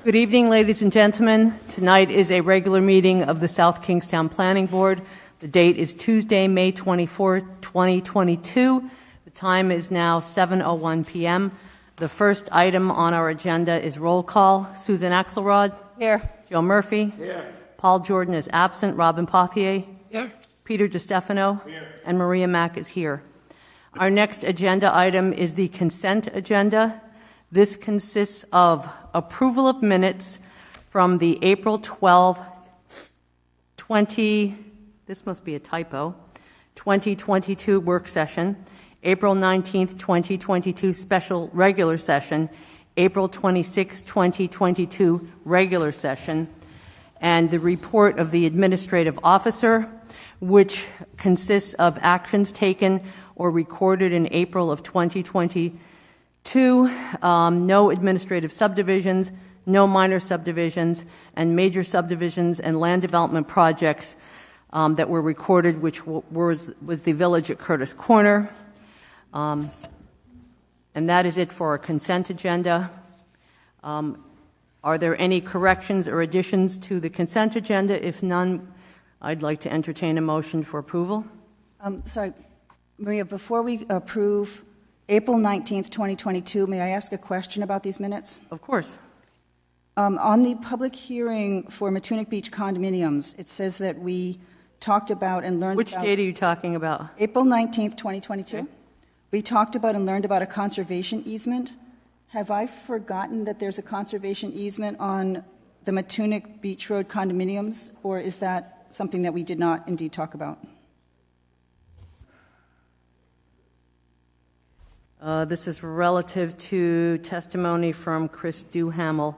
Good evening, ladies and gentlemen. Tonight is a regular meeting of the South Kingstown Planning Board. The date is Tuesday, May 24, 2022. The time is now 7:01 p.m. The first item on our agenda is roll call. Susan Axelrod. Here. Joe Murphy. Here. Paul Jordan is absent. Robin Pothier. Here. Peter DiStefano. Here. And Maria Mack is here. Our next agenda item is the consent agenda. This consists of approval of minutes from the April 12, 2022 work session, April 19, 2022 special regular session, April 26, 2022 regular session, and the report of the administrative officer, which consists of actions taken or recorded in April of 2022. No administrative subdivisions, no minor subdivisions, and major subdivisions and land development projects that were recorded, which was the village at Curtis Corner. And that is it for our consent agenda. Are there any corrections or additions to the consent agenda? If none, I'd like to entertain a motion for approval. Sorry, Maria, before we approve April 19th, 2022, may I ask a question about these minutes? Of course. On the public hearing for Matunic Beach condominiums, it says that we talked about and learned Which date are you talking about? April 19th, 2022. Okay. We talked about and learned about a conservation easement. Have I forgotten that there's a conservation easement on the Matunic Beach Road condominiums, or is that something that we did not indeed talk about? This is relative to testimony from Chris Duhamel.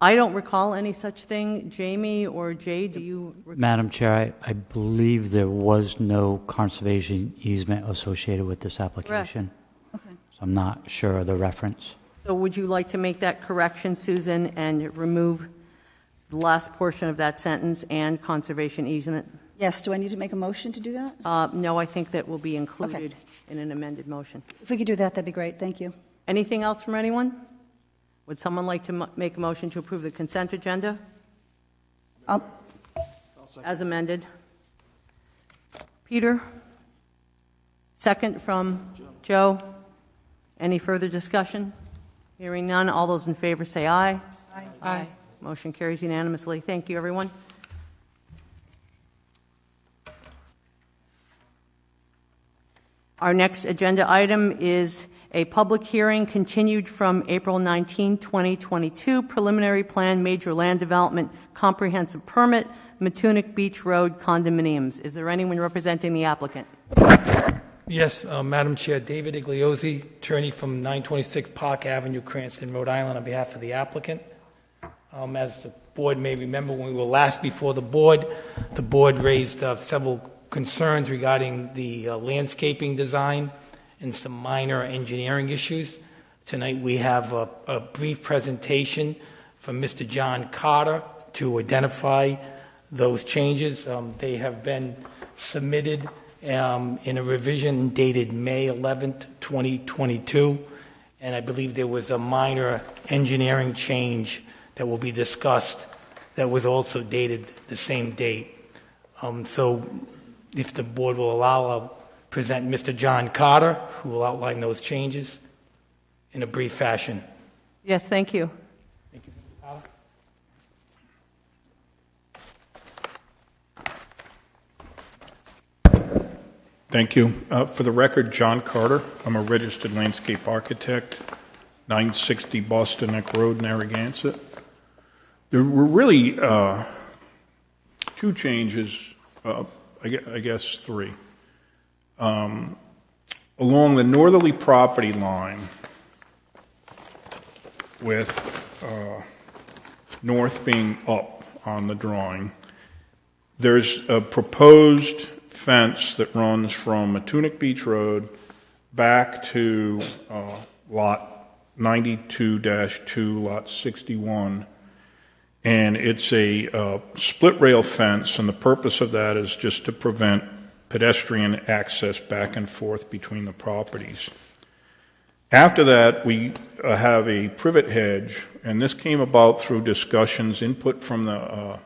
I don't recall any such thing. Jamie or Jay, do you recall? Madam Chair, I believe there was no conservation easement associated with this application. Correct. Okay. So I'm not sure of the reference. So would you like to make that correction, Susan, and remove the last portion of that sentence and conservation easement? Yes. Do I need to make a motion to do that? No, I think that will be included in an amended motion. If we could do that, that'd be great. Thank you. Anything else from anyone? Would someone like to make a motion to approve the consent agenda as amended? Peter? Second from Joe. Any further discussion? Hearing none, all those in favor say aye. Aye. Aye. Motion carries unanimously. Thank you, everyone. Our next agenda item is a public hearing continued from April 19, 2022, preliminary plan, major land development, comprehensive permit, Matunic Beach Road condominiums. Is there anyone representing the applicant? Yes, Madam Chair, David Igliozzi, attorney from 926 Park Avenue, Cranston, Rhode Island, on behalf of the applicant. As the board may remember, when we were last before the board raised several concerns regarding the landscaping design and some minor engineering issues. Tonight we have a brief presentation from Mr. John Carter to identify those changes. They have been submitted in a revision dated May 11th, 2022, and I believe there was a minor engineering change that will be discussed that was also dated the same date. So if the board will allow, I'll present Mr. John Carter, who will outline those changes in a brief fashion. Yes, thank you. Thank you, Mr. Carter. Thank you. For the record, John Carter. I'm a registered landscape architect, 960 Boston Neck Road, Narragansett. There were really two changes, I guess three. Along the northerly property line with north being up on the drawing, there's a proposed fence that runs from Matunic Beach Road back to lot 92-2, lot 61. And it's a split rail fence, and the purpose of that is just to prevent pedestrian access back and forth between the properties. After that, we have a privet hedge, and this came about through discussions, input from the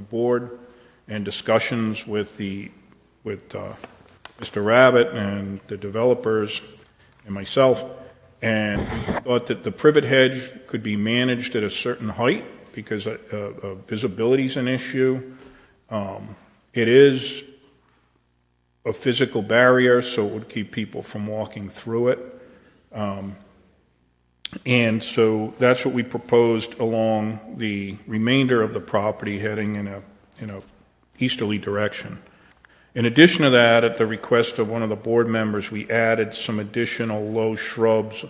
board, and discussions with Mr. Rabbit and the developers and myself, and we thought that the privet hedge could be managed at a certain height because visibility is an issue. It is a physical barrier, so it would keep people from walking through it. And so that's what we proposed along the remainder of the property heading in a easterly direction. In addition to that, at the request of one of the board members, we added some additional low shrubs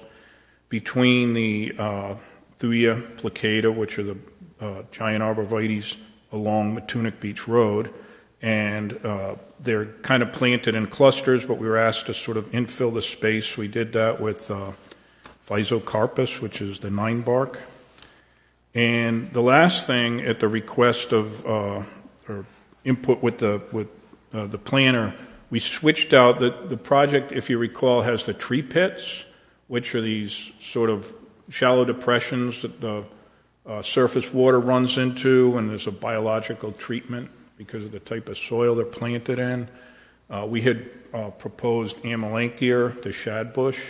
between the Thuya plicata, which are the giant arborvitaes along Matunic Beach Road, and they're kind of planted in clusters, but we were asked to sort of infill the space. We did that with Physocarpus, which is the 9-bark. And the last thing, at the request of or input with the planner, we switched out the project, if you recall, has the tree pits, which are these sort of shallow depressions that the surface water runs into, and there's a biological treatment because of the type of soil they're planted in. We had proposed Amelanchier, the shad bush,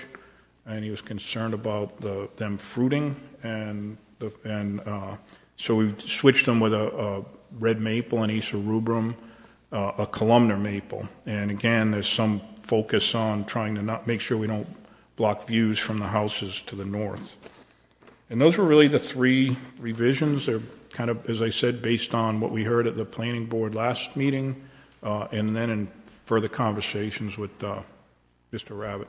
and he was concerned about them fruiting, and so we switched them with a red maple, an Acer rubrum, a columnar maple. And again, there's some focus on trying to not make sure we don't block views from the houses to the north. And those were really the three revisions. They're kind of, as I said, based on what we heard at the planning board last meeting, and then in further conversations with Mr. Rabbit.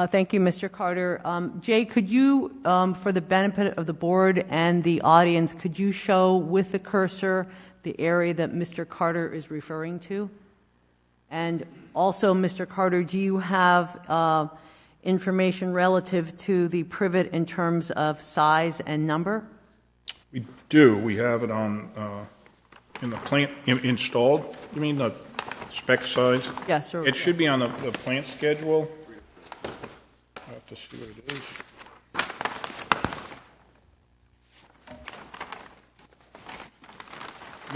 Thank you, Mr. Carter. Jay, could you, for the benefit of the board and the audience, could you show with the cursor the area that Mr. Carter is referring to? And also, Mr. Carter, do you have information relative to the privet in terms of size and number? We do. We have it on in the plant installed. You mean the spec size? Yes, sir. It should be on the plant schedule. I have to see what it is.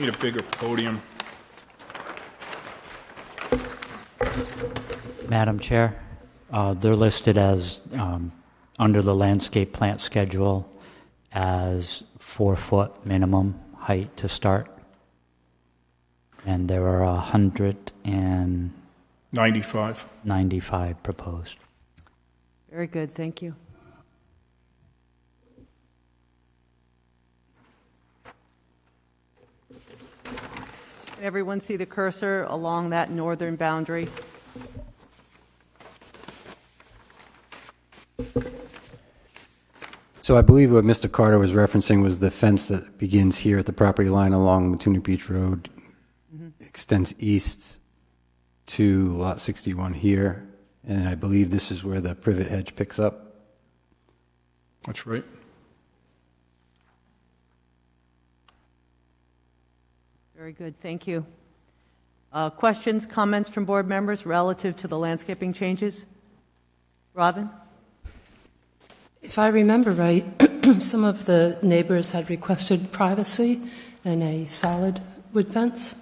Need a bigger podium. Madam Chair, they're listed as, under the landscape plant schedule, as 4-foot minimum height to start. And there are 195 proposed. Very good, thank you. Can everyone see the cursor along that northern boundary? So I believe what Mr. Carter was referencing was the fence that begins here at the property line along Matunic Beach Road, extends east to Lot 61 here, and I believe this is where the privet hedge picks up. That's right. Very good, thank you. Questions, comments from board members relative to the landscaping changes? Robin? If I remember right, some of the neighbors had requested privacy and a solid wood fence.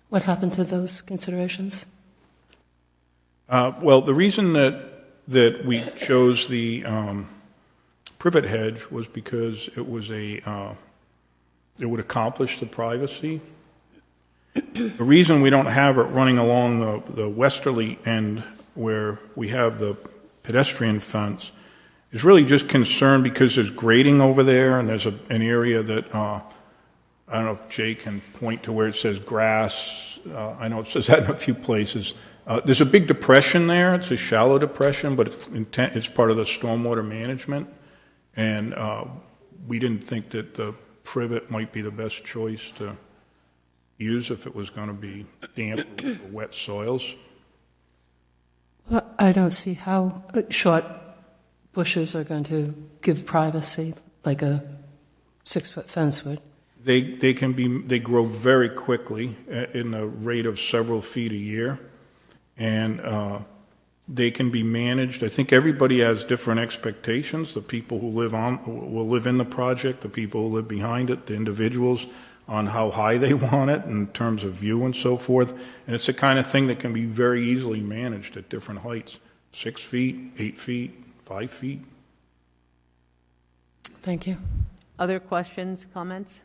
What happened to those considerations? Well, the reason that we chose the privet hedge was because it was it would accomplish the privacy. The reason we don't have it running along the westerly end where we have the pedestrian fence is really just concerned because there's grading over there, and there's an area that I don't know if Jay can point to where it says grass. I know it says that in a few places. There's a big depression there. It's a shallow depression, but it's part of the stormwater management, and we didn't think that the privet might be the best choice to use if it was going to be damp or wet soils. Well, I don't see how short bushes are going to give privacy like a 6-foot fence would. They grow very quickly in the rate of several feet a year, and They can be managed. I think everybody has different expectations. The people who will live in the project, the people who live behind it, the individuals, on how high they want it in terms of view and so forth. And it's the kind of thing that can be very easily managed at different heights, 6 feet, 8 feet, 5 feet. Thank you. Other questions, comments?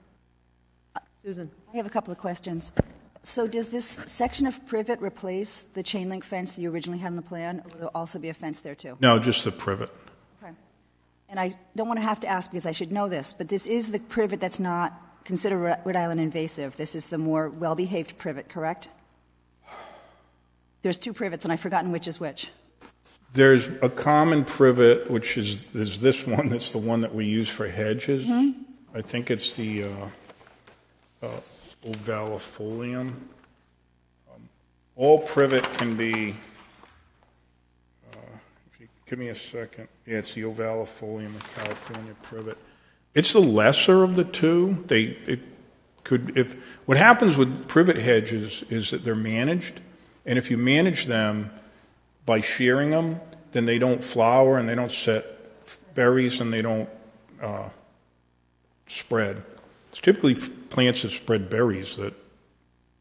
Susan? I have a couple of questions. So does this section of privet replace the chain link fence that you originally had on the plan, or will there also be a fence there too? No, just the privet. Okay. And I don't want to have to ask because I should know this, but this is the privet that's not considered Rhode Island invasive. This is the more well-behaved privet, correct? There's 2 privets, and I've forgotten which is which. There's a common privet, which is this one. That's the one that we use for hedges. Mm-hmm. I think it's the ovalifolium. All privet can be, if you give me a second, yeah, it's the ovalifolium, the California privet. It's the lesser of the two. What happens with privet hedges is that they're managed, and if you manage them by shearing them, then they don't flower and they don't set berries and they don't spread. It's typically plants that spread berries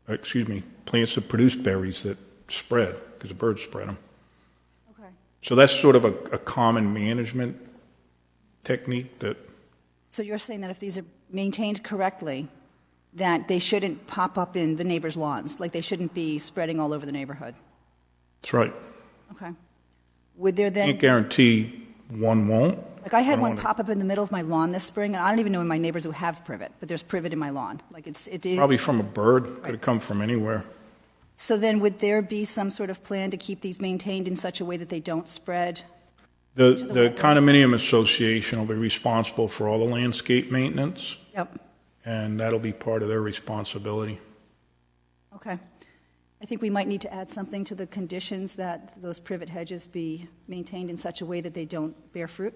plants that produce berries that spread because the birds spread them. Okay. So that's sort of a common management technique that. So you're saying that if these are maintained correctly, that they shouldn't pop up in the neighbors' lawns, like they shouldn't be spreading all over the neighborhood? That's right. Okay. Would there then... Can't guarantee one won't. Like I had one pop up in the middle of my lawn this spring, and I don't even know my neighbors who have privet, but there's privet in my lawn. Like it is probably from a bird. Could have come from anywhere. So then would there be some sort of plan to keep these maintained in such a way that they don't spread? The condominium association will be responsible for all the landscape maintenance. Yep. And that'll be part of their responsibility. Okay. I think we might need to add something to the conditions that those privet hedges be maintained in such a way that they don't bear fruit.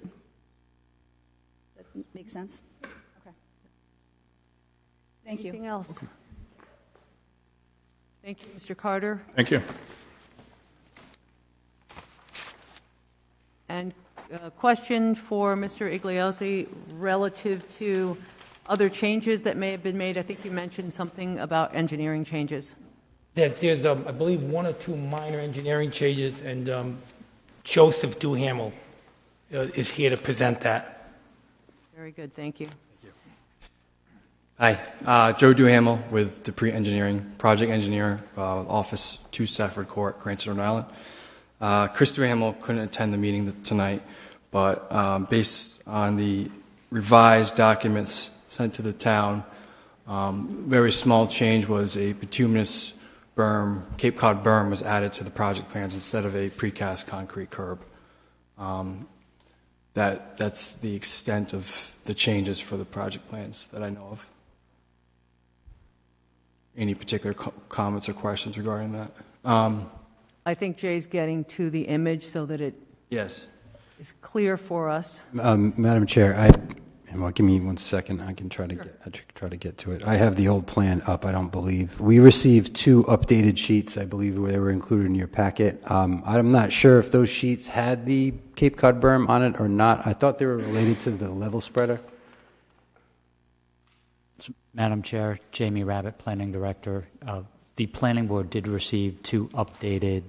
That makes sense? Okay. Thank you. Anything else? Okay. Thank you, Mr. Carter. Thank you. And a question for Mr. Igliozzi relative to other changes that may have been made. I think you mentioned something about engineering changes. There's I believe, 1 or 2 minor engineering changes, and Joseph Duhamel is here to present that. Very good, thank you. Hi, Joe Duhamel with Dupree Engineering, project engineer, office 2 Safford Court, Cranston, Rhode Island. Chris Duhamel couldn't attend the meeting tonight, but based on the revised documents sent to the town, very small change was a bituminous berm, Cape Cod berm was added to the project plans instead of a precast concrete curb. That's the extent of the changes for the project plans that I know of. Any particular comments or questions regarding that? I think Jay's getting to the image so that it Yes. is clear for us. Madam Chair, well, give me 1 second. I can try to get to it. I have the old plan up. I don't believe we received 2 updated sheets. I believe they were included in your packet. I'm not sure if those sheets had the Cape Cod berm on it or not. I thought they were related to the level spreader. Madam Chair, Jamie Rabbit, Planning Director. The Planning Board did receive 2 updated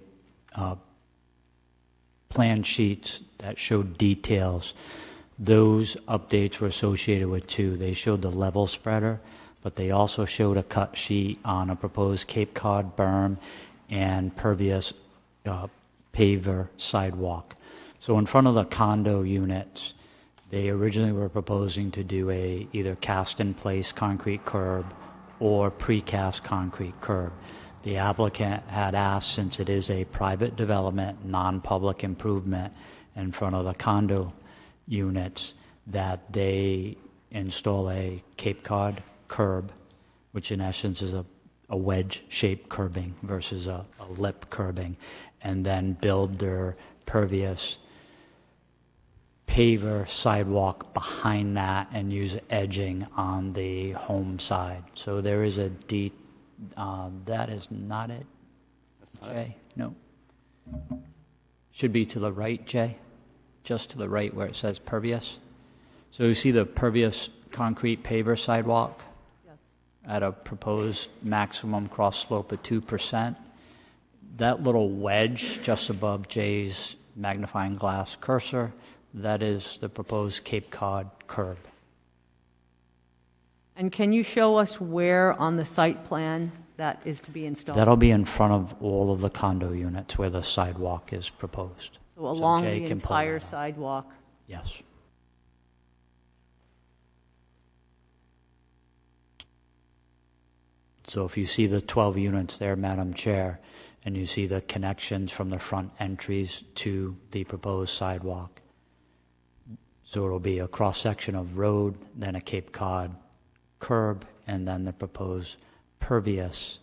plan sheets that showed details. Those updates were associated with 2. They showed the level spreader, but they also showed a cut sheet on a proposed Cape Cod berm and pervious paver sidewalk. So in front of the condo units, they originally were proposing to do either cast-in-place concrete curb or precast concrete curb. The applicant had asked, since it is a private development, non-public improvement in front of the condo units, that they install a Cape Cod curb, which in essence is a wedge-shaped curbing versus a lip curbing, and then build their pervious paver sidewalk behind that and use edging on the home side. So there is that is not it, Jay? No. Should be to the right, Jay, just to the right where it says pervious. So you see the pervious concrete paver sidewalk at a proposed maximum cross slope of 2%. That little wedge just above Jay's magnifying glass cursor, that is the proposed Cape Cod curb. And can you show us where on the site plan that is to be installed? That'll be in front of all of the condo units where the sidewalk is proposed. So along Jay the can pull entire that up. sidewalk? Yes. So if you see the 12 units there, Madam Chair, and you see the connections from the front entries to the proposed sidewalk, so it'll be a cross-section of road, then a Cape Cod curb, and then the proposed pervious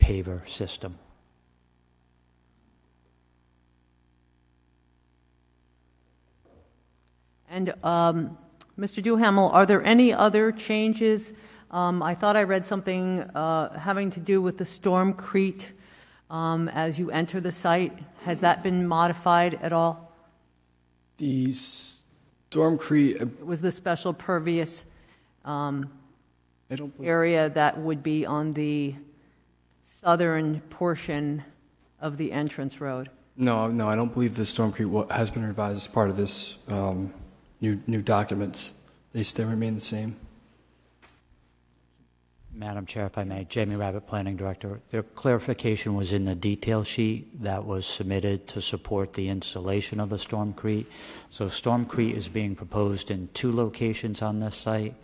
paver system. And Mr. Duhamel, are there any other changes? I thought I read something having to do with the Stormcrete as you enter the site. Has that been modified at all? The Stormcrete, It was the special pervious I don't believe, area that would be on the southern portion of the entrance road. no, I don't believe the Stormcrete has been revised as part of this new documents. They still remain the same. Madam Chair, if I may, Jamie Rabbit, Planning Director. The clarification was in the detail sheet that was submitted to support the installation of the Stormcrete. So Stormcrete is being proposed in 2 locations on this site.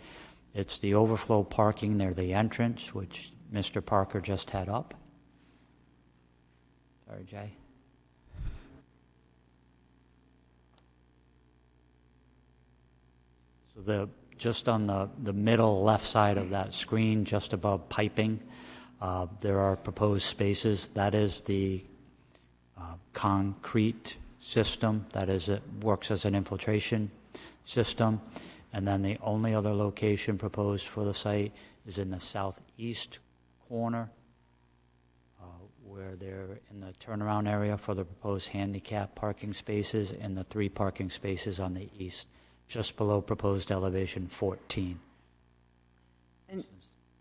It's the overflow parking near the entrance, which Mr. Parker just had up. Sorry, Jay. So just on the middle left side of that screen, just above piping, there are proposed spaces. That is the concrete system. That is, it works as an infiltration system. And then the only other location proposed for the site is in the southeast corner, where they're in the turnaround area for the proposed handicap parking spaces and the 3 parking spaces on the east, just below proposed elevation 14.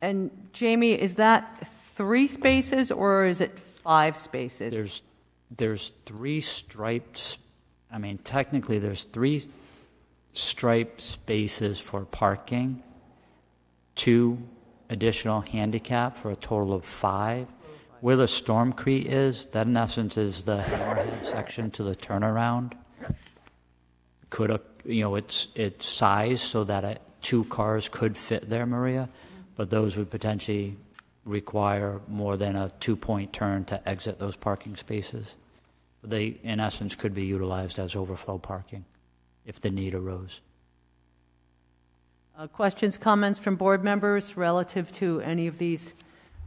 And Jamie, is that 3 spaces or is it 5 spaces? There's 3 striped, I mean, technically there's 3 striped spaces for parking, 2 additional handicap for a total of 5. Where the Stormcrete is, that in essence is the hammerhead section to the turnaround. It's sized so that 2 cars could fit there, Maria, but those would potentially require more than a 2-point turn to exit those parking spaces. They, in essence, could be utilized as overflow parking if the need arose. Questions, comments from board members relative to any of these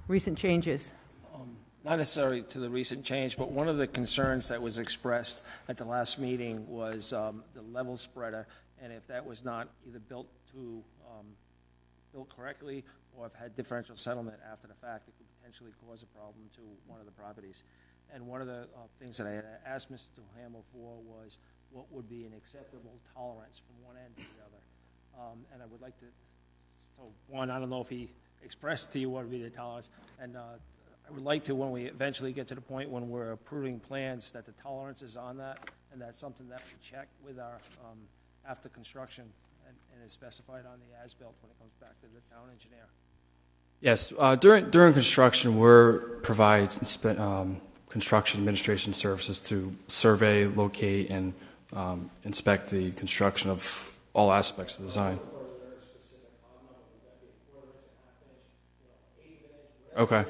recent changes? Not necessarily to the recent change, but one of the concerns that was expressed at the last meeting was the level spreader, and if that was not either built correctly or if had differential settlement after the fact, it could potentially cause a problem to one of the properties. And one of the things that I had asked Mr. Hamill for was what would be an acceptable tolerance from one end to the other. And I would like to, so one, I don't know if he expressed to you what would be the tolerance, and I would like to, when we eventually get to the point when we're approving plans, that the tolerance is on that, and that's something that we check with our, after construction, and is specified on the as-built when it comes back to the town engineer. Yes, during construction, we're provide construction administration services to survey, locate, and inspect the construction of all aspects of the design. Okay.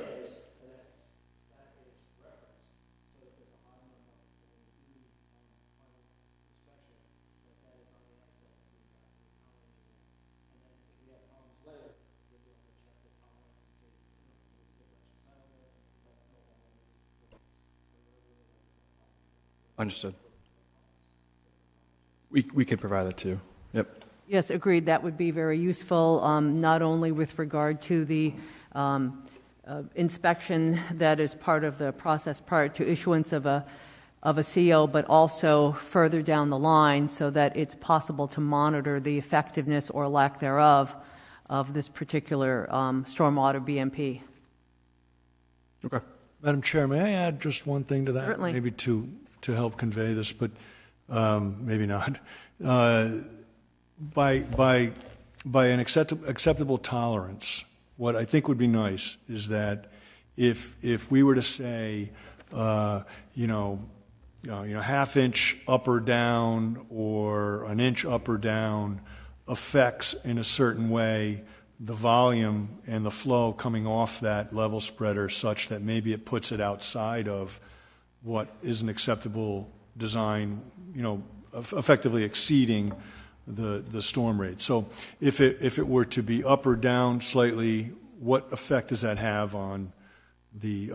Understood. We could provide that too. Yep. Yes, agreed. That would be very useful, not only with regard to the inspection that is part of the process prior to issuance of a of a CO, but also further down the line so that it's possible to monitor the effectiveness or lack thereof of this particular stormwater BMP. Okay. Madam Chair, may I add just one thing to that? Certainly. Maybe to help convey this, but maybe not. By an acceptable tolerance, what I think would be nice is that if we were to say, half inch up or down or an inch up or down affects in a certain way the volume and the flow coming off that level spreader such that maybe it puts it outside of what is an acceptable design, effectively exceeding the storm rate. So if it were to be up or down slightly, what effect does that have on the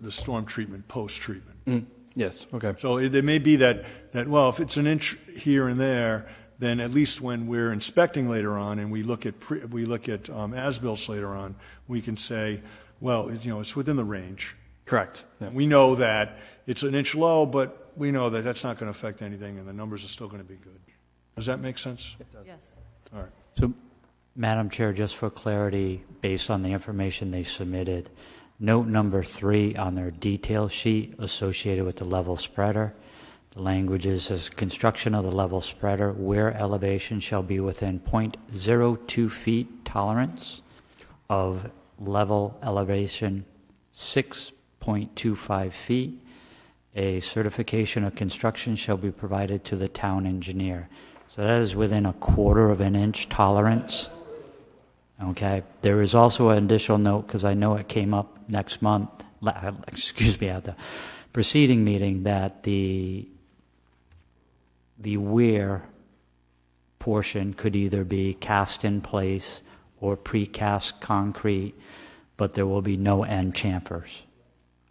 storm treatment, post-treatment? Yes, okay. So it may be that, well, if it's an inch here and there, then at least when we're inspecting later on and we look at as-built later on, we can say, well, it's within the range. Correct. Yeah. We know that it's an inch low, but we know that that's not going to affect anything, and the numbers are still going to be good. Does that make sense? Yes. All right. So, Madam Chair, just for clarity, based on the information they submitted, note number 3 on their detail sheet associated with the level spreader, the language says construction of the level spreader where elevation shall be within 0.02 feet tolerance of level elevation 6.25 feet. A certification of construction shall be provided to the town engineer. So that is within 1/4 of an inch tolerance. Okay. There is also an additional note, because I know it came up next month, at the preceding meeting, that the weir portion could either be cast in place or precast concrete, but there will be no end chamfers.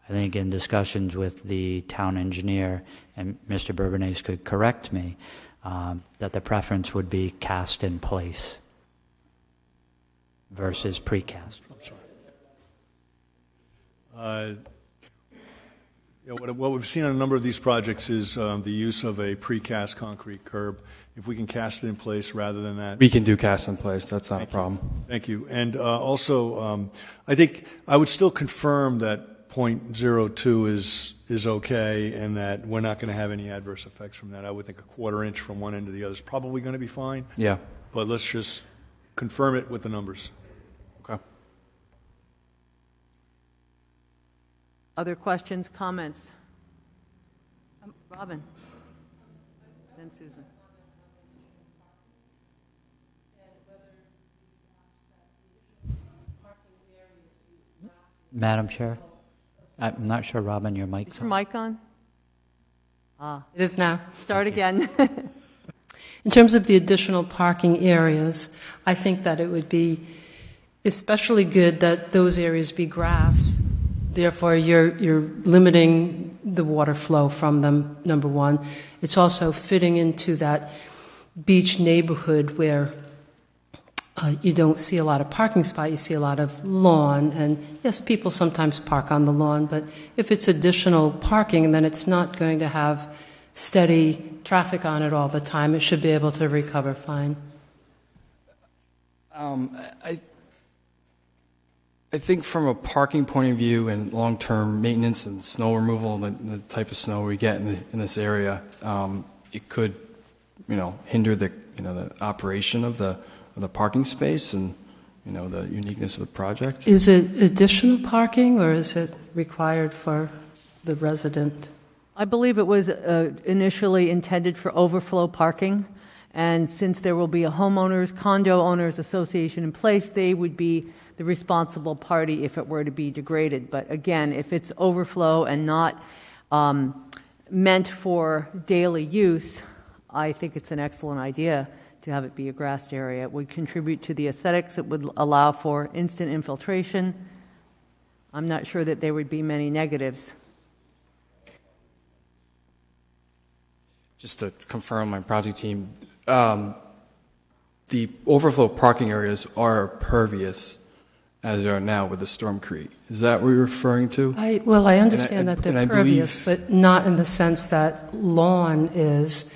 I think in discussions with the town engineer, and Mr. Bourbonnais could correct me, that the preference would be cast in place versus precast. I'm sorry. What we've seen on a number of these projects is the use of a precast concrete curb. If we can cast it in place rather than that. We can do cast in place. That's not a problem. Thank you. And also, I think I would still confirm that 0.02 is okay and that we're not going to have any adverse effects from that. I would think 1/4 inch from one end to the other is probably going to be fine. Yeah. But let's just confirm it with the numbers. Okay. Other questions, comments? Robin. Then Susan. Madam Chair, I'm not sure, Robin, your mic's Is your mic on? It is now. Start again. In terms of the additional parking areas, I think that it would be especially good that those areas be grass. Therefore, you're limiting the water flow from them, number one. It's also fitting into that beach neighborhood where you don't see a lot of parking spot, you see a lot of lawn. And yes, people sometimes park on the lawn, but if it's additional parking, then it's not going to have steady traffic on it all the time. It should be able to recover fine. I think from a parking point of view and long-term maintenance and snow removal, the type of snow we get in this area, it could, hinder the operation of the parking space and, the uniqueness of the project. Is it additional parking or is it required for the resident? I believe it was initially intended for overflow parking, and since there will be a condo owners association in place, they would be the responsible party if it were to be degraded. But again, if it's overflow and not meant for daily use, I think it's an excellent idea to have it be a grassed area. It would contribute to the aesthetics. It would allow for instant infiltration. I'm not sure that there would be many negatives. Just to confirm my project team, the overflow parking areas are pervious, as they are now with the Stormcrete. Is that what you're referring to? I understand that and they're I pervious, believe- but not in the sense that lawn is.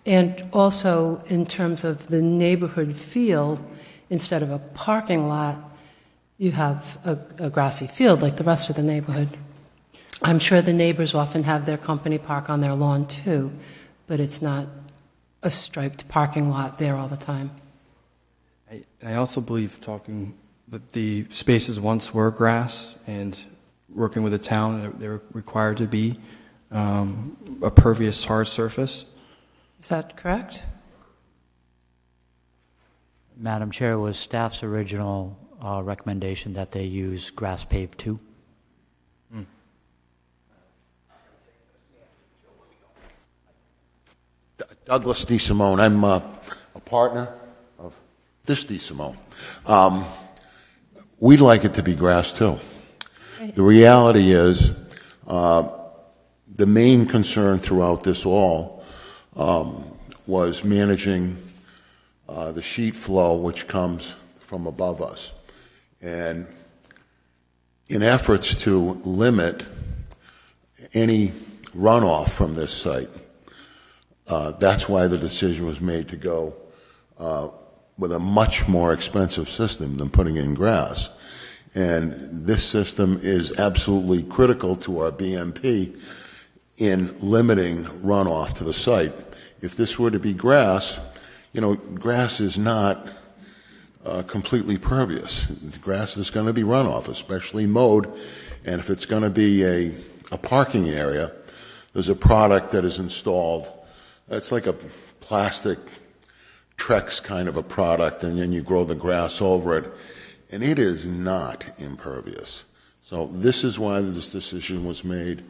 And also in terms of the neighborhood feel, instead of a parking lot, you have a grassy field like the rest of the neighborhood. I'm sure the neighbors often have their company park on their lawn too, but it's not a striped parking lot there all the time. I also believe that the spaces once were grass, and working with the town, they were required to be a pervious hard surface. Is that correct? Madam Chair, was staff's original recommendation that they use grass paved too? Douglas DeSimone. I'm a partner of this DeSimone. We'd like it to be grass too. The reality is, the main concern throughout this all was managing the sheet flow which comes from above us. And in efforts to limit any runoff from this site, that's why the decision was made to go with a much more expensive system than putting in grass. And this system is absolutely critical to our BMP in limiting runoff to the site. If this were to be grass, grass is not completely pervious. Grass is going to be runoff, especially mowed. And if it's going to be a parking area, there's a product that is installed. It's like a plastic Trex kind of a product, and then you grow the grass over it, and it is not impervious. So this is why this decision was made.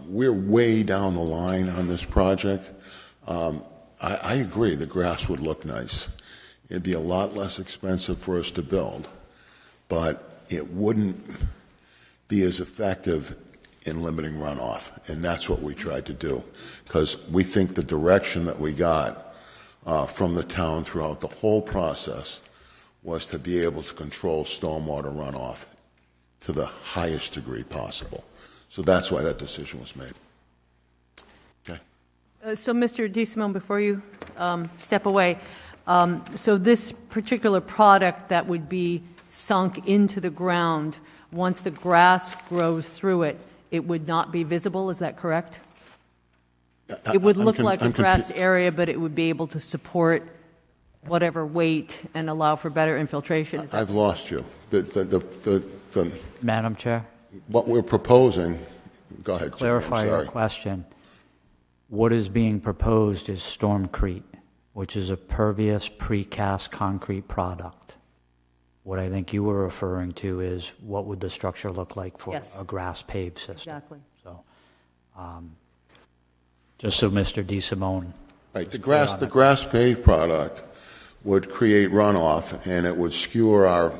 We're way down the line on this project. I agree the grass would look nice. It'd be a lot less expensive for us to build, but it wouldn't be as effective in limiting runoff, and that's what we tried to do, because we think the direction that we got from the town throughout the whole process was to be able to control stormwater runoff to the highest degree possible. So that's why that decision was made. Okay. So, Mr. DeSimone, before you step away, so this particular product that would be sunk into the ground, once the grass grows through it, it would not be visible, is that correct? It would look like a grassed area, but it would be able to support whatever weight and allow for better infiltration. I've lost you. Madam Chair? What we're proposing, go ahead. Clarify your question. What is being proposed is Stormcrete, which is a pervious precast concrete product. What I think you were referring to is what would the structure look like for a grass paved system. Exactly. So, just so Mr. DeSimone. Right, the grass paved product would create runoff, and it would skewer our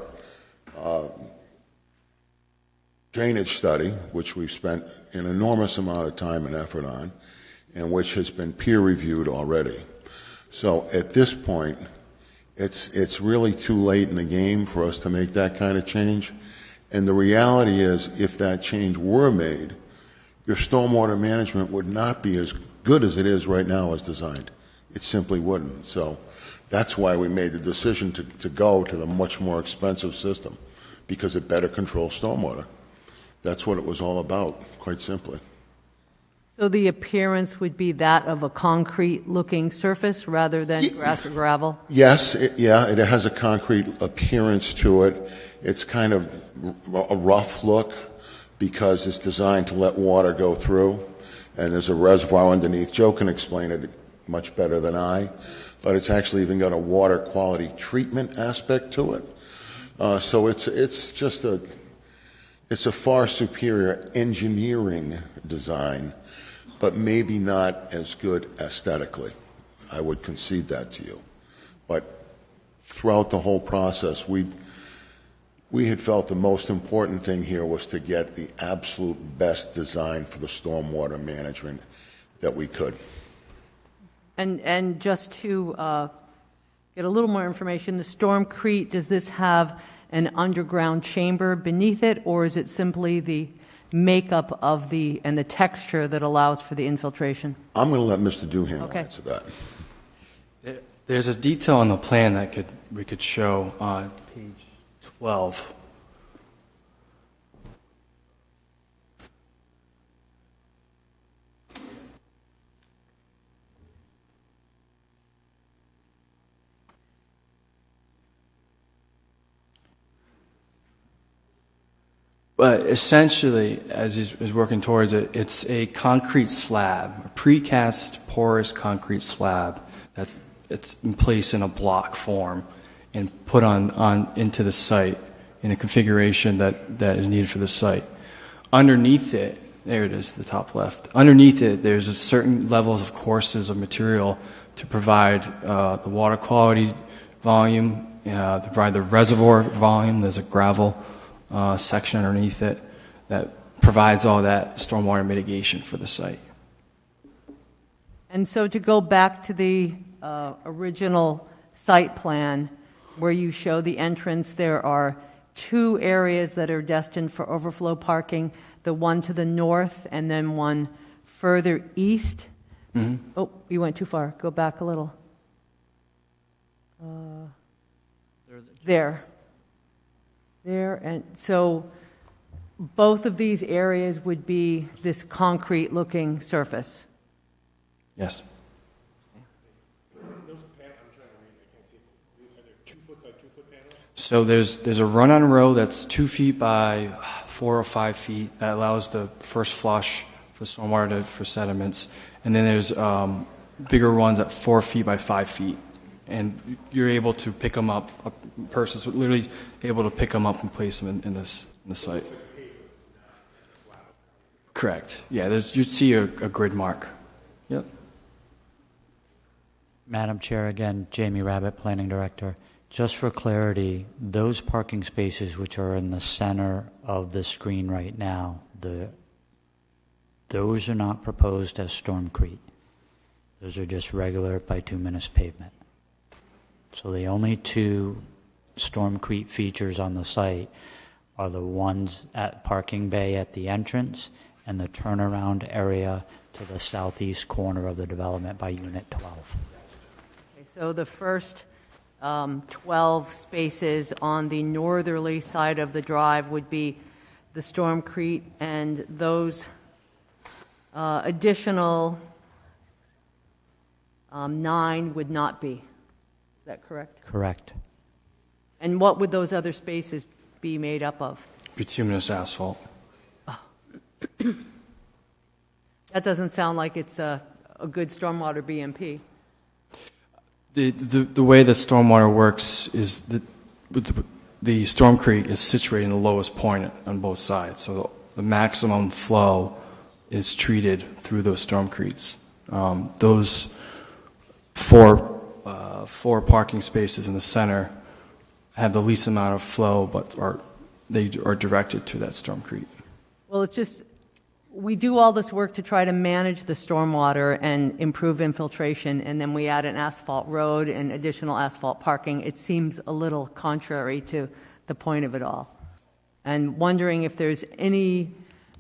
drainage study, which we've spent an enormous amount of time and effort on, and which has been peer reviewed already. So at this point, it's really too late in the game for us to make that kind of change. And the reality is, if that change were made, your stormwater management would not be as good as it is right now as designed. It simply wouldn't. So that's why we made the decision to go to the much more expensive system, because it better controls stormwater. That's what it was all about, quite simply. So the appearance would be that of a concrete-looking surface rather than grass or gravel? Yes, it has a concrete appearance to it. It's kind of a rough look because it's designed to let water go through, and there's a reservoir underneath. Joe can explain it much better than I, but it's actually even got a water quality treatment aspect to it. So it's just it's a far superior engineering design, but maybe not as good aesthetically. I would concede that to you. But throughout the whole process, we had felt the most important thing here was to get the absolute best design for the stormwater management that we could. And just to get a little more information, the Stormcrete, does this have an underground chamber beneath it, or is it simply the makeup of the texture that allows for the infiltration? I'm going to let Mr. Duhamel Okay. answer that. There's a detail on the plan that we could show on page 12. But essentially, as he's working towards it, it's a concrete slab, a precast porous concrete slab it's in place in a block form and put on into the site in a configuration that is needed for the site. Underneath it, there it is, the top left. Underneath it, there's a certain levels of courses of material to provide the water quality volume, to provide the reservoir volume. There's a gravel section underneath it that provides all that stormwater mitigation for the site. And so to go back to the original site plan where you show the entrance, there are two areas that are destined for overflow parking, the one to the north and then one further east. Mm-hmm. Oh, you went too far. Go back a little. There. And so both of these areas would be this concrete-looking surface. Yes. So there's a run-on row that's 2 feet by 4 or 5 feet that allows the first flush for stormwater for sediments, and then there's bigger ones at 4 feet by 5 feet, and you're able to pick them up. A person's literally able to pick them up and place them in the site. Correct. Yeah, you'd see a grid mark. Yep. Madam Chair, again, Jamie Rabbit, Planning Director. Just for clarity, those parking spaces which are in the center of the screen right now, those are not proposed as stormcrete. Those are just regular bituminous pavement. So the only two stormcrete features on the site are the ones at parking bay at the entrance and the turnaround area to the southeast corner of the development by Unit 12. Okay, so the first 12 spaces on the northerly side of the drive would be the stormcrete, and those additional 9 would not be. Is that correct? Correct. And what would those other spaces be made up of? Bituminous asphalt. That doesn't sound like it's a good stormwater BMP. The way that stormwater works is that the stormcrete is situated in the lowest point on both sides, so the maximum flow is treated through those stormcretes. Those four parking spaces in the center have the least amount of flow, but they are directed to that stormcrete. Well, it's just, we do all this work to try to manage the stormwater and improve infiltration, and then we add an asphalt road and additional asphalt parking. It seems a little contrary to the point of it all. And wondering if there's any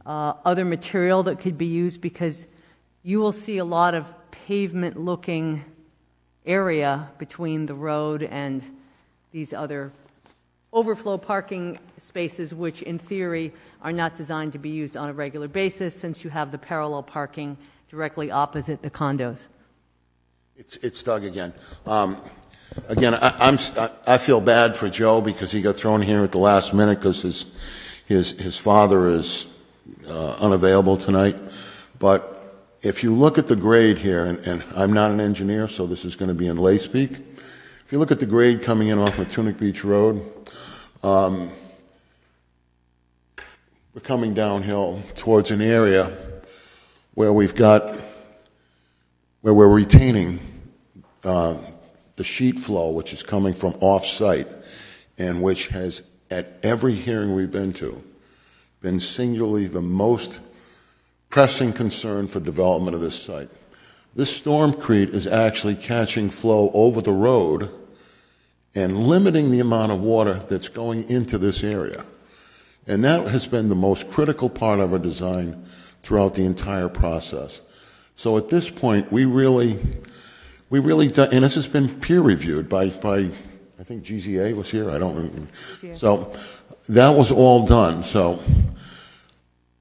other material that could be used, because you will see a lot of pavement-looking area between the road and these other overflow parking spaces, which in theory are not designed to be used on a regular basis, since you have the parallel parking directly opposite the condos. It's Doug again. Again, I feel bad for Joe because he got thrown here at the last minute because his father is unavailable tonight. But if you look at the grade here, and I'm not an engineer, so this is going to be in lay speak. If you look at the grade coming in off Matunic Beach Road, we're coming downhill towards an area where we're retaining the sheet flow, which is coming from off-site, and which has, at every hearing we've been to, been singularly the most pressing concern for development of this site. This stormcrete is actually catching flow over the road and limiting the amount of water that's going into this area. And that has been the most critical part of our design throughout the entire process. So at this point, we really, and this has been peer reviewed by I think GZA was here, I don't remember. Yeah. So that was all done. So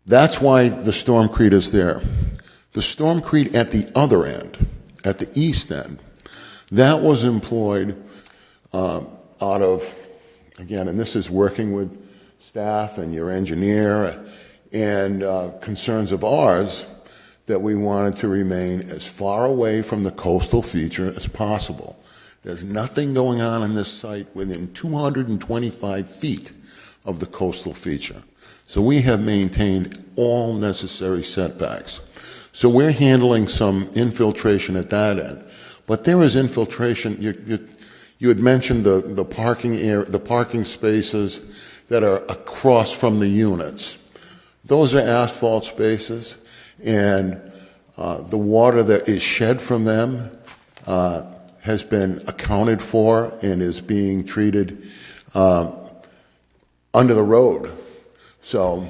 that's why the Stormcrete is there. The Stormcrete at the other end, at the east end, that was employed out of, again, and this is working with staff and your engineer and concerns of ours, that we wanted to remain as far away from the coastal feature as possible. There's nothing going on in this site within 225 feet of the coastal feature. So we have maintained all necessary setbacks. So we're handling some infiltration at that end. But there is infiltration. You had mentioned the parking spaces that are across from the units. Those are asphalt spaces, and the water that is shed from them has been accounted for and is being treated under the road, so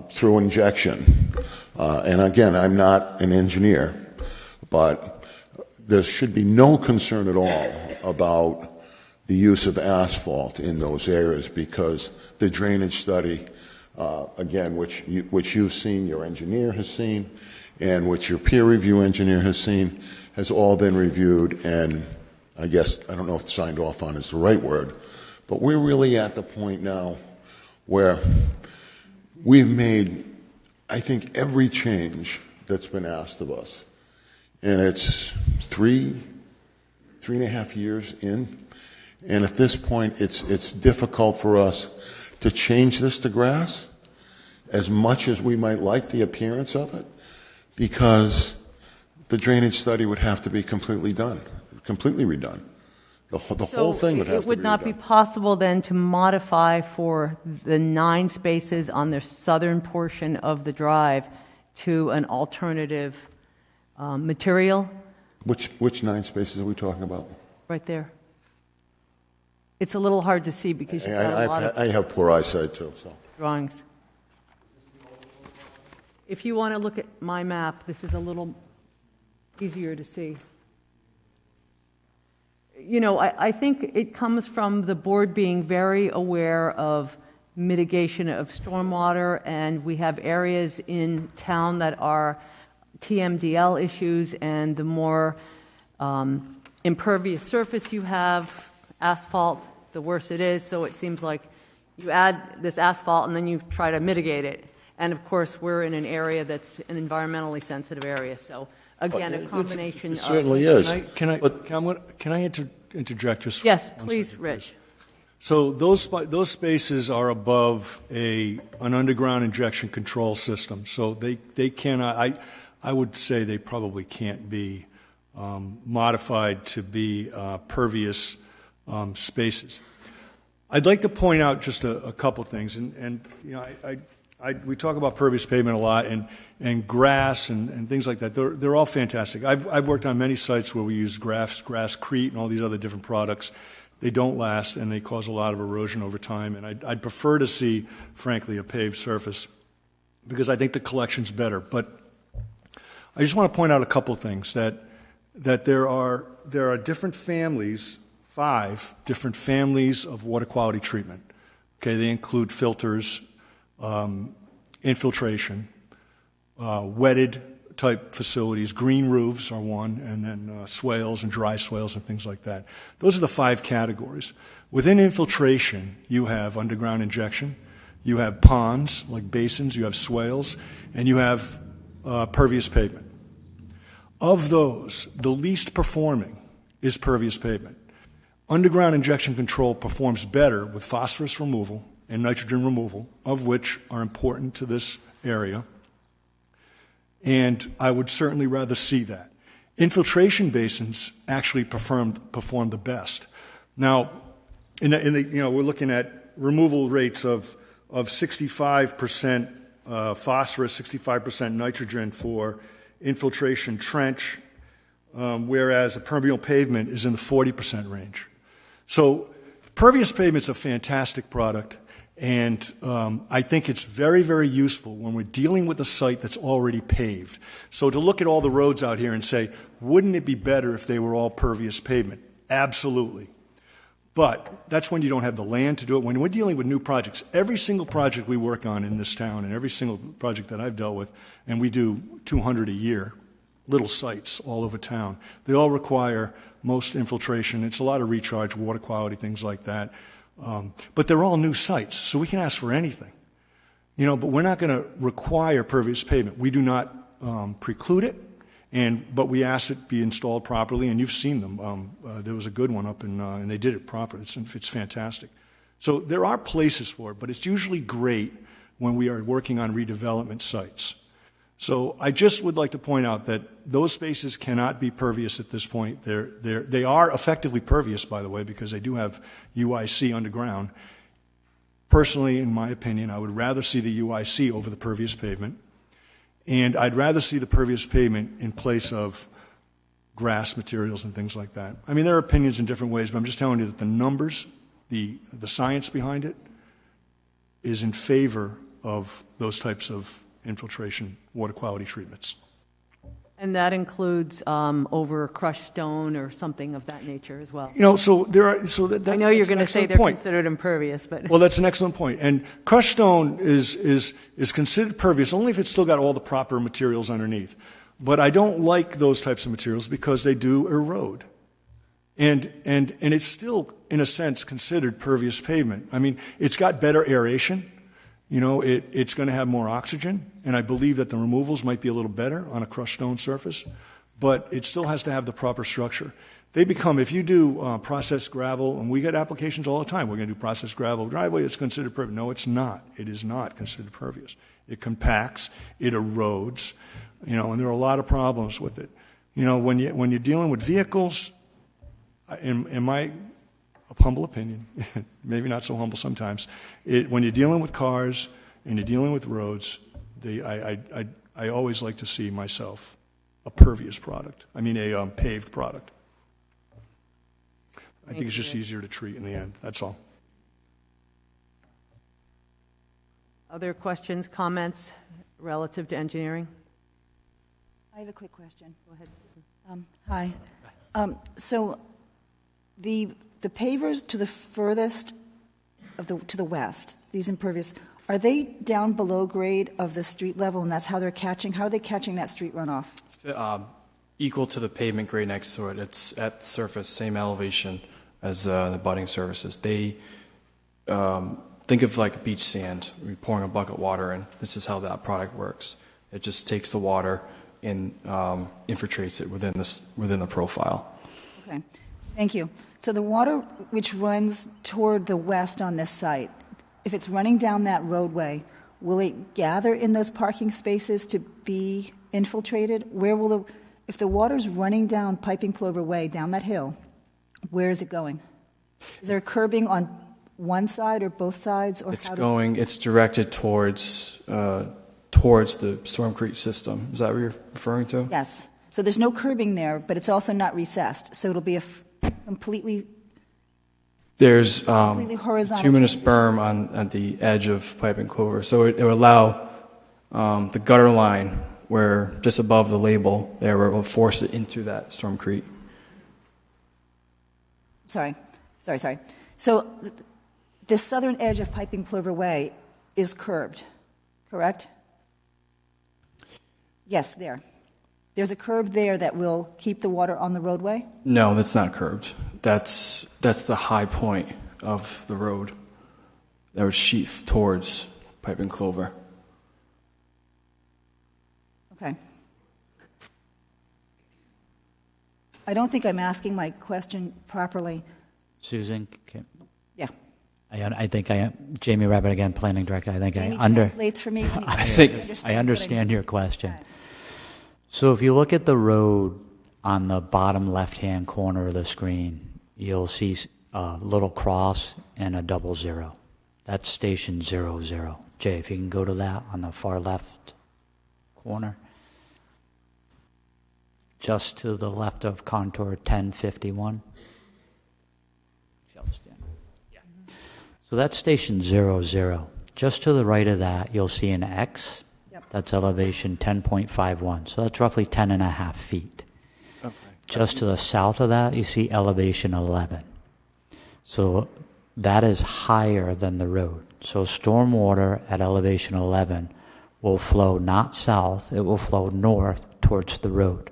through injection. And again, I'm not an engineer, but there should be no concern at all about the use of asphalt in those areas, because the drainage study, again, which you've seen, your engineer has seen, and which your peer review engineer has seen, has all been reviewed, and I guess, I don't know if signed off on is the right word, but we're really at the point now where we've made, I think, every change that's been asked of us. And it's three and a half years in. And at this point, it's difficult for us to change this to grass as much as we might like the appearance of it, because the drainage study would have to be completely redone. The whole thing would have to be redone. It would not be possible then to modify for the 9 spaces on the southern portion of the drive to an alternative material? Which 9 spaces are we talking about? Right there. It's a little hard to see because you've got a lot of I have poor eyesight too. So drawings. If you want to look at my map, this is a little easier to see. You know, I think it comes from the board being very aware of mitigation of stormwater, and we have areas in town that are TMDL issues, and the more impervious surface you have, asphalt, the worse it is. So it seems like you add this asphalt and then you try to mitigate it. And of course, we're in an area that's an environmentally sensitive area. So again, a combination it certainly is. Can I interject just? Yes, please, Rich. So those spaces are above an underground injection control system. So they cannot. I would say they probably can't be modified to be pervious spaces. I'd like to point out just a couple things, and you know, we talk about pervious pavement a lot, and grass and things like that. They're all fantastic. I've worked on many sites where we use grasscrete and all these other different products. They don't last, and they cause a lot of erosion over time. And I'd prefer to see, frankly, a paved surface, because I think the collection's better. But I just want to point out a couple things, that there are different families, 5 different families of water quality treatment. Okay, they include filters, infiltration, wetted type facilities, green roofs are one, and then swales and dry swales and things like that. Those are the 5 categories. Within infiltration, you have underground injection, you have ponds like basins, you have swales, and you have pervious pavement. Of those, the least performing is pervious pavement. Underground injection control performs better with phosphorus removal and nitrogen removal, of which are important to this area. And I would certainly rather see that. Infiltration basins actually perform the best. Now, we're looking at removal rates of 65% phosphorus, 65% nitrogen for infiltration trench, whereas a permeable pavement is in the 40% range. So pervious pavement's a fantastic product, and I think it's very, very useful when we're dealing with a site that's already paved. So to look at all the roads out here and say, wouldn't it be better if they were all pervious pavement? Absolutely. But that's when you don't have the land to do it. When we're dealing with new projects, every single project we work on in this town and every single project that I've dealt with, and we do 200 a year, little sites all over town, they all require most infiltration. It's a lot of recharge, water quality, things like that. But they're all new sites, so we can ask for anything. But we're not going to require pervious pavement. We do not preclude it. But we asked it be installed properly, and you've seen them. There was a good one up and they did it properly. It's fantastic. So there are places for it, but it's usually great when we are working on redevelopment sites. So I just would like to point out that those spaces cannot be pervious at this point. They are effectively pervious, by the way, because they do have UIC underground. Personally, in my opinion, I would rather see the UIC over the pervious pavement. And I'd rather see the pervious pavement in place of grass materials and things like that. I mean, there are opinions in different ways, but I'm just telling you that the numbers, the science behind it, is in favor of those types of infiltration water quality treatments. And that includes over crushed stone or something of that nature as well. So there are. So that I know you're going to say they're point. considered impervious, but well, that's an excellent point. And crushed stone is considered pervious only if it's still got all the proper materials underneath. But I don't like those types of materials because they do erode. And it's still, in a sense, considered pervious pavement. I mean, it's got better aeration. It's going to have more oxygen, and I believe that the removals might be a little better on a crushed stone surface, but it still has to have the proper structure. If you do processed gravel, and we get applications all the time, we're going to do processed gravel driveway, it's considered pervious. No, it's not. It is not considered pervious. It compacts, it erodes, and there are a lot of problems with it. When you're dealing with vehicles, in my humble opinion, maybe not so humble sometimes, when you're dealing with cars and you're dealing with roads, I always like to see myself a pervious product. I mean a paved product. I think it's just easier to treat in the end. That's all. other questions, comments relative to engineering? I have a quick question. Go ahead. Hi. So the pavers to the furthest to the west, these impervious, are they down below grade of the street level, and that's how they're catching? How are they catching that street runoff? Equal to the pavement grade next to it. It's at the surface, same elevation as the budding surfaces. They think of like beach sand. We're pouring a bucket of water in. This is how that product works. It just takes the water and infiltrates it within the profile. Okay, thank you. So the water which runs toward the west on this site, if it's running down that roadway, will it gather in those parking spaces to be infiltrated? Where will if the water's running down Piping Plover Way, down that hill, where is it going? Is there curbing on one side or both sides? Or it's directed towards the Storm Creek system. Is that what you're referring to? Yes. So there's no curbing there, but it's also not recessed. So it'll be a completely horizontal. Bituminous berm at the edge of Piping Clover. So it would allow the gutter line where just above the label there will force it into that Storm Creek. Sorry. So the southern edge of Piping Plover Way is curbed, correct? Yes, there. There's a curb there that will keep the water on the roadway? No, that's not curbed. That's the high point of the road that would sheath towards Piping Clover. Okay. I don't think I'm asking my question properly. Susan? Yeah. I think Jamie Rabbit again, Planning Director. I think Jamie I translates for me. I understand your question. Right. So if you look at the road on the bottom left-hand corner of the screen, you'll see a little cross and a 00. That's station 00. Jay, if you can go to that on the far left corner. Just to the left of contour 1051. So that's station 00. Just to the right of that, you'll see an X. Yep. That's elevation 10.51. So that's roughly 10 and a half feet. Okay. Just to the south of that, you see elevation 11. So that is higher than the road. So stormwater at elevation 11 will flow not south, it will flow north towards the road.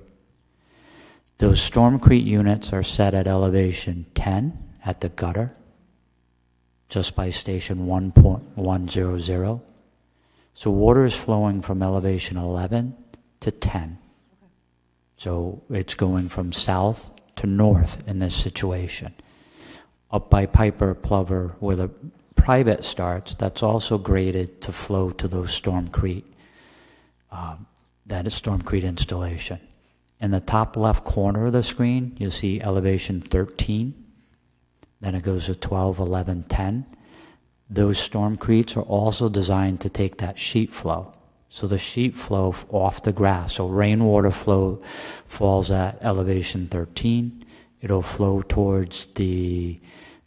Those Stormcrete units are set at elevation 10 at the gutter, just by station 1.100. So water is flowing from elevation 11 to 10. So it's going from south to north in this situation. Up by Piper Plover, where the private starts, that's also graded to flow to those Stormcrete. That is Stormcrete installation. In the top left corner of the screen, you'll see elevation 13. Then it goes to 12, 11, 10. Those Stormcretes are also designed to take that sheet flow. So the sheet flow off the grass. So rainwater flow falls at elevation 13. It'll flow towards the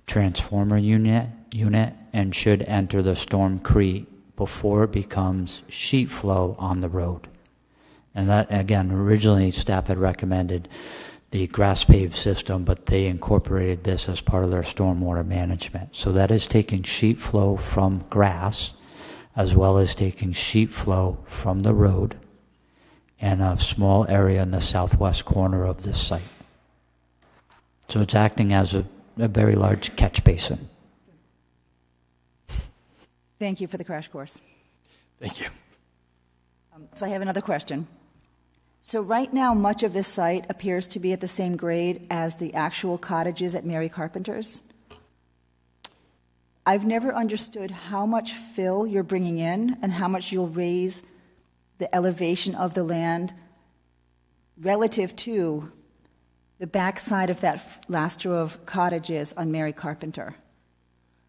transformer unit and should enter the Stormcrete before it becomes sheet flow on the road. And that, again, originally staff had recommended the grass paved system, but they incorporated this as part of their stormwater management. So that is taking sheet flow from grass, as well as taking sheet flow from the road and a small area in the southwest corner of this site. So it's acting as a very large catch basin. Thank you for the crash course. Thank you. So I have another question. So right now, much of this site appears to be at the same grade as the actual cottages at Mary Carpenter's. I've never understood how much fill you're bringing in and how much you'll raise the elevation of the land relative to the backside of that last row of cottages on Mary Carpenter.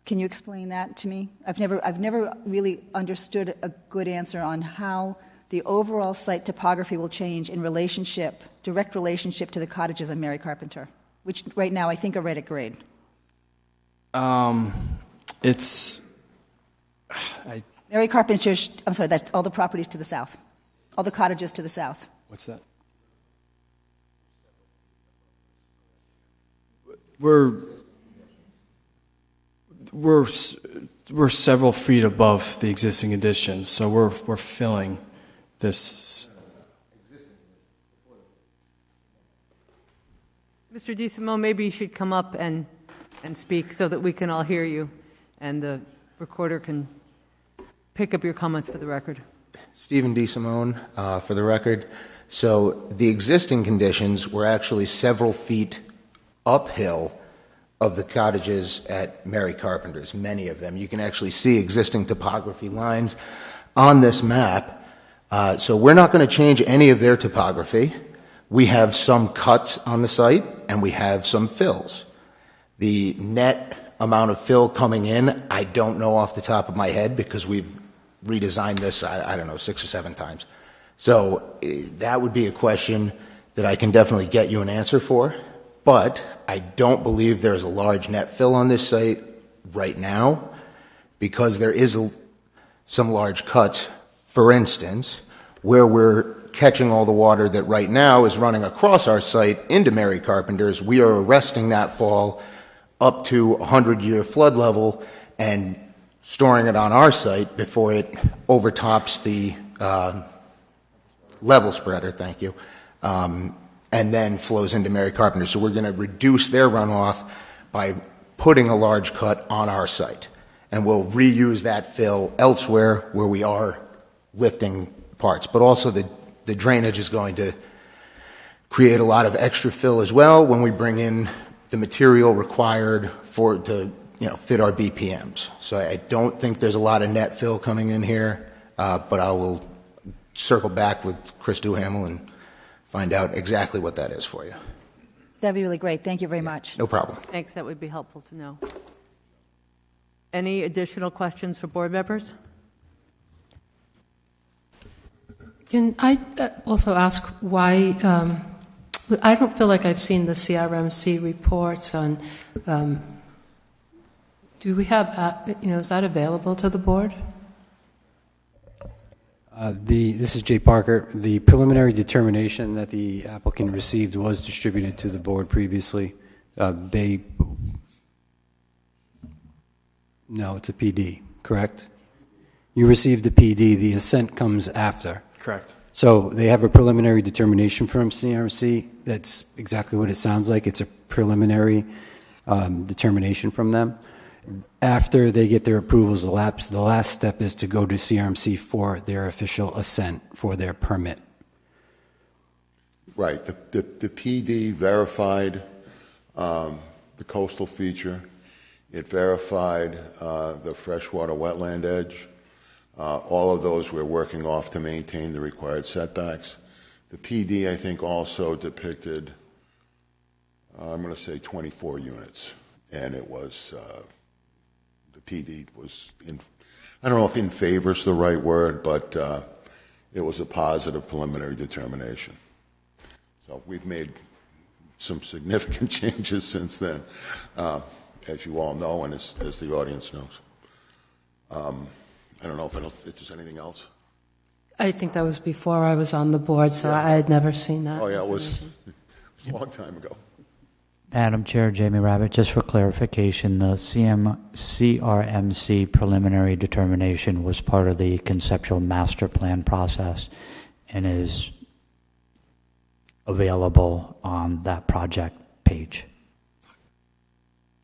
Can you explain that to me? I've never really understood a good answer on how the overall site topography will change in direct relationship to the cottages on Mary Carpenter, which right now I think are right at grade. It's... Mary Carpenter, I'm sorry, that's all the properties to the south, all the cottages to the south. What's that? We're several feet above the existing additions, so we're filling this. Mr. DeSimone, maybe you should come up and speak so that we can all hear you and the recorder can pick up your comments for the record. Stephen DeSimone, for the record. So the existing conditions were actually several feet uphill of the cottages at Mary Carpenter's, many of them. You can actually see existing topography lines on this map. So we're not going to change any of their topography. We have some cuts on the site, and we have some fills. The net amount of fill coming in, I don't know off the top of my head because we've redesigned this, I don't know, 6 or 7 times. So that would be a question that I can definitely get you an answer for. But I don't believe there's a large net fill on this site right now because there is some large cuts. For instance, where we're catching all the water that right now is running across our site into Mary Carpenter's, we are arresting that fall up to 100-year flood level and storing it on our site before it overtops the level spreader, thank you, and then flows into Mary Carpenter. So we're going to reduce their runoff by putting a large cut on our site. And we'll reuse that fill elsewhere where we are lifting parts. But also the drainage is going to create a lot of extra fill as well when we bring in the material required to fit our BPMs. So I don't think there's a lot of net fill coming in here, but I will circle back with Chris Duhamel and find out exactly what that is for you. That'd be really great. Thank you very much. No problem. Thanks, that would be helpful to know. Any additional questions for board members? Can I also ask why, I don't feel like I've seen the CRMC reports on Do we have, is that available to the board? This is Jay Parker. The preliminary determination that the applicant received was distributed to the board previously. No, it's a PD, correct? You received the PD. The assent comes after. Correct. So they have a preliminary determination from CRMC. That's exactly what it sounds like. It's a preliminary determination from them. After they get their approvals elapsed, the last step is to go to CRMC for their official assent for their permit. Right. The PD verified the coastal feature. It verified the freshwater wetland edge. All of those we're working off to maintain the required setbacks. The PD, I think, also depicted, I'm going to say 24 units, and it was, the PD was, I don't know if in favor is the right word, but it was a positive preliminary determination. So we've made some significant changes since then, as you all know, and as the audience knows. I don't know if there's anything else. I think that was before I was on the board, so I had never seen that. Oh, yeah, it was a long time ago. Madam Chair, Jamie Rabbit, just for clarification, the CRMC preliminary determination was part of the conceptual master plan process and is available on that project page.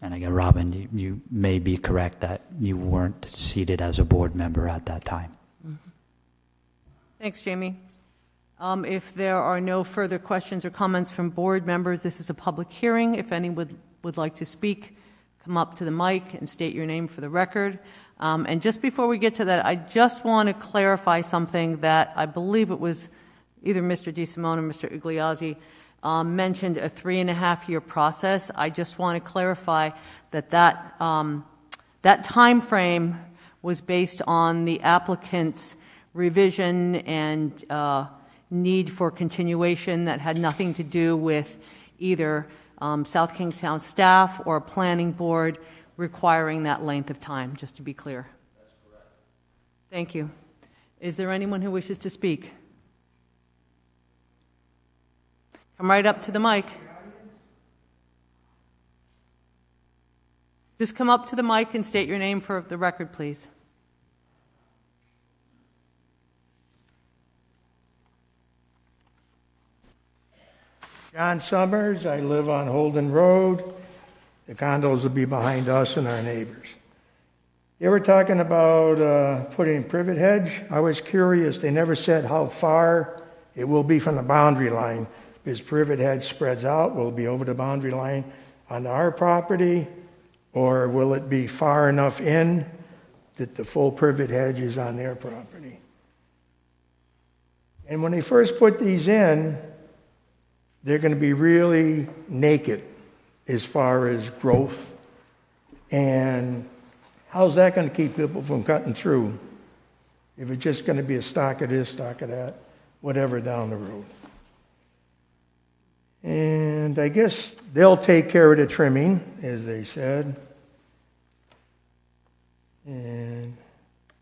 And again, Robin, you may be correct that you weren't seated as a board member at that time. Mm-hmm. Thanks, Jamie. If there are no further questions or comments from board members, this is a public hearing. If anyone would like to speak, come up to the mic and state your name for the record. And just before we get to that, I just want to clarify something that I believe it was either Mr. DeSimone or Mr. Igliazzi mentioned, a 3.5-year process. I just want to clarify that that time frame was based on the applicant's revision and need for continuation that had nothing to do with either South Kingstown staff or planning board requiring that length of time, just to be clear. That's correct. Thank you. Is there anyone who wishes to speak? Come right up to the mic. Just come up to the mic and state your name for the record, please. John Summers, I live on Holden Road. The condos will be behind us and our neighbors. You were talking about putting privet hedge. I was curious. They never said how far it will be from the boundary line. Because privet hedge spreads out, will it be over the boundary line on our property, or will it be far enough in that the full privet hedge is on their property? And when they first put these in, they're going to be really naked as far as growth. And how's that going to keep people from cutting through? If it's just going to be a stock of this, stock of that, whatever down the road. And I guess they'll take care of the trimming, as they said. And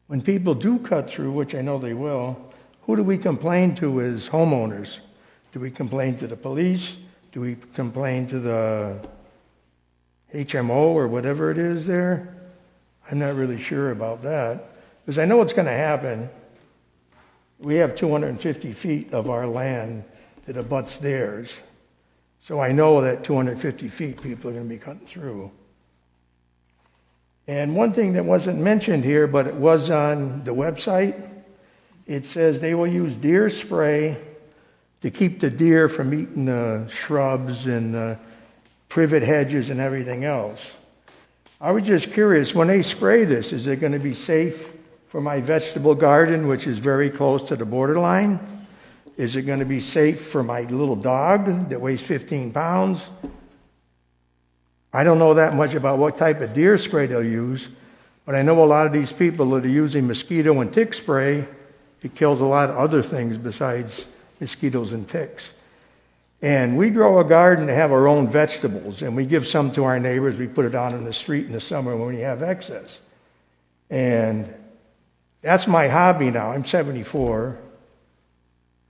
when people do cut through, which I know they will, who do we complain to as homeowners? Do we complain to the police? Do we complain to the HMO or whatever it is there? I'm not really sure about that. Because I know what's going to happen. We have 250 feet of our land that abuts theirs. So I know that 250 feet people are going to be cutting through. And one thing that wasn't mentioned here, but it was on the website, it says they will use deer spray to keep the deer from eating the shrubs and privet hedges and everything else. I was just curious, when they spray this, is it going to be safe for my vegetable garden, which is very close to the borderline? Is it going to be safe for my little dog that weighs 15 pounds? I don't know that much about what type of deer spray they'll use, but I know a lot of these people that are using mosquito and tick spray, it kills a lot of other things besides mosquitoes and ticks. And we grow a garden to have our own vegetables, and we give some to our neighbors. We put it out in the street in the summer when we have excess. And that's my hobby now. I'm 74.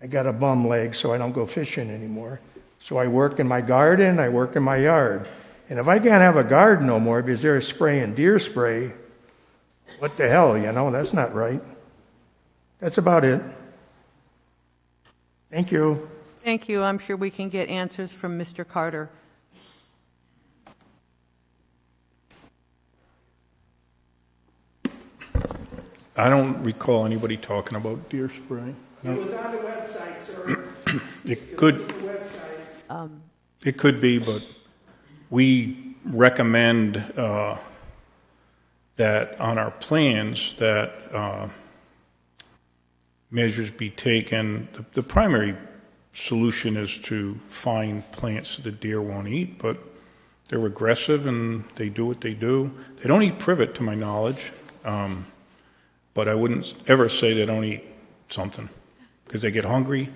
I got a bum leg, so I don't go fishing anymore. So I work in my garden, I work in my yard. And if I can't have a garden no more because they're spraying deer spray, what the hell, that's not right. That's about it. Thank you. Thank you. I'm sure we can get answers from Mr. Carter. I don't recall anybody talking about deer spray. It was on the website, sir. It could be, but we recommend that on our plans that measures be taken. The primary solution is to find plants that the deer won't eat, but they're aggressive and they do what they do. They don't eat privet, to my knowledge, but I wouldn't ever say they don't eat something because they get hungry.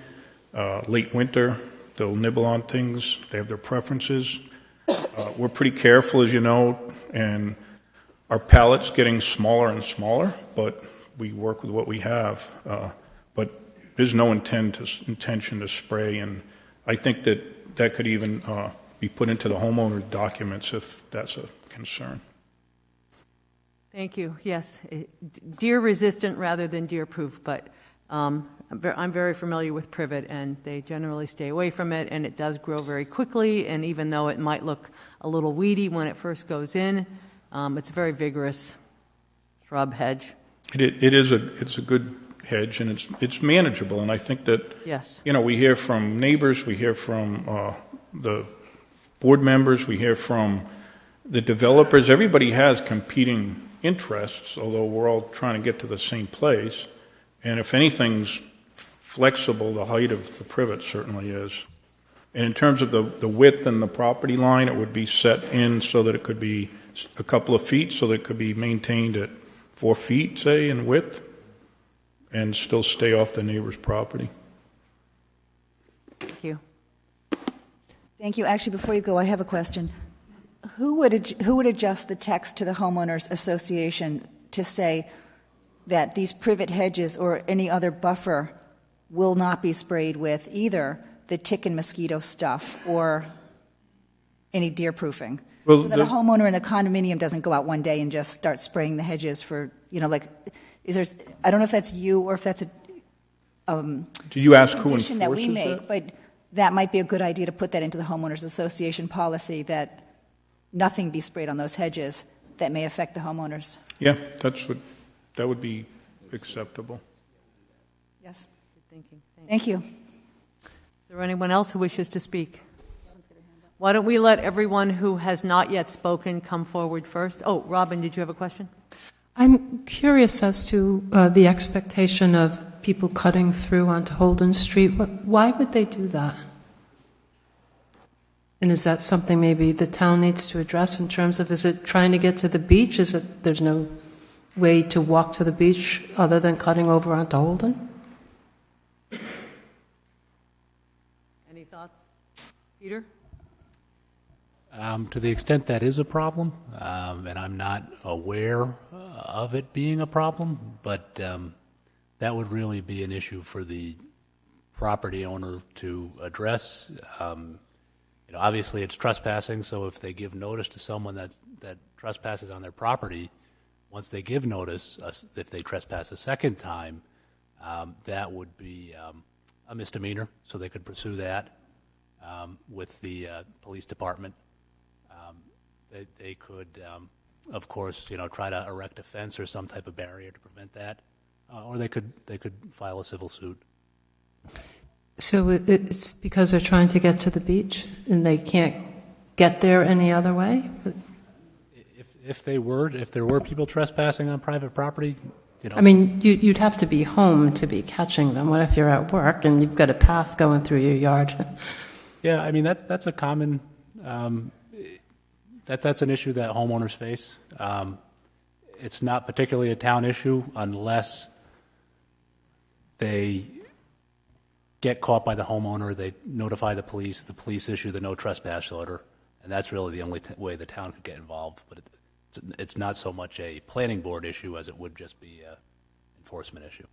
Late winter, they'll nibble on things. They have their preferences. We're pretty careful, as you know, and our palette's getting smaller and smaller, but we work with what we have. But there's no intention to spray, and I think that could even be put into the homeowner documents if that's a concern. Thank you. Yes, deer resistant rather than deer proof, but I'm very familiar with privet, and they generally stay away from it, and it does grow very quickly, and even though it might look a little weedy when it first goes in, it's a very vigorous shrub hedge. It's a good hedge, and it's manageable, and I think that, yes, we hear from neighbors, we hear from the board members, we hear from the developers. Everybody has competing interests, although we're all trying to get to the same place. And if anything's flexible, the height of the privet certainly is. And in terms of the width and the property line, it would be set in so that it could be a couple of feet, so that it could be maintained at 4 feet, say, in width, and still stay off the neighbor's property. Thank you. Thank you. Actually, before you go, I have a question. Who would adjust the text to the homeowners association to say that these privet hedges or any other buffer will not be sprayed with either the tick and mosquito stuff or any deer proofing? Well, so that a homeowner in a condominium doesn't go out one day and just start spraying the hedges for, I don't know if that's you or if that's a do you ask who condition that we enforces make, that? but that might be a good idea to put that into the homeowners association policy that nothing be sprayed on those hedges that may affect the homeowners. Yeah, that would be acceptable. Yes. Good thinking. Thank you. Is there anyone else who wishes to speak? Why don't we let everyone who has not yet spoken come forward first? Oh, Robin, did you have a question? I'm curious as to the expectation of people cutting through onto Holden Street. Why would they do that? And is that something maybe the town needs to address in terms of, is it trying to get to the beach? Is it there's no way to walk to the beach other than cutting over onto Holden? Any thoughts? Peter? To the extent that is a problem, and I'm not aware of it being a problem, but that would really be an issue for the property owner to address. Obviously it's trespassing, so if they give notice to someone that trespasses on their property, once they give notice, if they trespass a second time, that would be a misdemeanor, so they could pursue that with the police department. They could, of course, try to erect a fence or some type of barrier to prevent that, or they could file a civil suit. So it's because they're trying to get to the beach and they can't get there any other way? If there were people trespassing on private property, I mean, you'd have to be home to be catching them. What if you're at work and you've got a path going through your yard? Yeah, I mean that's a common that's an issue that homeowners face. It's not particularly a town issue unless they get caught by the homeowner, they notify the police issue the no trespass order, and that's really the only way the town could get involved. But it's not so much a planning board issue as it would just be an enforcement issue.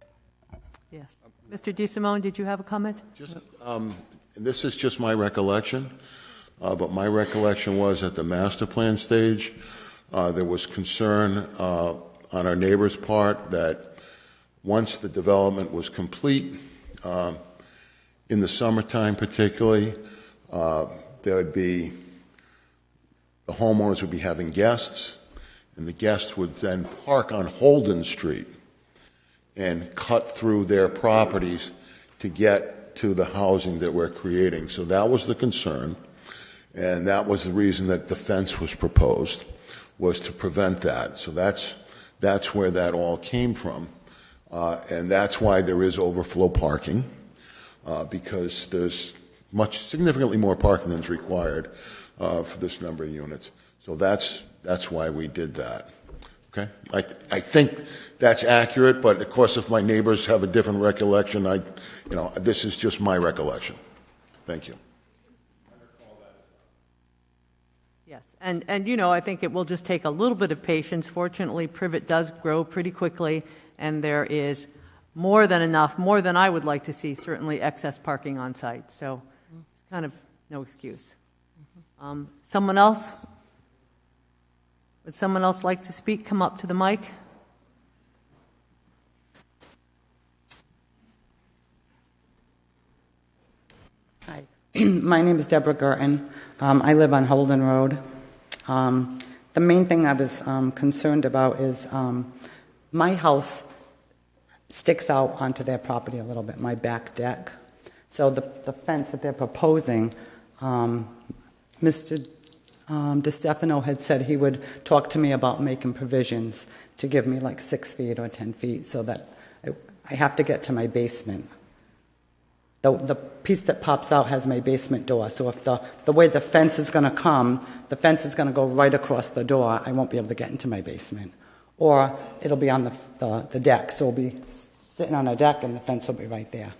Yes. Mr. DeSimone, did you have a comment? This is just my recollection, but my recollection was at the master plan stage, there was concern on our neighbor's part that once the development was complete, in the summertime particularly, there would be, the homeowners would be having guests, and the guests would then park on Holden Street and cut through their properties to get to the housing that we're creating. So that was the concern, and that was the reason that the fence was proposed, was to prevent that. So that's where that all came from. And that's why there is overflow parking, because there's significantly more parking than is required for this number of units. So that's why we did that. Okay, I think that's accurate, but of course, if my neighbors have a different recollection, this is just my recollection. Thank you. Yes, and I think it will just take a little bit of patience. Fortunately, Privet does grow pretty quickly, and there is more than enough, more than I would like to see, certainly excess parking on site. So it's kind of no excuse. Someone else? Would someone else like to speak? Come up to the mic. Hi, my name is Deborah Gerton. I live on Holden Road. The main thing I was concerned about is my house sticks out onto their property a little bit, my back deck. So the fence that they're proposing, Mr. DeStefano had said he would talk to me about making provisions to give me like 6 feet or 10 feet so that I have to get to my basement. The piece that pops out has my basement door, so if the way the fence is going to come, the fence is going to go right across the door, I won't be able to get into my basement. Or it'll be on the deck, so we'll be sitting on a deck and the fence will be right there.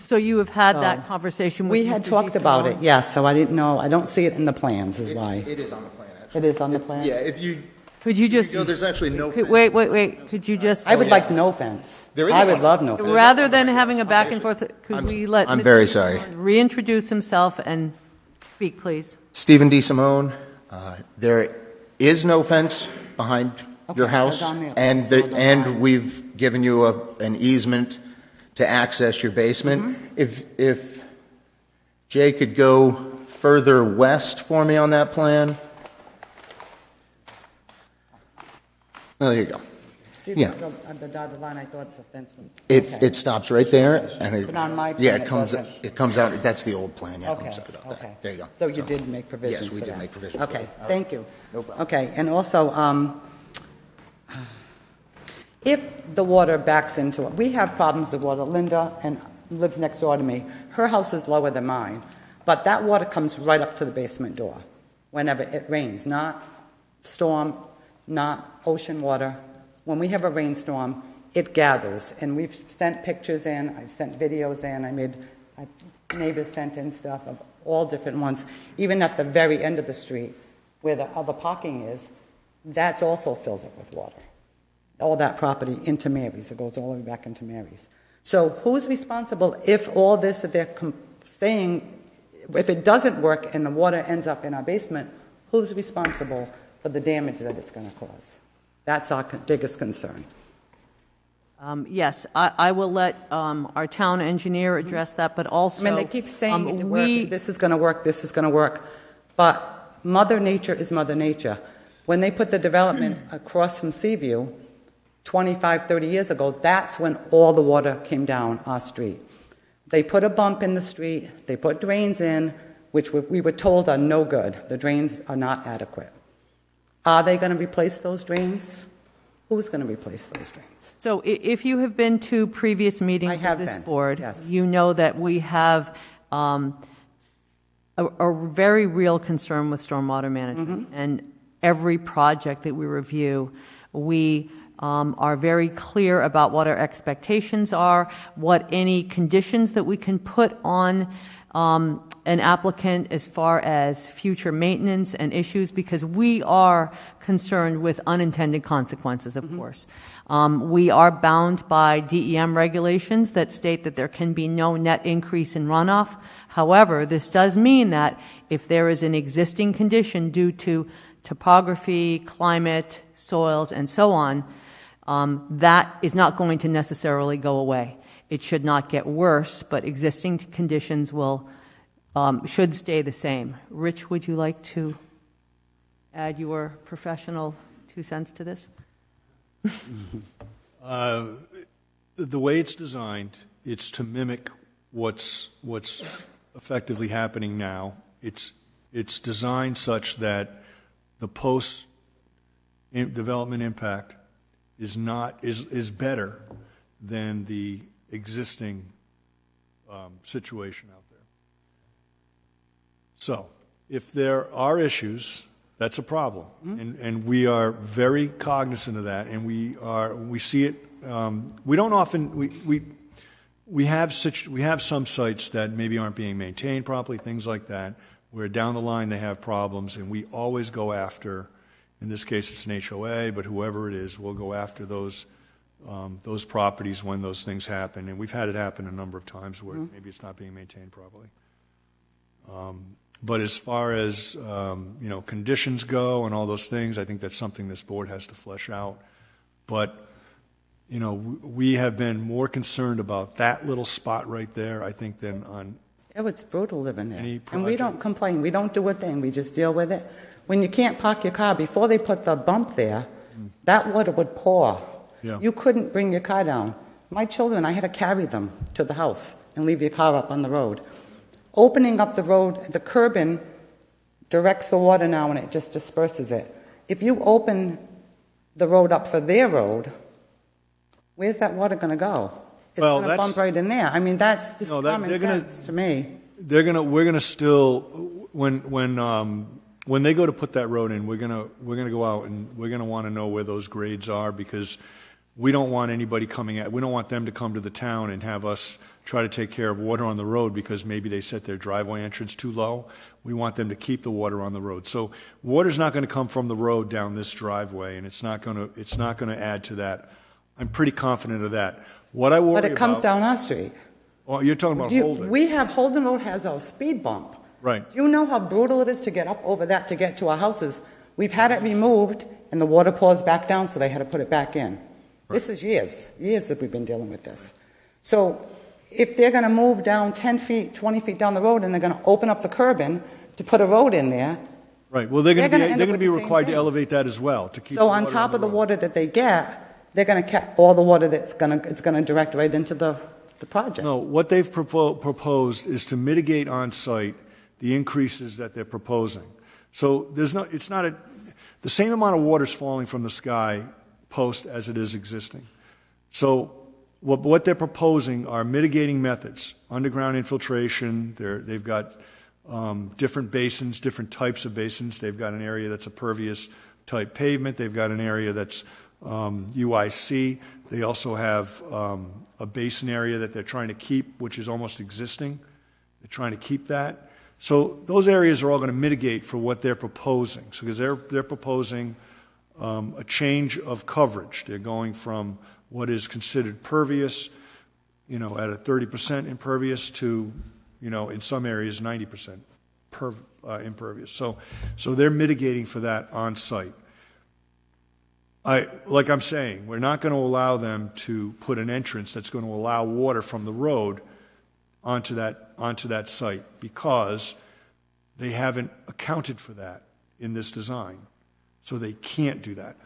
So you have had that conversation with Mr. We had talked about it, yes, so I didn't know, I don't see it in the plans is why. It is on the plan, actually. It is on the plan? Yeah, if you... Could you just... there's actually no fence. Wait. Could you just... I would like no fence. There is I would love no fence. Rather than having a back and forth, could we let I'm Mr. very sorry. reintroduce himself and speak, please? Stephen DeSimone. There is no fence behind your house, and we've given you an easement to access your basement. If Jay could go further west for me on that plan. Oh, there you go. Yeah. The dotted line, I thought the fence was... It stops right there, and But on my yeah, plan, it comes out. That's the old plan. Yeah, Okay, I'm sorry about that. okay. There you go. So you did make provisions Yes, we for did that. make provisions. Okay, for that. thank you. No problem. Okay, and also, if the water backs into it, we have problems with water. Linda lives next door to me. Her house is lower than mine, but that water comes right up to the basement door whenever it rains, not storm, not ocean water. When we have a rainstorm, it gathers, and we've sent pictures in, I've sent videos in, neighbors sent in stuff of all different ones. Even at the very end of the street, where the other parking is, that also fills up with water. All that property into Mary's, it goes all the way back into Mary's. So who's responsible if all this that they're saying, if it doesn't work and the water ends up in our basement, who's responsible for the damage that it's going to cause? That's our biggest concern. Yes, I will let our town engineer address that, but also... I mean, they keep saying this is going to work, this is going to work, but Mother Nature is Mother Nature. When they put the development across from Seaview 25, 30 years ago, that's when all the water came down our street. They put a bump in the street, they put drains in, which we were told are no good. The drains are not adequate. Are they going to replace those drains? Who's going to replace those drains? So if you have been to previous meetings of this board, yes. You know that we have a very real concern with stormwater management. And every project that we review, we are very clear about what our expectations are, what any conditions that we can put on an applicant as far as future maintenance and issues, because we are concerned with unintended consequences, of course. We are bound by DEM regulations that state that there can be no net increase in runoff. However, this does mean that if there is an existing condition due to topography, climate, soils, and so on, that is not going to necessarily go away. It should not get worse, but existing conditions will should stay the same. Rich, would you like to add your professional 2 cents to this? The way it's designed, it's to mimic what's effectively happening now. It's designed such that the post development impact is better than the existing situation out there. So, if there are issues, that's a problem, and we are very cognizant of that, and we see it. We don't often we have some sites that maybe aren't being maintained properly, things like that, where down the line they have problems, and we always go after. In this case, it's an HOA, but whoever it is, we'll go after those properties when those things happen, and we've had it happen a number of times where maybe it's not being maintained properly. But as far as conditions go and all those things, I think that's something this board has to flesh out. But we have been more concerned about that little spot right there, I think, than on. Oh, it's brutal living there. Any project. And we don't complain. We don't do a thing. We just deal with it. When you can't park your car, before they put the bump there, that water would pour. Yeah. You couldn't bring your car down. My children, I had to carry them to the house and leave your car up on the road. Opening up the road, the curbing directs the water now and it just disperses it. If you open the road up for their road, where's that water going to go? It's going to bump right in there. I mean, that's just common sense to me. We're going to still, when they go to put that road in, we're going to go out and we're going to want to know where those grades are, because we don't want anybody we don't want them to come to the town and have us try to take care of water on the road because maybe they set their driveway entrance too low. We want them to keep the water on the road. So water's not going to come from the road down this driveway, and it's not going to add to that. I'm pretty confident of that. What I worry about. But it comes down our street. Well, you're talking about Holden. Holden Road has a speed bump. Right. Do you know how brutal it is to get up over that to get to our houses? We've had it removed, and the water pours back down, so they had to put it back in. Right. This is years that we've been dealing with this. So if they're going to move down 10 feet, 20 feet down the road, and they're going to open up the curbing to put a road in there. Right. Well, they're going to be required to elevate that as well to keep. So on top of the water that they get, they're going to catch all the water it's going to direct right into the project. No, what they've proposed is to mitigate on site the increases that they're proposing. So it's not the same amount of water is falling from the sky post as it is existing. So what they're proposing are mitigating methods, underground infiltration. They've got different basins, different types of basins. They've got an area that's a pervious type pavement. They've got an area that's UIC. They also have a basin area that they're trying to keep, which is almost existing. They're trying to keep that. So those areas are all going to mitigate for what they're proposing. So because they're proposing a change of coverage. They're going from what is considered pervious, at a 30% impervious to, in some areas 90% impervious. So they're mitigating for that on site. Like I'm saying, we're not going to allow them to put an entrance that's going to allow water from the road onto that site because they haven't accounted for that in this design. So they can't do that.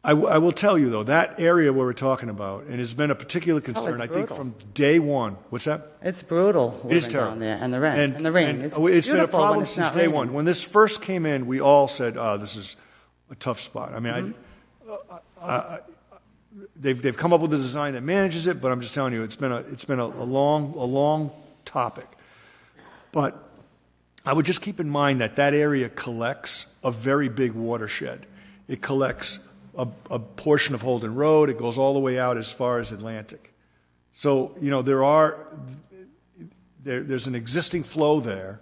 I will tell you, though, that area where we're talking about, and it's been a particular concern, I think, from day one. What's that? It's brutal. It is terrible. Down there, and the rain. It's been a problem since day one. When this first came in, we all said, this is a tough spot. I mean, they've come up with a design that manages it, but I'm just telling you, it's been a long topic. But I would just keep in mind that area collects a very big watershed. It collects a portion of Holden Road. It goes all the way out as far as Atlantic. So, there's an existing flow there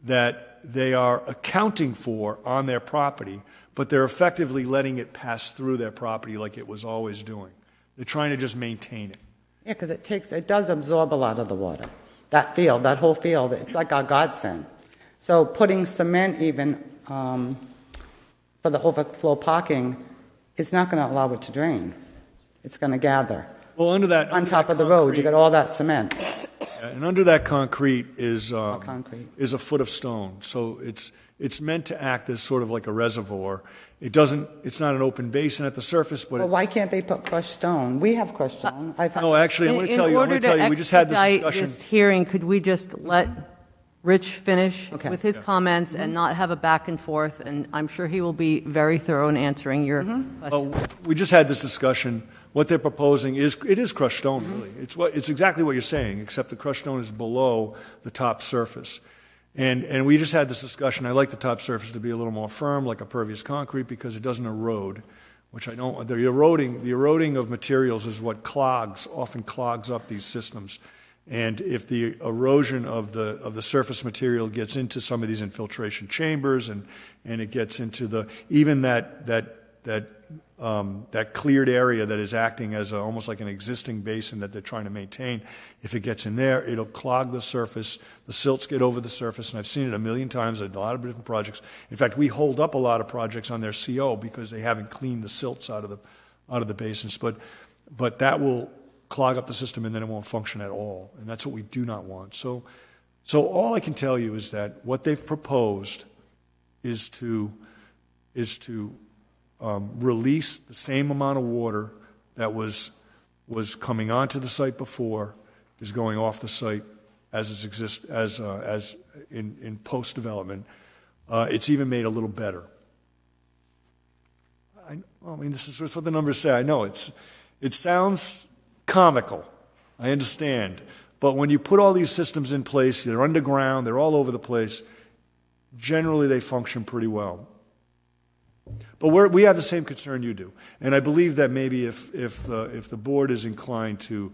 that they are accounting for on their property, but they're effectively letting it pass through their property like it was always doing. They're trying to just maintain it. Yeah, because it does absorb a lot of the water. That whole field, it's like a godsend. So putting cement even for the overflow parking is not going to allow it to drain. It's going to gather. Well, on top of the road, you got all that cement. And under that concrete is a foot of stone. So it's meant to act as sort of like a reservoir. It's not an open basin at the surface, but why can't they put crushed stone? We have crushed stone. No, actually, I'm going to tell you. We just had this discussion. This hearing, could we just let Rich finish with his comments and not have a back and forth? And I'm sure he will be very thorough in answering your question. Well, we just had this discussion. What they're proposing is crushed stone, really. It's exactly what you're saying, except the crushed stone is below the top surface. And we just had this discussion. I like the top surface to be a little more firm, like a pervious concrete, because it doesn't erode, which I don't. The eroding of materials is what often clogs up these systems. And if the erosion of the surface material gets into some of these infiltration chambers and it gets into even that cleared area that is acting as almost like an existing basin that they're trying to maintain, if it gets in there, it'll clog the surface. The silts get over the surface, and I've seen it a million times at a lot of different projects. In fact, we hold up a lot of projects on their CO because they haven't cleaned the silts out of the basins. But that will clog up the system, and then it won't function at all, and that's what we do not want. So all I can tell you is that what they've proposed is to release the same amount of water that was coming onto the site before is going off the site as in post development. It's even made a little better. This is what the numbers say. I know it sounds comical. I understand, but when you put all these systems in place, they're underground, they're all over the place. Generally, they function pretty well. But we have the same concern you do, and I believe that maybe if the board is inclined to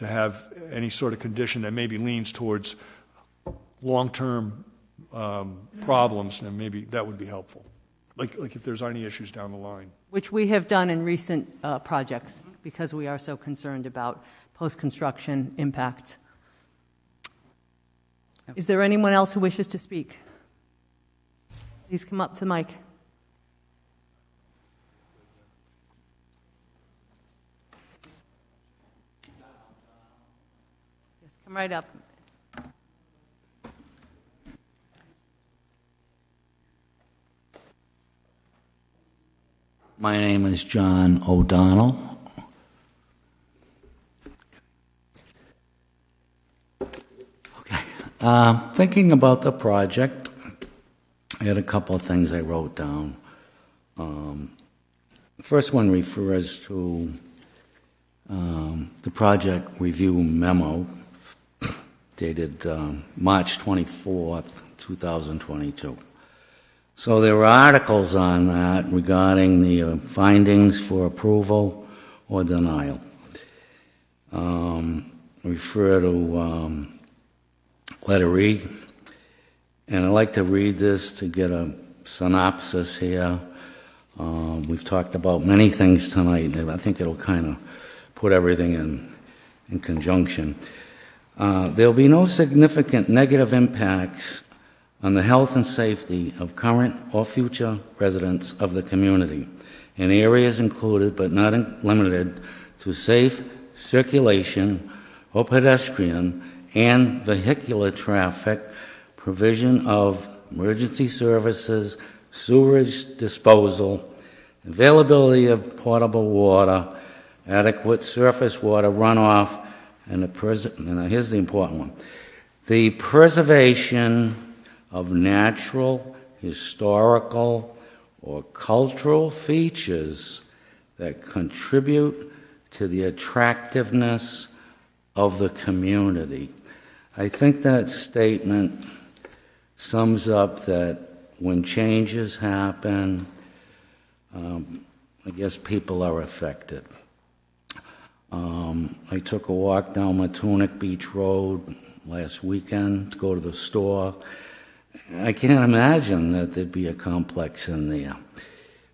have any sort of condition that maybe leans towards long-term problems, then maybe that would be helpful. Like if there's any issues down the line, which we have done in recent projects because we are so concerned about post-construction impact. Is there anyone else who wishes to speak? Please come up to the mic. Come right up. My name is John O'Donnell. Okay. Thinking about the project, I had a couple of things I wrote down. The first one refers to the project review memo dated March 24th, 2022. So there were articles on that regarding the findings for approval or denial. Refer to letter E, and I'd like to read this to get a synopsis here. We've talked about many things tonight, and I think it'll kind of put everything in conjunction. There'll be no significant negative impacts on the health and safety of current or future residents of the community in areas included but not limited to safe circulation or pedestrian and vehicular traffic, provision of emergency services, sewerage disposal, availability of potable water, adequate surface water runoff, and here's the important one, the preservation of natural, historical, or cultural features that contribute to the attractiveness of the community. I think that statement sums up that when changes happen, I guess people are affected. I took a walk down Matunic Beach Road last weekend to go to the store. I can't imagine that there'd be a complex in there.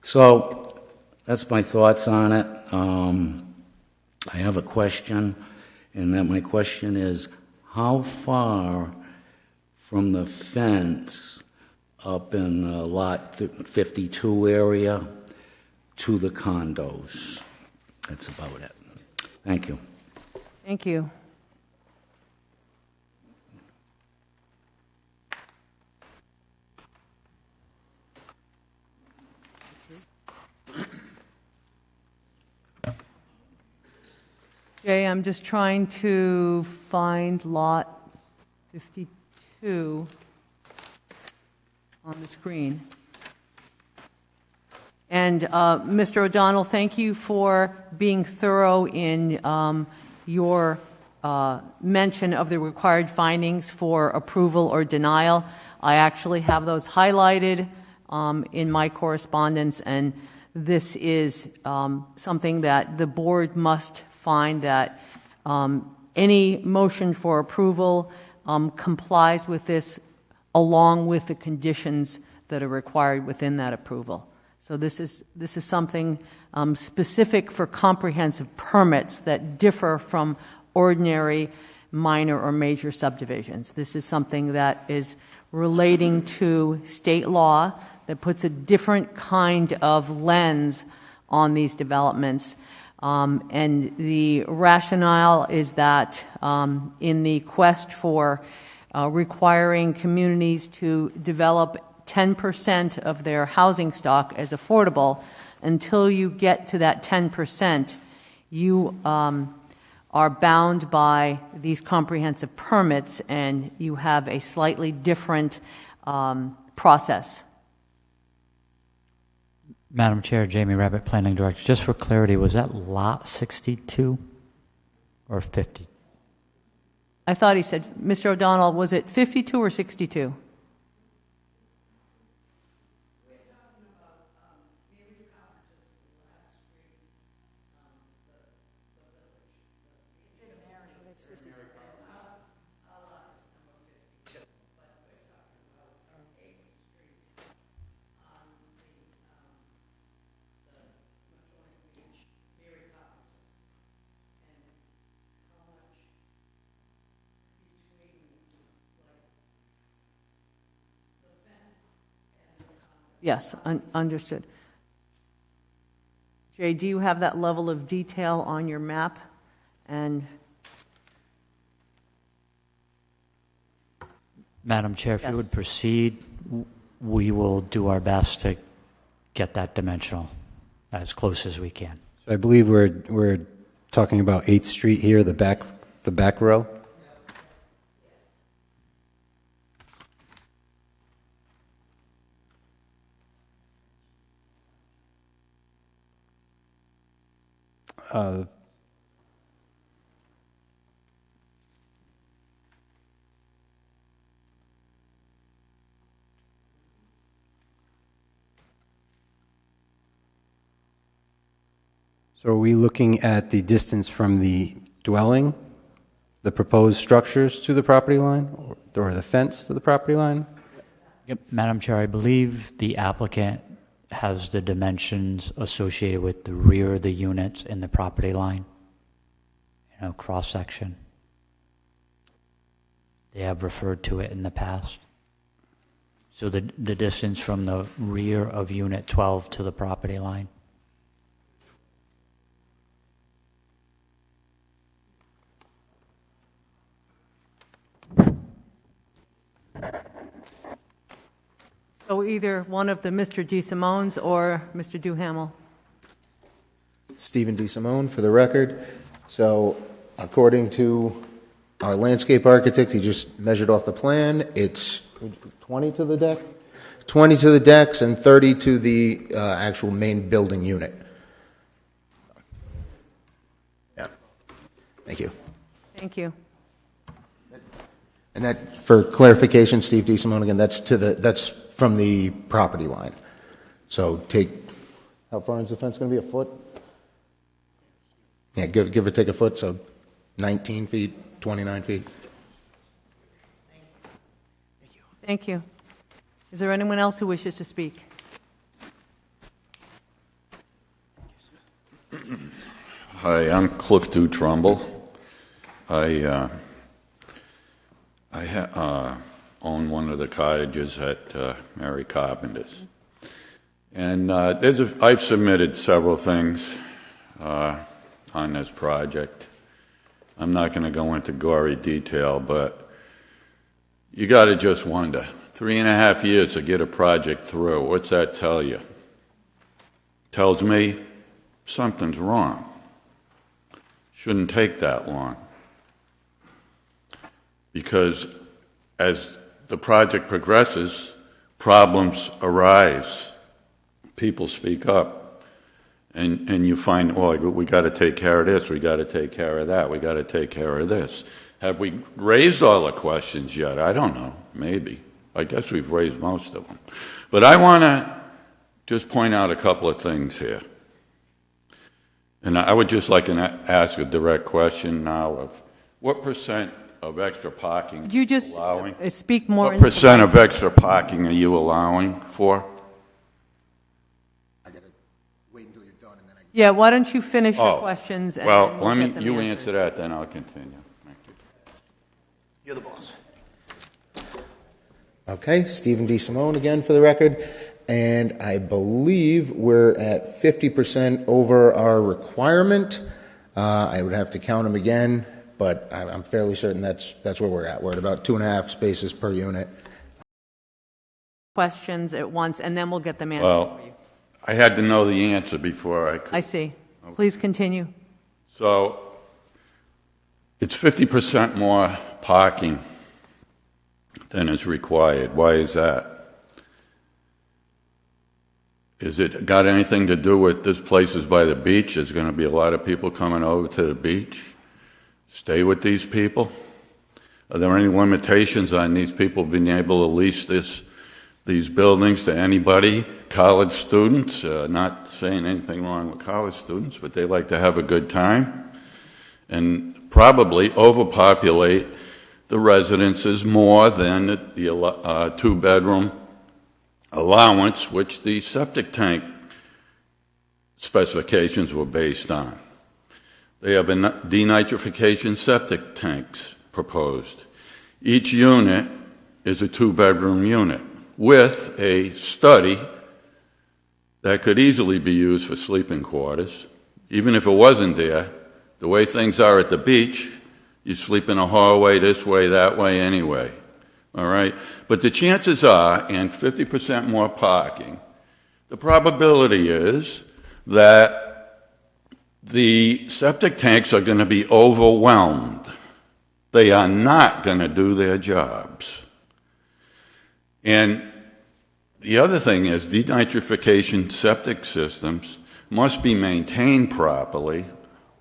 So that's my thoughts on it. I have a question, and that my question is, how far from the fence up in lot 52 area to the condos? That's about it. Thank you. Thank you. Jay, I'm just trying to find lot 52 on the screen. And Mr. O'Donnell, thank you for being thorough in your mention of the required findings for approval or denial. I actually have those highlighted in my correspondence, and this is something that the board must find that any motion for approval complies with this, along with the conditions that are required within that approval. So this is something specific for comprehensive permits that differ from ordinary minor or major subdivisions. This is something that is relating to state law that puts a different kind of lens on these developments. And the rationale is that in the quest for requiring communities to develop 10% of their housing stock as affordable, until you get to that 10%, you are bound by these comprehensive permits, and you have a slightly different process. Madam Chair, Jamie Rabbit, Planning Director. Just for clarity, was that lot 62 or 50? I thought he said, Mr. O'Donnell, was it 52 or 62? Yes, understood. Jay, do you have that level of detail on your map? And Madam Chair, if Yes. you would proceed, we will do our best to get that dimensional as close as we can. So I believe we're talking about 8th Street here, the back row. So are we looking at the distance from the dwelling, the proposed structures to the property line, or the fence to the property line? Yep, Madam Chair, I believe the applicant has the dimensions associated with the rear of the units in the property line, cross section. They have referred to it in the past. So the distance from the rear of unit 12 to the property line. so either one of the Mr. DeSimones or Mr. Duhamel. Stephen DeSimone, for the record. So, according to our landscape architect, he just measured off the plan. It's 20 to the deck? 20 to the decks and 30 to the actual main building unit. Yeah. Thank you. Thank you. And that, for clarification, Steve DeSimone, again, that's from the property line. So take How far is the fence going to be? A foot? Yeah, give or take a foot, so 19 feet, 29 feet. Thank you. Is there anyone else who wishes to speak? Hi, I'm Cliff Du Trumbull. I own one of the cottages at Mary Carpenter's. And I've submitted several things on this project. I'm not going to go into gory detail, but you got to just wonder. 3.5 years to get a project through. What's that tell you? Tells me something's wrong. Shouldn't take that long. Because as the project progresses, problems arise. People speak up. And you find, oh, we got to take care of this, we got to take care of that, we got to take care of this. Have we raised all the questions yet? I don't know. Maybe. I guess we've raised most of them. But I want to just point out a couple of things here. And I would just like to ask a direct question now of what percent of extra parking Could you just allowing? Speak more? What percent of extra parking are you allowing for? I got to wait until you're done and then Yeah, why don't you finish your questions? And well, then we'll get them you answered. answer that, then I'll continue. Thank you. You're the boss. Okay, Stephen D. Simone again for the record. And I believe we're at 50% over our requirement. I would have to count them again, but I'm fairly certain that's where we're at. We're at about 2.5 spaces per unit. Questions at once, and then we'll get them answered Well, for you. I had to know the answer before I could. I see. Please continue. So it's 50% more parking than is required. Why is that? Is it got anything to do with this place is by the beach? There's going to be a lot of people coming over to the beach. Stay with these people? Are there any limitations on these people being able to lease these buildings to anybody? College students, not saying anything wrong with college students, but they like to have a good time and probably overpopulate the residences more than the two-bedroom allowance, which the septic tank specifications were based on. They have denitrification septic tanks proposed. Each unit is a two-bedroom unit with a study that could easily be used for sleeping quarters. Even if it wasn't there, the way things are at the beach, you sleep in a hallway this way, that way anyway. All right? But the chances are, and 50% more parking, the probability is that the septic tanks are going to be overwhelmed. They are not going to do their jobs. And the other thing is denitrification septic systems must be maintained properly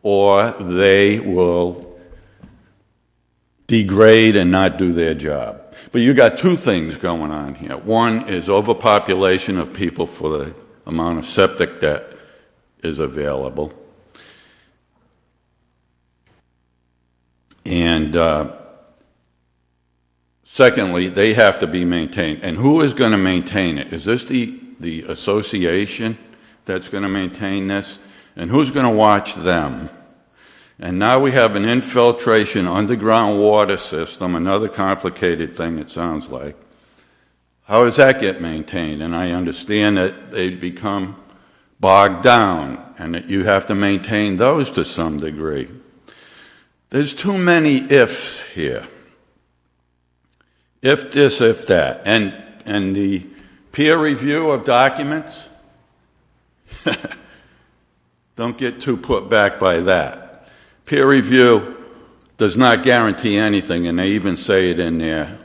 or they will degrade and not do their job. But you got two things going on here. One is overpopulation of people for the amount of septic that is available. And secondly, they have to be maintained. And who is going to maintain it? Is this the association that's going to maintain this? And who's going to watch them? And now we have an infiltration underground water system, another complicated thing it sounds like. How does that get maintained? And I understand that they become bogged down and that you have to maintain those to some degree. There's too many ifs here. If this, if that. And the peer review of documents, don't get too put back by that. Peer review does not guarantee anything, and they even say it in their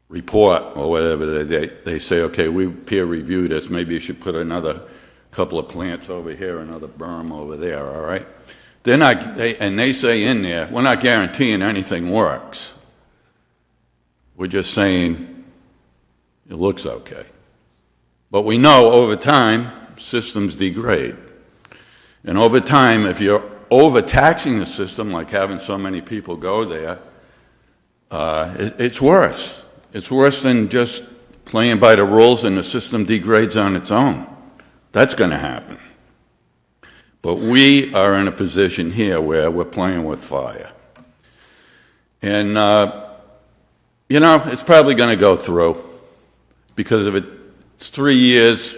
report or whatever. They say, okay, we peer reviewed this. Maybe you should put another couple of plants over here, another berm over there, all right? They're not, and they say in there, we're not guaranteeing anything works. We're just saying it looks okay. But we know over time, systems degrade. And over time, if you're overtaxing the system, like having so many people go there, it's worse. It's worse than just playing by the rules and the system degrades on its own. That's going to happen. But we are in a position here where we're playing with fire. And, it's probably going to go through because of it's 3 years.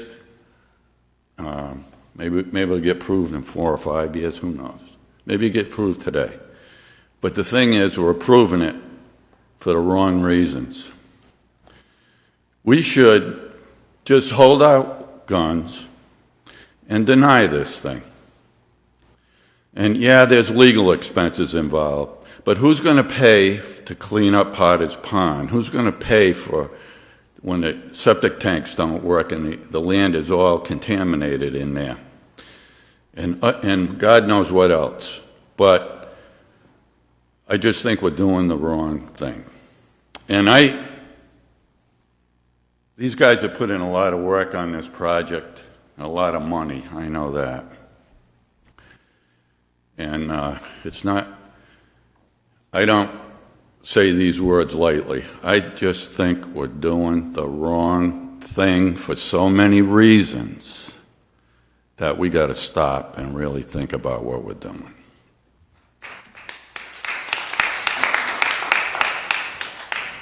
Maybe it'll get proved in 4 or 5 years, who knows? Maybe it get proved today. But the thing is, we're proving it for the wrong reasons. We should just hold our guns and deny this thing. And yeah, there's legal expenses involved, but who's going to pay to clean up Potter's Pond? Who's going to pay for when the septic tanks don't work and the land is all contaminated in there? And God knows what else. But I just think we're doing the wrong thing. And these guys have put in a lot of work on this project, a lot of money, I know that. And I don't say these words lightly. I just think we're doing the wrong thing for so many reasons that we got to stop and really think about what we're doing.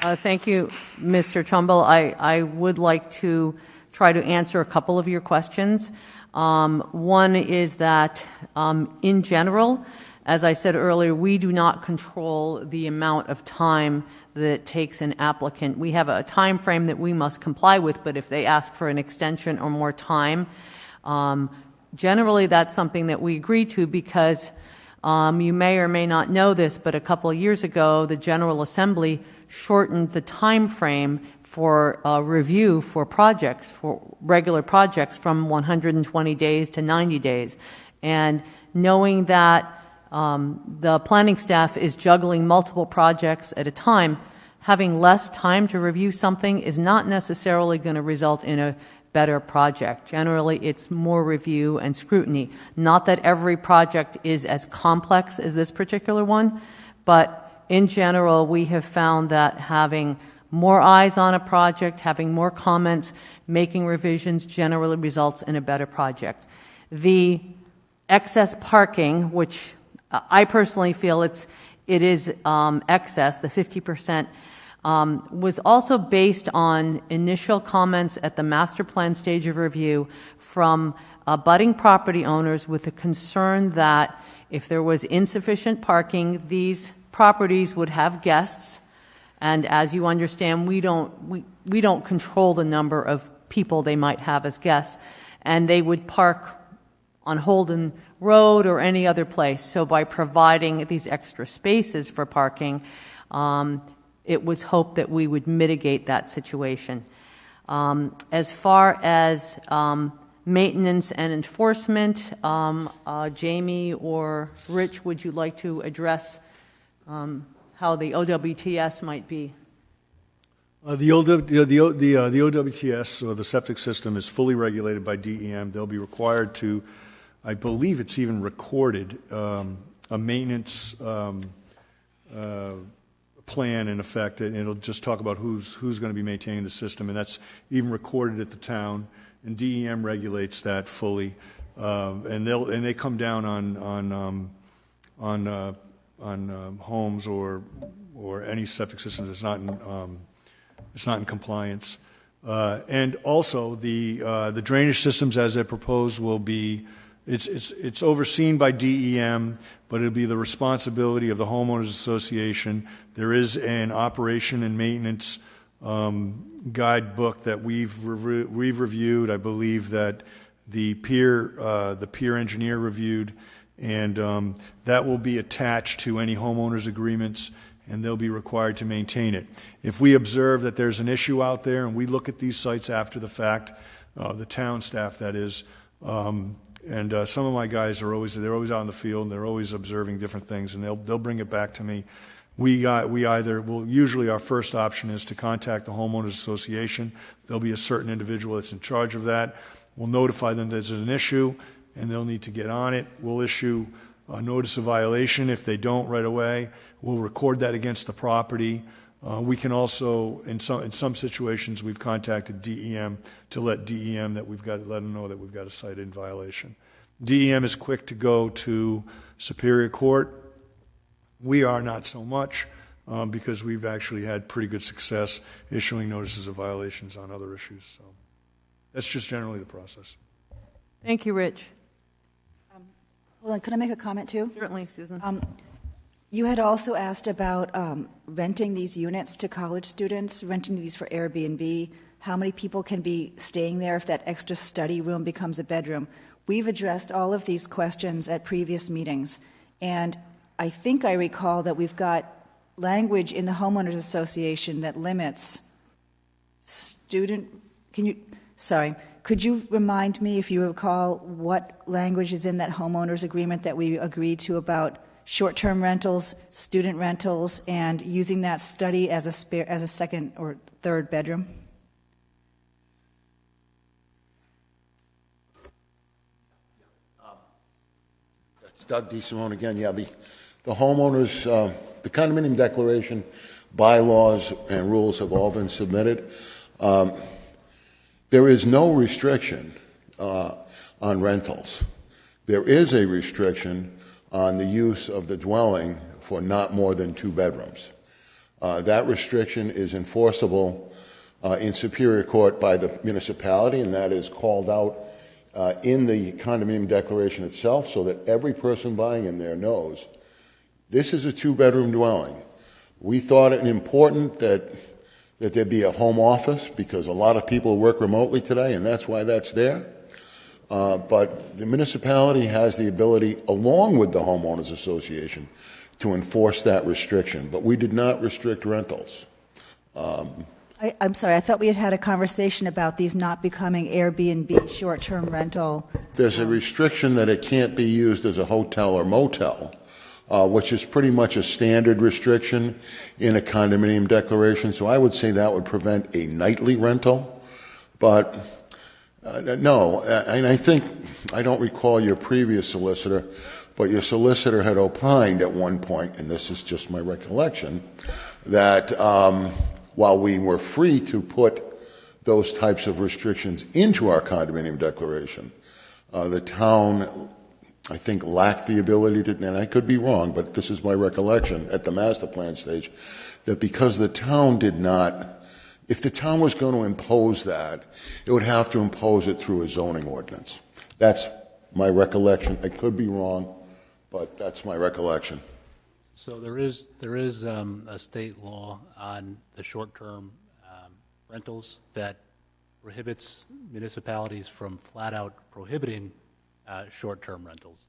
Thank you, Mr. Trumbull. I would like to try to answer a couple of your questions. One is that, in general, as I said earlier, we do not control the amount of time that it takes an applicant. We have a time frame that we must comply with, but if they ask for an extension or more time, generally that's something that we agree to because you may or may not know this, but a couple of years ago, the General Assembly shortened the time frame for review for projects, for regular projects, from 120 days to 90 days. And knowing that the planning staff is juggling multiple projects at a time, having less time to review something is not necessarily going to result in a better project. Generally, it's more review and scrutiny. Not that every project is as complex as this particular one, but in general, we have found that having more eyes on a project, having more comments, making revisions generally results in a better project. The excess parking, which I personally feel it is excess, the 50%, was also based on initial comments at the master plan stage of review from budding property owners with the concern that if there was insufficient parking, these properties would have guests. And as you understand, we don't control the number of people they might have as guests, and they would park on Holden Road or any other place. So by providing these extra spaces for parking, it was hoped that we would mitigate that situation. As far as maintenance and enforcement, Jamie or Rich, would you like to address how the OWTS might be? The OWTS, or the septic system, is fully regulated by DEM. They'll be required to, I believe it's even recorded, a maintenance plan in effect, and it'll just talk about who's going to be maintaining the system, and that's even recorded at the town, and DEM regulates that fully, and they come down on homes or any septic system that's not in compliance. And also the drainage systems as they're proposed will be, it's overseen by DEM, but it'll be the responsibility of the homeowners association. There is an operation and maintenance guidebook that we've reviewed. I believe that the peer engineer reviewed, and that will be attached to any homeowners agreements, and they'll be required to maintain it. If we observe that there's an issue out there, and we look at these sites after the fact, the town staff, that is, and some of my guys they're always out in the field, and they're always observing different things, and they'll bring it back to me. usually our first option is to contact the homeowners association. There'll be a certain individual that's in charge of that. We'll notify them there's an issue, and they'll need to get on it. We'll issue a notice of violation if they don't right away. We'll record that against the property. We can also, in some situations, we've contacted DEM to let DEM let them know that we've got a site in violation. DEM is quick to go to Superior Court. We are not so much because we've actually had pretty good success issuing notices of violations on other issues. So that's just generally the process. Thank you, Rich. Hold on, could I make a comment too? Certainly, Susan. You had also asked about renting these units to college students, renting these for Airbnb. How many people can be staying there if that extra study room becomes a bedroom? We've addressed all of these questions at previous meetings, and I think I recall that we've got language in the Homeowners Association that limits could you remind me, if you recall, what language is in that homeowners agreement that we agreed to about short-term rentals, student rentals, and using that study as a second or third bedroom? It's Doug DeSimone again. Yeah, the homeowners, the condominium declaration, bylaws, and rules have all been submitted. There is no restriction on rentals. There is a restriction on the use of the dwelling for not more than 2 bedrooms. That restriction is enforceable in Superior Court by the municipality, and that is called out in the condominium declaration itself so that every person buying in there knows this is a 2-bedroom dwelling. We thought it important that there be a home office because a lot of people work remotely today, and that's why that's there. But the municipality has the ability, along with the Homeowners Association, to enforce that restriction. But we did not restrict rentals. I'm sorry, I thought we had had a conversation about these not becoming Airbnb short-term rental. There's a restriction that it can't be used as a hotel or motel, which is pretty much a standard restriction in a condominium declaration. So I would say that would prevent a nightly rental. But no, and I think, I don't recall your previous solicitor, but your solicitor had opined at one point, and this is just my recollection, that while we were free to put those types of restrictions into our condominium declaration, the town, I think, lacked the ability to, and I could be wrong, but this is my recollection at the master plan stage, that because the town did not, if the town was going to impose that, it would have to impose it through a zoning ordinance. That's my recollection. I could be wrong, but that's my recollection. So there is a state law on the short-term rentals that prohibits municipalities from flat-out prohibiting short-term rentals.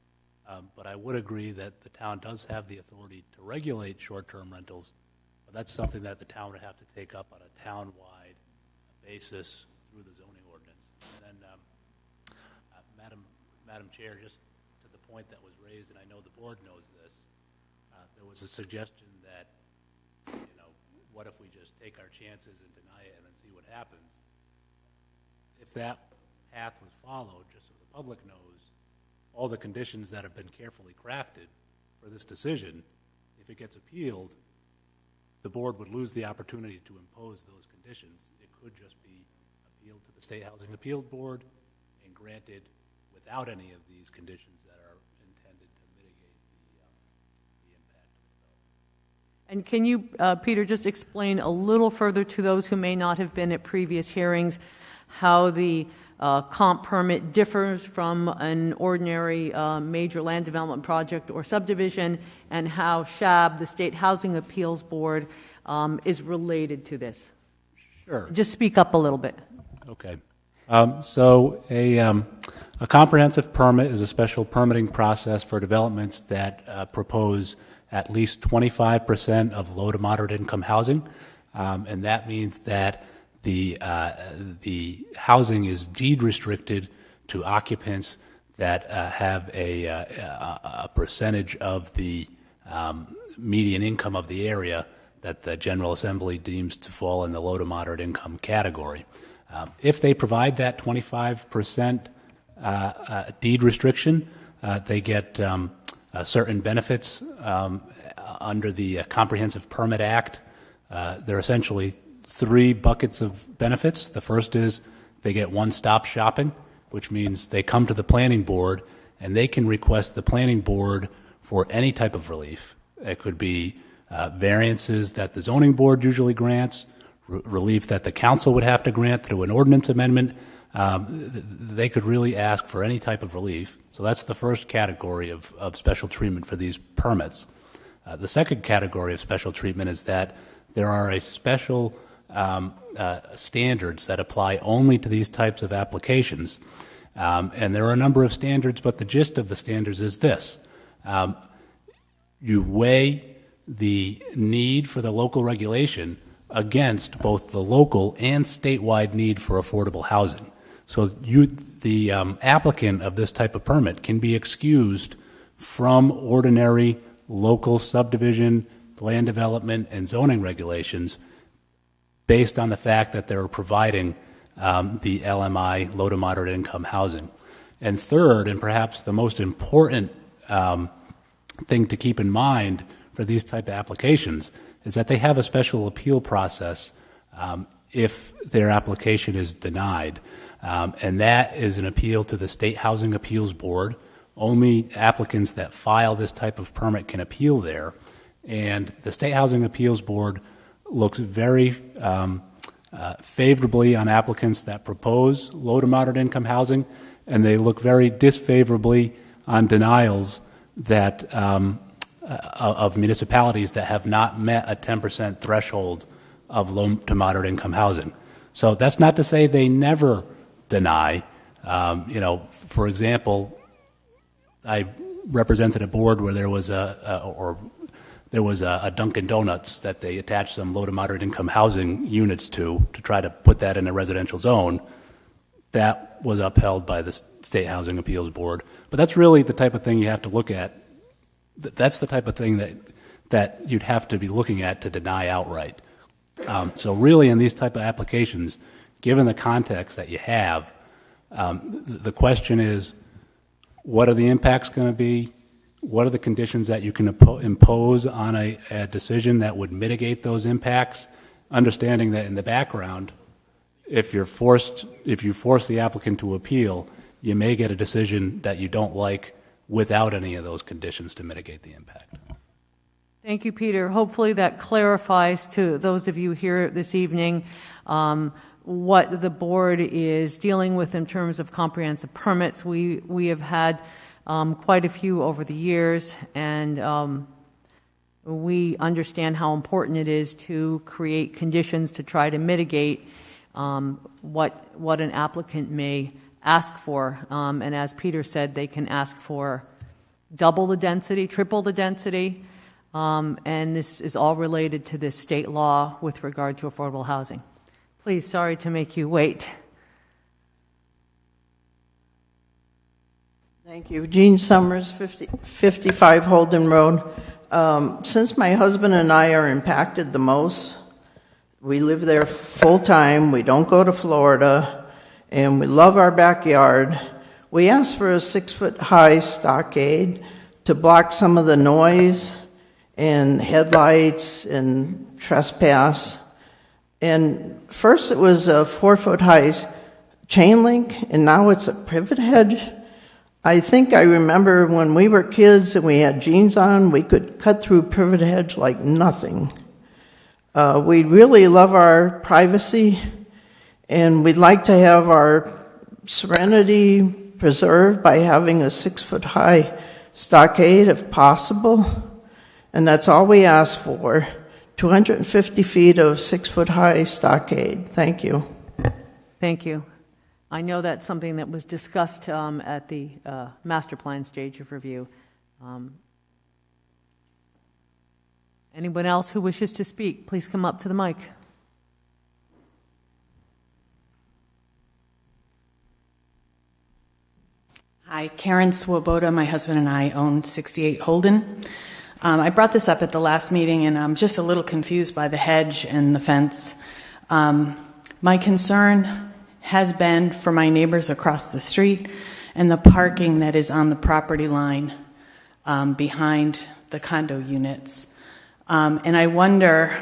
But I would agree that the town does have the authority to regulate short-term rentals, but that's something that the town would have to take up on a town-wide basis through the zoning ordinance. And then, Madam Chair, just to the point that was raised, and I know the board knows this, there was a suggestion that, what if we just take our chances and deny it and then see what happens? If that path was followed, just so the public knows, all the conditions that have been carefully crafted for this decision, if it gets appealed, the board would lose the opportunity to impose those conditions. It could just be appealed to the State Housing Appeals Board and granted without any of these conditions that are intended to mitigate the impact. And can you, Peter, just explain a little further to those who may not have been at previous hearings how the comp permit differs from an ordinary major land development project or subdivision, and how SHAB, the State Housing Appeals Board, is related to this? Sure. Just speak up a little bit. Okay. So a comprehensive permit is a special permitting process for developments that propose at least 25% of low to moderate income housing, and that means that the housing is deed restricted to occupants that have a percentage of the median income of the area that the General Assembly deems to fall in the low to moderate income category. If they provide that 25% deed restriction, they get certain benefits under the Comprehensive Permit Act. There are essentially 3 buckets of benefits. The first is they get one-stop shopping, which means they come to the planning board and they can request the planning board for any type of relief. It could be variances that the zoning board usually grants, relief that the council would have to grant through an ordinance amendment. They could really ask for any type of relief. So that's the first category of special treatment for these permits. The second category of special treatment is that there are a special standards that apply only to these types of applications. And there are a number of standards, but the gist of the standards is this. You weigh the need for the local regulation against both the local and statewide need for affordable housing. So the applicant of this type of permit can be excused from ordinary local subdivision, land development, and zoning regulations based on the fact that they're providing the LMI, low to moderate income housing. And third, and perhaps the most important thing to keep in mind for these type of applications is that they have a special appeal process if their application is denied. And that is an appeal to the State Housing Appeals Board. Only applicants that file this type of permit can appeal there. And the State Housing Appeals Board looks very favorably on applicants that propose low to moderate income housing, and they look very disfavorably on denials that of municipalities that have not met a 10% threshold of low to moderate income housing. So that's not to say they never deny. For example, I represented a board where there was a Dunkin' Donuts that they attached some low to moderate income housing units to try to put that in a residential zone. That was upheld by the State Housing Appeals Board. But that's really the type of thing you have to look at. That's the type of thing that you'd have to be looking at to deny outright. So really in these type of applications, given the context that you have, the question is, what are the impacts going to be? What are the conditions that you can impose on a decision that would mitigate those impacts? Understanding that in the background, if you force the applicant to appeal, you may get a decision that you don't like without any of those conditions to mitigate the impact. Thank you, Peter. Hopefully that clarifies to those of you here this evening what the board is dealing with in terms of comprehensive permits. We have had quite a few over the years, and we understand how important it is to create conditions to try to mitigate what an applicant may ask for. And as Peter said, they can ask for double the density, triple the density, and this is all related to this state law with regard to affordable housing. Please, sorry to make you wait. Thank you. Jean Summers, 55 Holden Road. Since my husband and I are impacted the most, we live there full-time, we don't go to Florida, and we love our backyard. We asked for a 6-foot-high stockade to block some of the noise and headlights and trespass. And first it was a 4-foot-high chain link, and now it's a privet hedge. I think I remember when we were kids and we had jeans on, we could cut through privet hedge like nothing. We really love our privacy, and we'd like to have our serenity preserved by having a 6-foot-high stockade if possible. And that's all we ask for, 250 feet of 6-foot-high stockade. Thank you. Thank you. I know that's something that was discussed at the master plan stage of review. Anyone else who wishes to speak, please come up to the mic. Hi, Karen Swoboda. My husband and I own 68 Holden. I brought this up at the last meeting, and I'm just a little confused by the hedge and the fence. My concern has been for my neighbors across the street and the parking that is on the property line behind the condo units. And I wonder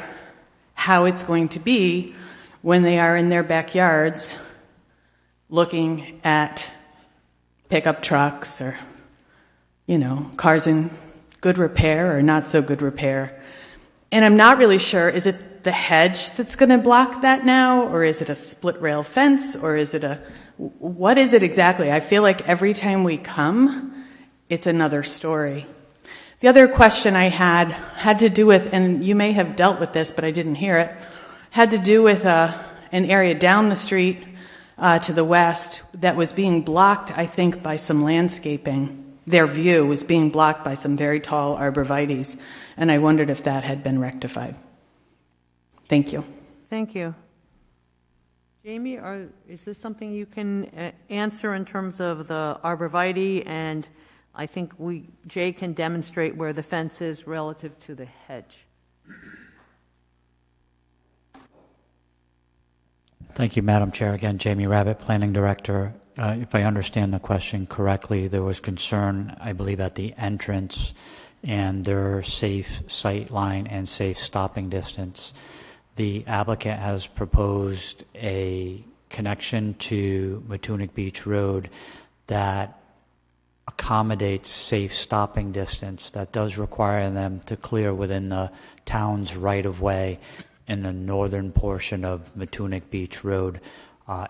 how it's going to be when they are in their backyards looking at pickup trucks or, cars in good repair or not so good repair. And I'm not really sure, is it the hedge that's going to block that now, or is it a split rail fence, or is it what is it exactly? I feel like every time we come, it's another story. The other question I had to do with, and you may have dealt with this, but I didn't hear it, had to do with an area down the street to the west that was being blocked, I think, by some landscaping. Their view was being blocked by some very tall arborvitaes, and I wondered if that had been rectified. Thank you. Thank you. Jamie, is this something you can answer in terms of the arborvitae? And I think Jay can demonstrate where the fence is relative to the hedge. Thank you, Madam Chair. Again, Jamie Rabbit, Planning Director. If I understand the question correctly, there was concern, I believe, at the entrance and their safe sight line and safe stopping distance. The applicant has proposed a connection to Matunic Beach Road that accommodates safe stopping distance. That does require them to clear within the town's right-of-way in the northern portion of Matunic Beach Road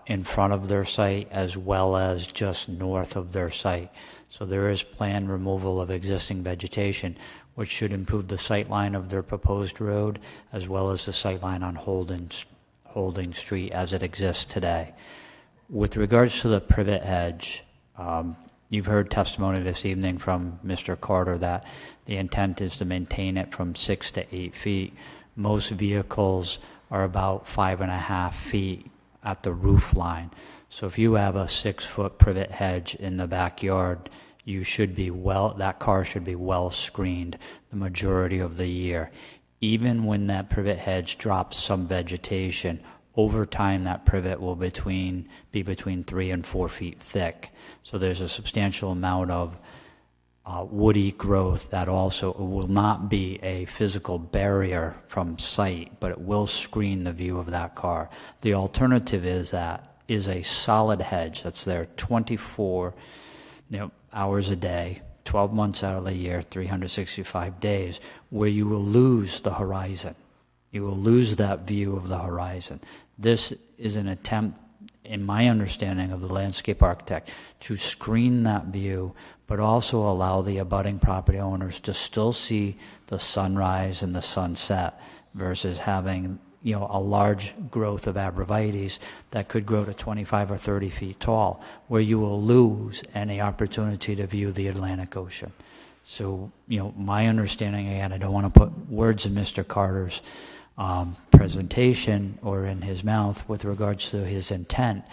in front of their site, as well as just north of their site. So there is planned removal of existing vegetation, which should improve the sight line of their proposed road, as well as the sight line on Holding Street as it exists today. With regards to the privet hedge, you've heard testimony this evening from Mr. Carter that the intent is to maintain it from 6 to 8 feet. Most vehicles are about 5.5 feet at the roof line. So if you have a 6-foot privet hedge in the backyard, that car should be well screened the majority of the year. Even when that privet hedge drops some vegetation, over time that privet will be between 3 and 4 feet thick. So there's a substantial amount of woody growth that also will not be a physical barrier from sight, but it will screen the view of that car. The alternative is a solid hedge that's there 24 hours a day, 12 months out of the year, 365 days, where you will lose the horizon. You will lose that view of the horizon. This is an attempt, in my understanding of the landscape architect, to screen that view, but also allow the abutting property owners to still see the sunrise and the sunset versus having a large growth of arborvitaes that could grow to 25 or 30 feet tall, where you will lose any opportunity to view the Atlantic Ocean. So, my understanding, again, I don't want to put words in Mr. Carter's presentation or in his mouth with regards to his intent,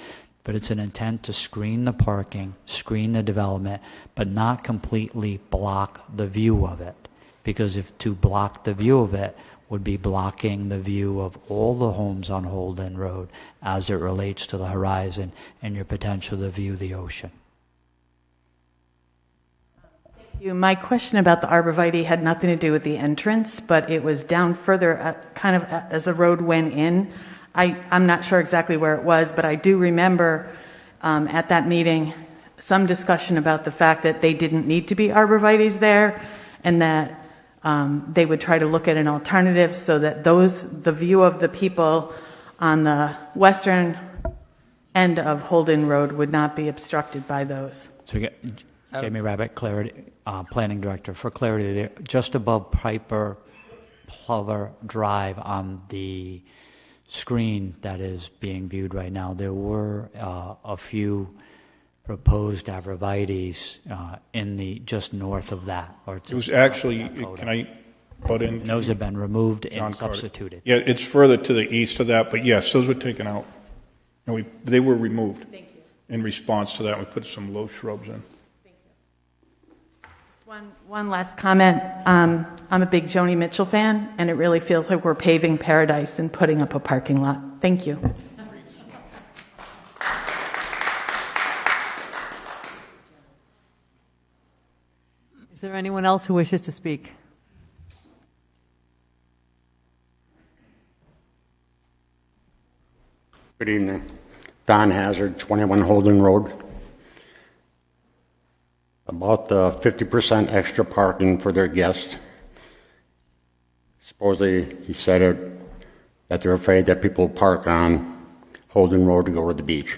but it's an intent to screen the parking, screen the development, but not completely block the view of it. Because to block the view of it would be blocking the view of all the homes on Holden Road as it relates to the horizon and your potential to view the ocean. Thank you. My question about the arborvitae had nothing to do with the entrance, but it was down further, kind of as the road went in. I'm not sure exactly where it was, but I do remember at that meeting some discussion about the fact that they didn't need to be arborvitaes there, and that they would try to look at an alternative so that the view of the people on the western end of Holden Road would not be obstructed by those. So, Jamie Rabbit, Planning Director. For clarity, just above Piper Plover Drive on the screen that is being viewed right now, there were a few proposed arborvitaes in just north of that. It was actually, can I butt in? And those have been removed and substituted. Yeah, it's further to the east of that, but yes, those were taken out. And they were removed. Thank you. In response to that, we put some low shrubs in. Thank you. One last comment. I'm a big Joni Mitchell fan, and it really feels like we're paving paradise and putting up a parking lot. Thank you. Is there anyone else who wishes to speak? Good evening. Don Hazard, 21 Holden Road. About the 50% extra parking for their guests. Supposedly, he said that they're afraid that people park on Holden Road to go to the beach.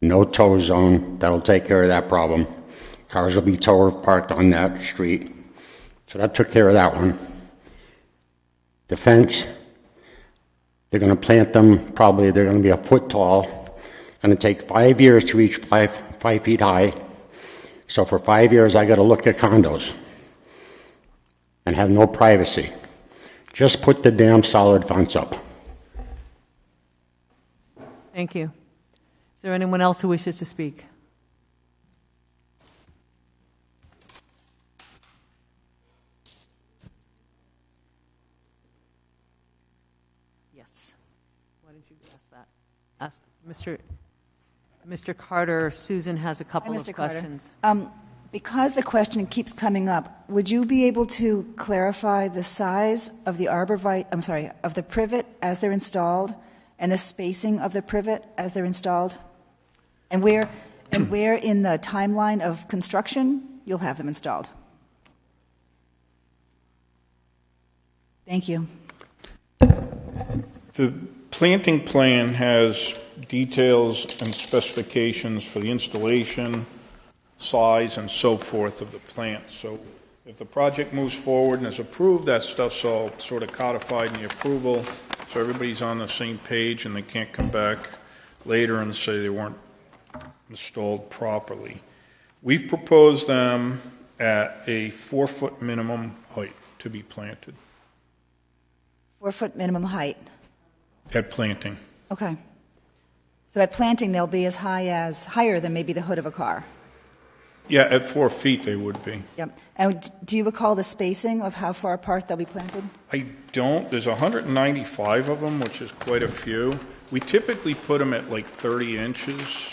No tow zone, that'll take care of that problem. Cars will be towed parked on that street. So that took care of that one. The fence, they're going to plant them, probably they're going to be a foot tall. Going to take 5 years to reach 5 feet high. So for 5 years, I got to look at condos and have no privacy. Just put the damn solid fence up. Thank you. Is there anyone else who wishes to speak? Yes. Why didn't you ask that? Ask Mr. Carter. Susan has a couple of questions. Because the question keeps coming up, would you be able to clarify the size of the of the privet as they're installed, and the spacing of the privet as they're installed, and where in the timeline of construction you'll have them installed? Thank you. The planting plan has details and specifications for the installation, size, and so forth of the plant. So if the project moves forward and is approved, that stuff's all sort of codified in the approval, so everybody's on the same page and they can't come back later and say they weren't installed properly. We've proposed them at a 4-foot minimum height to be planted. 4-foot minimum height. At planting. Okay. So at planting, they'll be higher than maybe the hood of a car. Yeah, at 4 feet they would be. Yep. And do you recall the spacing of how far apart they'll be planted? I don't. There's 195 of them, which is quite a few. We typically put them at like 30 inches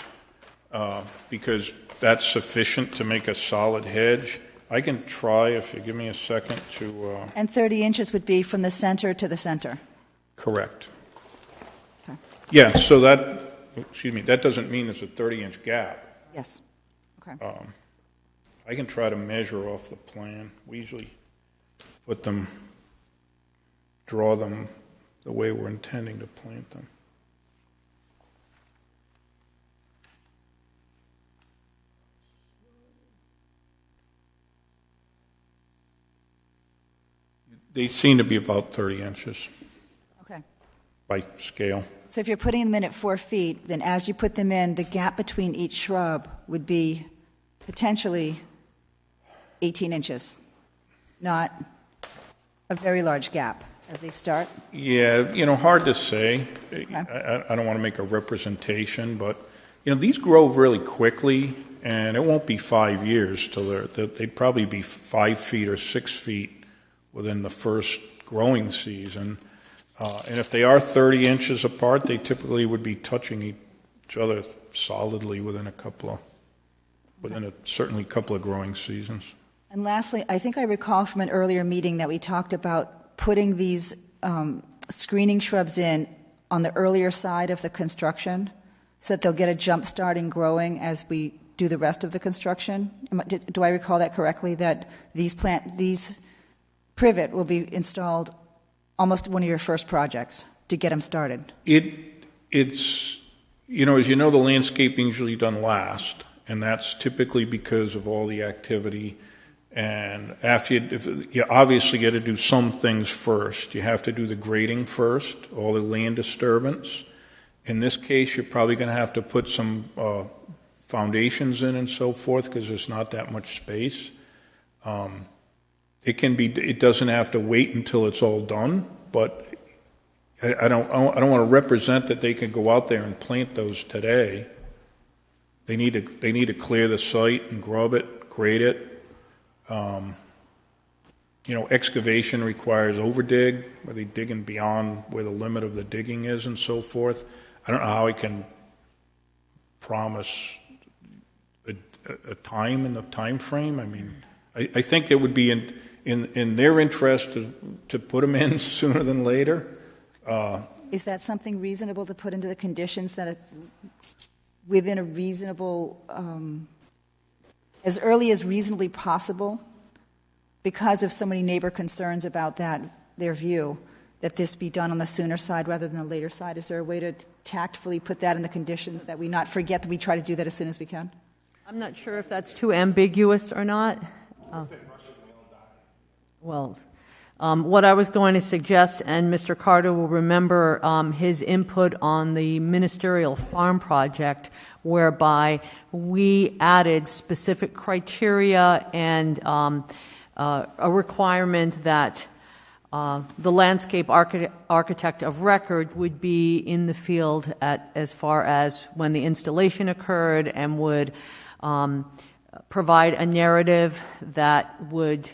because that's sufficient to make a solid hedge. I can try, if you give me a second, to... And 30 inches would be from the center to the center? Correct. Okay. Yeah, so that doesn't mean there's a 30-inch gap. Yes. Okay. I can try to measure off the plan. We usually draw them the way we're intending to plant them. They seem to be about 30 inches. Okay. By scale. So if you're putting them in at 4 feet, then as you put them in, the gap between each shrub would be potentially 18 inches, not a very large gap as they start? Yeah, hard to say. Okay. I don't want to make a representation, but, these grow really quickly, and it won't be 5 years till they'd probably be 5 feet or 6 feet within the first growing season. And if they are 30 inches apart, they typically would be touching each other solidly within certainly a couple of growing seasons. And lastly, I think I recall from an earlier meeting that we talked about putting these screening shrubs in on the earlier side of the construction so that they'll get a jump start in growing as we do the rest of the construction. Do I recall that correctly, that these privet will be installed almost one of your first projects to get them started? It's as you know, the landscaping is usually done last, and that's typically because of all the activity. And after you obviously got to do some things first. You have to do the grading first, all the land disturbance. In this case, you're probably going to have to put some foundations in and so forth because there's not that much space. It doesn't have to wait until it's all done, but I don't want to represent that they can go out there and plant those today. They need to clear the site and grub it, grade it. Excavation requires overdig, where they digging beyond where the limit of the digging is and so forth. I don't know how I can promise a time and a time frame. I mean, I think it would be in their interest to put them in sooner than later. Is that something reasonable to put into the conditions that within a reasonable, as early as reasonably possible, because of so many neighbor concerns about that, their view, that this be done on the sooner side rather than the later side? Is there a way to tactfully put that in the conditions that we not forget that we try to do that as soon as we can? I'm not sure if that's too ambiguous or not. What I was going to suggest, and Mr. Carter will remember his input on the ministerial farm project, whereby we added specific criteria and a requirement that the landscape architect of record would be in the field as far as when the installation occurred, and would provide a narrative that would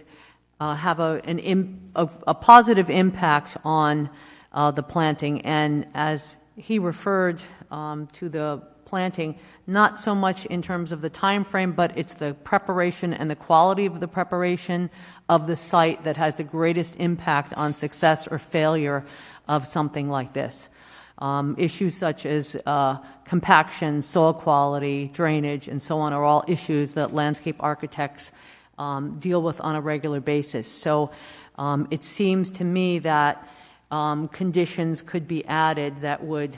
have a positive impact on the planting. And as he referred to the planting, not so much in terms of the time frame, but it's the preparation and the quality of the preparation of the site that has the greatest impact on success or failure of something like this. Issues such as compaction, soil quality, drainage, and so on are all issues that landscape architects deal with on a regular basis. So it seems to me that conditions could be added that would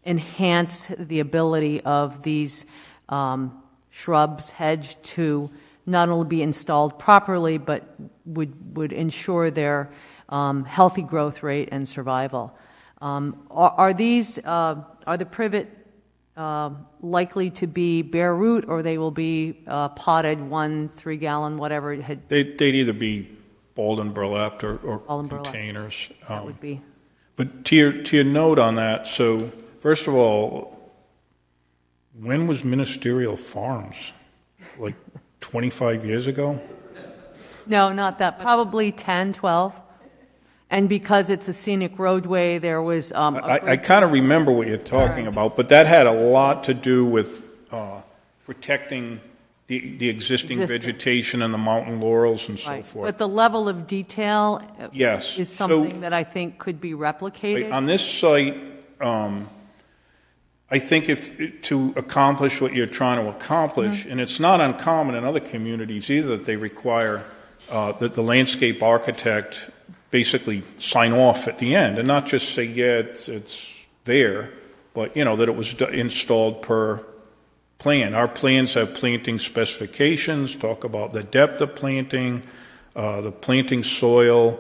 enhance the ability of these shrubs, hedge, to not only be installed properly, but would ensure their healthy growth rate and survival. Are the privet likely to be bare root, or they will be potted 1 3-gallon, whatever? They'd either be balled and burlapped or containers. That would be. But to your note on that, so first of all, when was Ministerial Farms? Like 25 years ago? No, not that. Probably 10, 12. And because it's a scenic roadway, there was... I kind of remember what you're talking about, but that had a lot to do with protecting the existing vegetation and the mountain laurels and so forth. But the level of detail is something that I think could be replicated. On this site, I think to accomplish what you're trying to accomplish, and it's not uncommon in other communities either, that they require that the landscape architect basically sign off at the end, and not just say, yeah, it's there, but, that it was installed per plan. Our plans have planting specifications, talk about the depth of planting, the planting soil,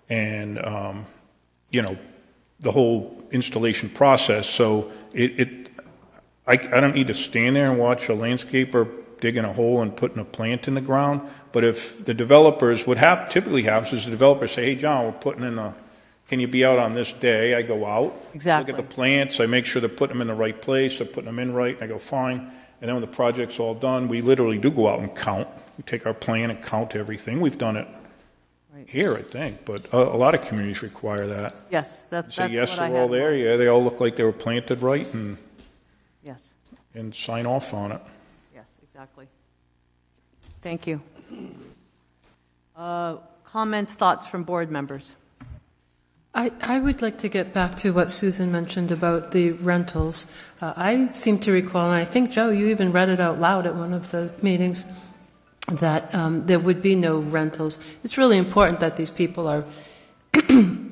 and, the whole installation process. So I don't need to stand there and watch a landscaper digging a hole and putting a plant in the ground. But if the developers, typically happens is the developers say, hey, John, we're putting in can you be out on this day? I go out, exactly. Look at the plants, I make sure they're putting them in the right place, they're putting them in right, and I go, fine. And then when the project's all done, we literally do go out and count. We take our plan and count everything. We've done it here, I think, but a lot of communities require that. Yes, that's say, yes, what I they're all had. there. Yeah, they all look like they were planted right, and yes, and sign off on it. Yes, exactly. Thank you. Comments, thoughts from board members? I would like to get back to what Susan mentioned about the rentals. I seem to recall, and I think, Joe, you even read it out loud at one of the meetings, that there would be no rentals. It's really important that these people are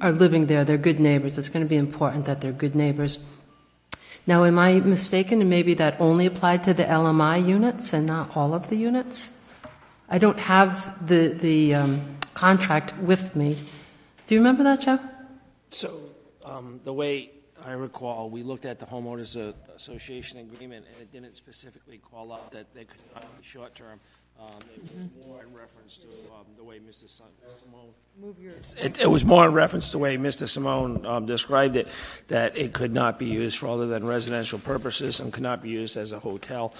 living there. They're good neighbors. It's going to be important that they're good neighbors. Now, am I mistaken, and maybe that only applied to the LMI units and not all of the units? I don't have the contract with me. Do you remember that, Joe? So the way I recall, we looked at the homeowners association agreement, and it didn't specifically call out that they could not be short-term. It was more in reference to the way Mr. Simone. Move your. It was more in reference to the way Mr. Simone described it, that it could not be used for other than residential purposes and could not be used as a hotel.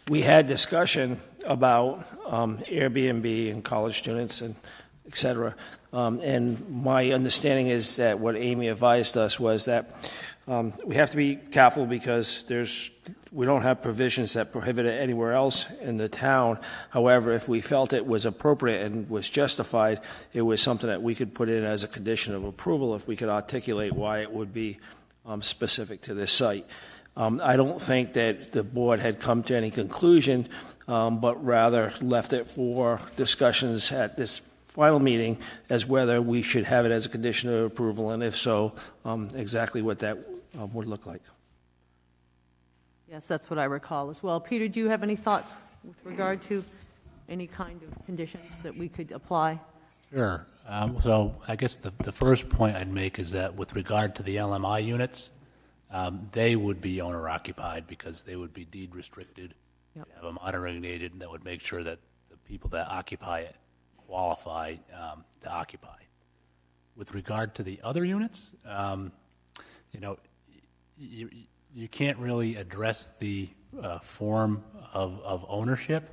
We had discussion about Airbnb and college students and et cetera. And my understanding is that what Amy advised us was that we have to be careful because we don't have provisions that prohibit it anywhere else in the town. However, if we felt it was appropriate and was justified, it was something that we could put in as a condition of approval if we could articulate why it would be specific to this site. I don't think that the board had come to any conclusion, but rather left it for discussions at this final meeting as whether we should have it as a condition of approval, and if so, exactly what that would look like. Yes, that's what I recall as well. Peter, do you have any thoughts with regard to any kind of conditions that we could apply? Sure. So I guess the first point I'd make is that with regard to the LMI units, they would be owner-occupied because they would be deed restricted. Yep. Have a monitoring agent that would make sure that the people that occupy it qualify to occupy. With regard to the other units, you can't really address the form of ownership.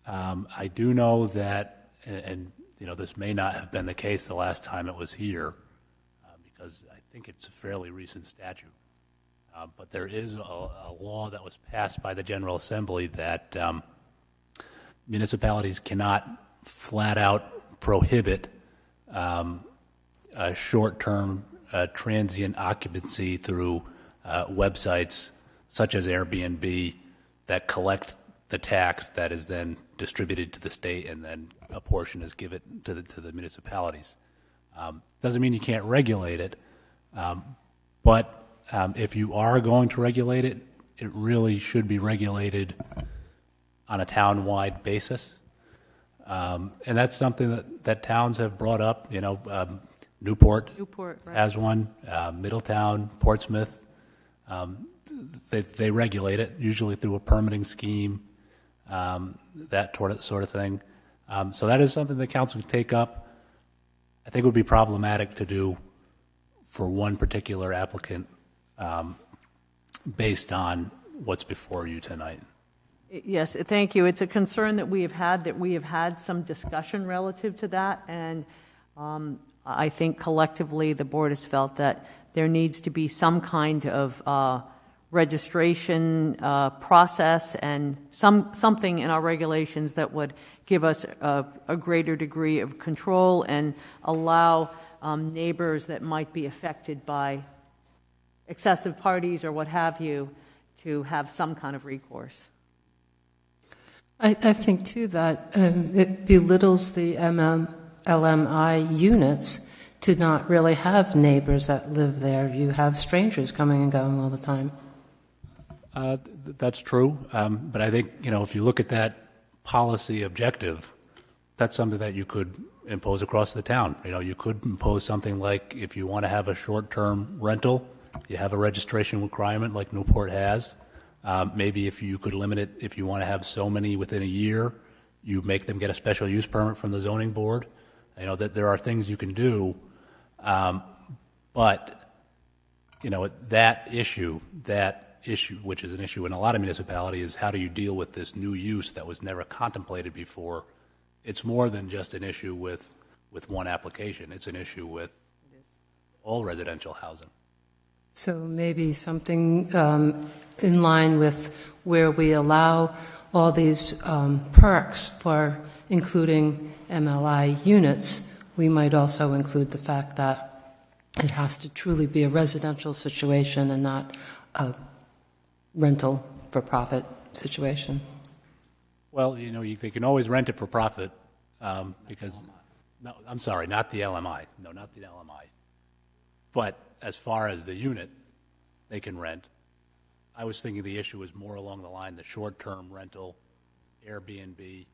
I do know that, and this may not have been the case the last time it was here, because I think it's a fairly recent statute. But there is a law that was passed by the General Assembly that municipalities cannot flat out prohibit short-term transient occupancy through websites such as Airbnb that collect the tax that is then distributed to the state, and then a portion is given to the municipalities. Doesn't mean you can't regulate it, but if you are going to regulate it, it really should be regulated on a town-wide basis. And that's something that towns have brought up. Newport right. has one, Middletown, Portsmouth. They regulate it, usually through a permitting scheme, that sort of thing. So that is something the council could take up. I think it would be problematic to do for one particular applicant based on what's before you tonight. Yes, thank you. It's a concern that we have had some discussion relative to that, and I think collectively the board has felt that there needs to be some kind of registration process and something in our regulations that would give us a greater degree of control and allow neighbors that might be affected by excessive parties or what have you to have some kind of recourse. I think, too, that it belittles the LMI units to not really have neighbors that live there. You have strangers coming and going all the time. That's true, but I think, if you look at that policy objective, that's something that you could impose across the town. You could impose something like, if you want to have a short-term rental, you have a registration requirement like Newport has. Maybe if you could limit it, if you want to have so many within a year, you make them get a special use permit from the zoning board. That there are things you can do, but that issue, which is an issue in a lot of municipalities, is how do you deal with this new use that was never contemplated before? It's more than just an issue with one application. It's an issue with all residential housing. So maybe something in line with where we allow all these perks for including MLI units, we might also include the fact that it has to truly be a residential situation and not a rental for profit situation. Well, they can always rent it for profit because, no, I'm sorry, not the LMI. No, not the LMI. But as far as the unit they can rent, I was thinking the issue is more along the line, the short-term rental, Airbnb.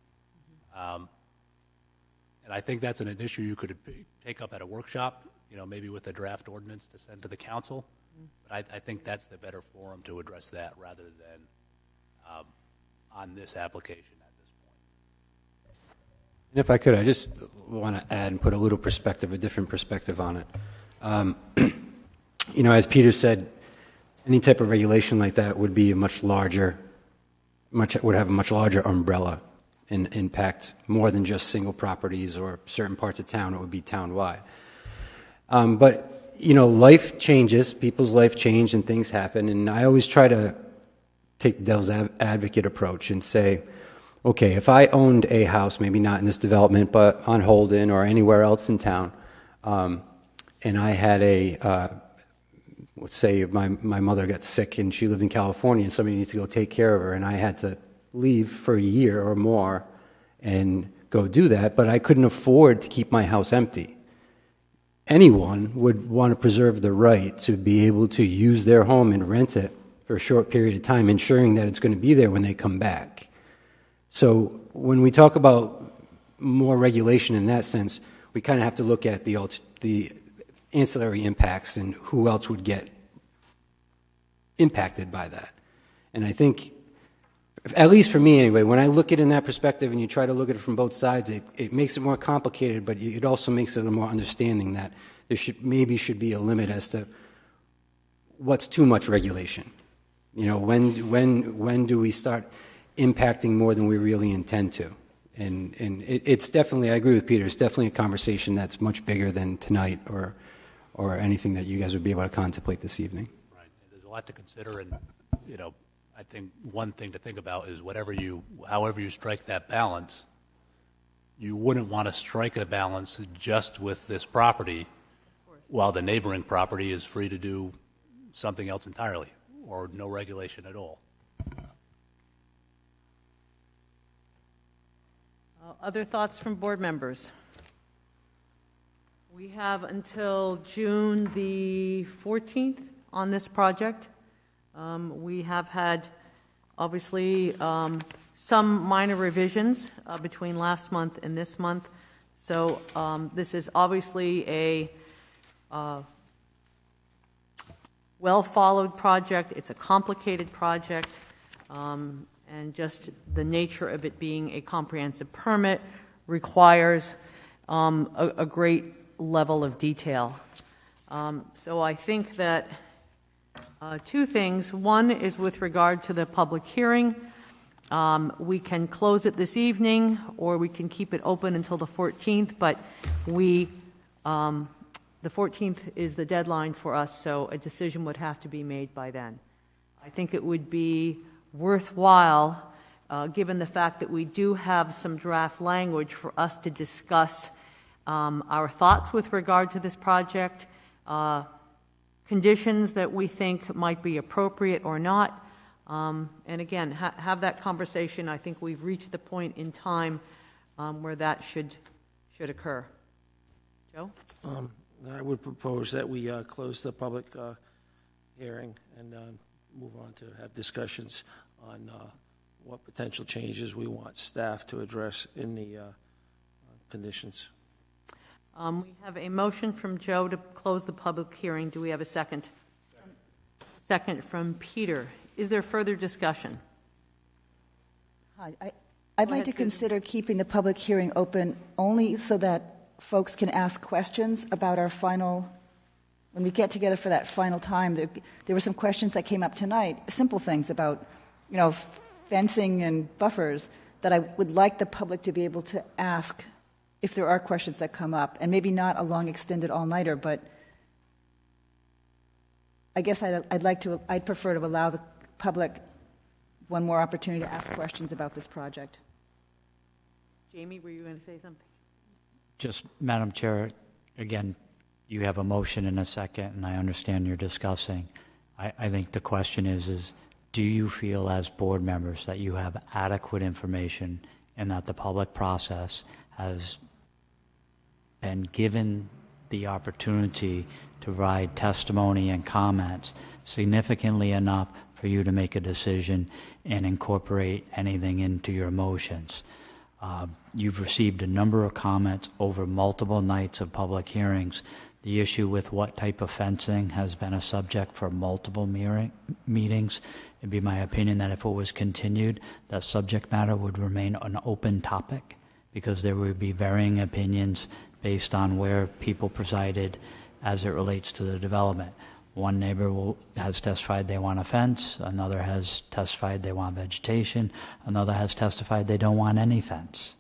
And I think that's an issue you could take up at a workshop, maybe with a draft ordinance to send to the council. But I think that's the better forum to address that rather than on this application at this point. If I could, I just want to add and put a little perspective, a different perspective on it. As Peter said, any type of regulation like that would be would have a much larger umbrella and impact more than just single properties or certain parts of town. It would be town-wide. But life changes, people's life change, and things happen. And I always try to take the devil's advocate approach and say, okay, if I owned a house, maybe not in this development, but on Holden or anywhere else in town, and I had let's say my mother got sick and she lived in California and somebody needed to go take care of her, and I had to leave for a year or more and go do that, but I couldn't afford to keep my house empty. Anyone would want to preserve the right to be able to use their home and rent it for a short period of time, ensuring that it's going to be there when they come back. So when we talk about more regulation in that sense, we kind of have to look at the ancillary impacts and who else would get impacted by that. And I think, at least for me anyway, when I look at it in that perspective and you try to look at it from both sides, it makes it more complicated, but it also makes it a more understanding that there should be a limit as to what's too much regulation. When do we start impacting more than we really intend to? And it's definitely, I agree with Peter, it's definitely a conversation that's much bigger than tonight or anything that you guys would be able to contemplate this evening. Right. There's a lot to consider, and I think one thing to think about is however you strike that balance, you wouldn't want to strike a balance just with this property while the neighboring property is free to do something else entirely or no regulation at all. Other thoughts from board members? We have until June the 14th on this project. We have had, obviously, some minor revisions between last month and this month. So this is obviously a well-followed project. It's a complicated project. And just the nature of it being a comprehensive permit requires a great level of detail. So I think that two things. One is with regard to the public hearing. We can close it this evening, or we can keep it open until the 14th, but the 14th is the deadline for us, so a decision would have to be made by then. I think it would be worthwhile, given the fact that we do have some draft language, for us to discuss our thoughts with regard to this project, conditions that we think might be appropriate or not, and again, have that conversation. I think we've reached the point in time where that should occur. Joe? I would propose that we close the public hearing and move on to have discussions on what potential changes we want staff to address in the conditions. We have a motion from Joe to close the public hearing. Do we have a second? Second from Peter. Is there further discussion? Hi, I'd like to consider keeping the public hearing open only so that folks can ask questions about our final, when we get together for that final time. There were some questions that came up tonight, simple things about, fencing and buffers, that I would like the public to be able to ask if there are questions that come up, and maybe not a long extended all-nighter, but I guess I'd prefer to allow the public one more opportunity to ask questions about this project. Jamie, were you going to say something? Just, Madam Chair, again, you have a motion and a second, and I understand you're discussing. I think the question is do you feel as board members that you have adequate information and that the public process has been given the opportunity to provide testimony and comments significantly enough for you to make a decision and incorporate anything into your motions? You've received a number of comments over multiple nights of public hearings. The issue with what type of fencing has been a subject for multiple meetings. It'd be my opinion that if it was continued, that subject matter would remain an open topic because there would be varying opinions based on where people presided as it relates to the development. One neighbor has testified they want a fence, another has testified they want vegetation, another has testified they don't want any fence.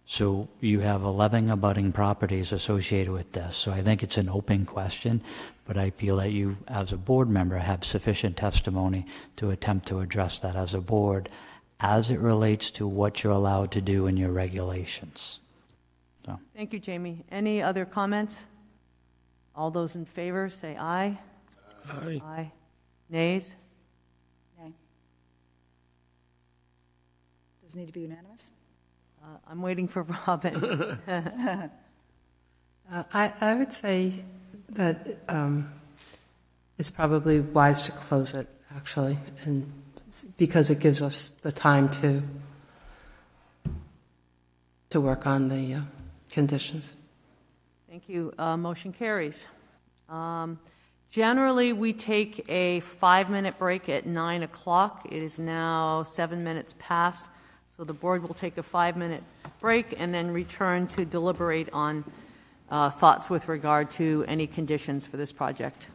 So you have 11 abutting properties associated with this. So I think it's an open question, but I feel that you, as a board member, have sufficient testimony to attempt to address that as a board as it relates to what you're allowed to do in your regulations. So. Thank you, Jamie. Any other comments? All those in favor, say aye. Aye. Aye. Nays? Nay. Does it need to be unanimous? I'm waiting for Robin. I would say that it's probably wise to close it, actually, and because it gives us the time to work on the conditions. Thank you. Motion carries. Generally, we take a 5-minute break at 9 o'clock. It is now 7 minutes past. So the board will take a 5-minute break and then return to deliberate on thoughts with regard to any conditions for this project.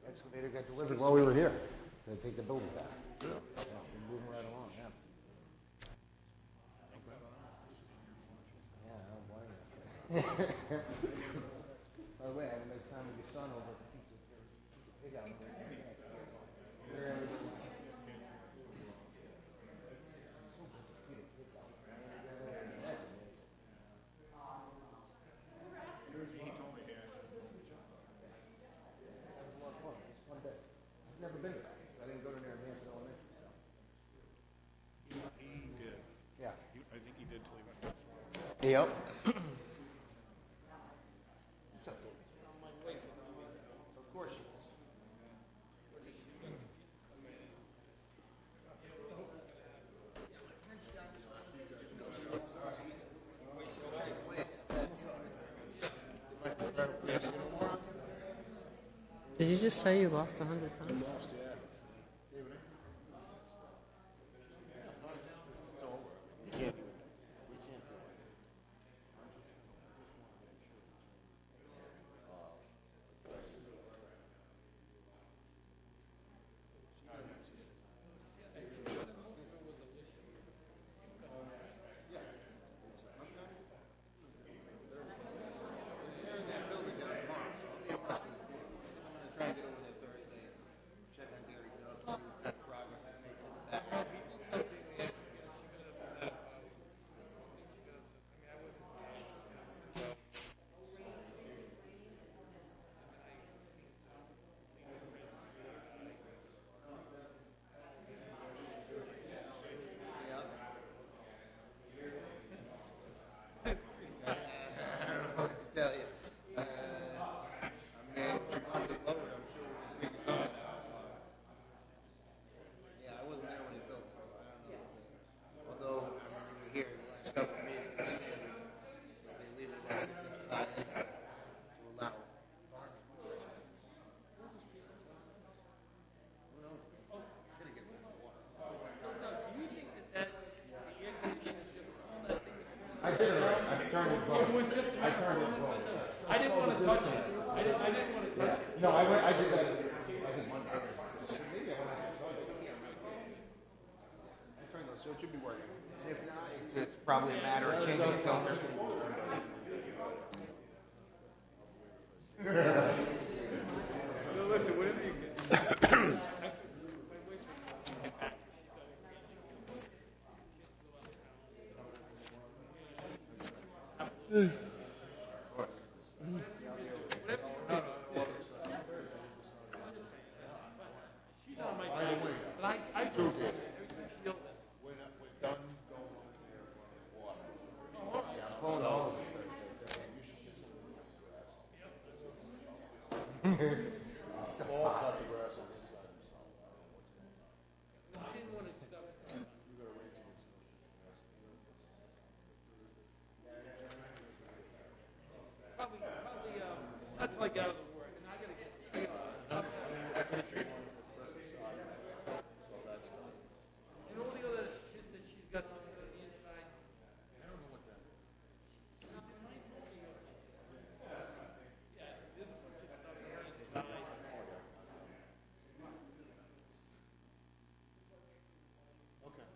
Excavator got delivered while we were here. They take the building back. Yeah, we're moving right along. Yeah. By the way, I had a nice time with your son over at the pizza pig out there. Never been there. I didn't go to near Hampton Elementary. So. He did. Yeah. I think he did till he went to. Yep. Of course you was. Did you just say you lost 100 pounds? No, I did that. I think Monday. So maybe I went out to Sunday. I turned those, so it should be working. And if not, it's probably a matter of changing the filters. That's like out of the work, and I gotta get. And all the other shit that she's got on the inside. I don't know what that is. Yeah, there's a bunch of stuff on the inside. Okay.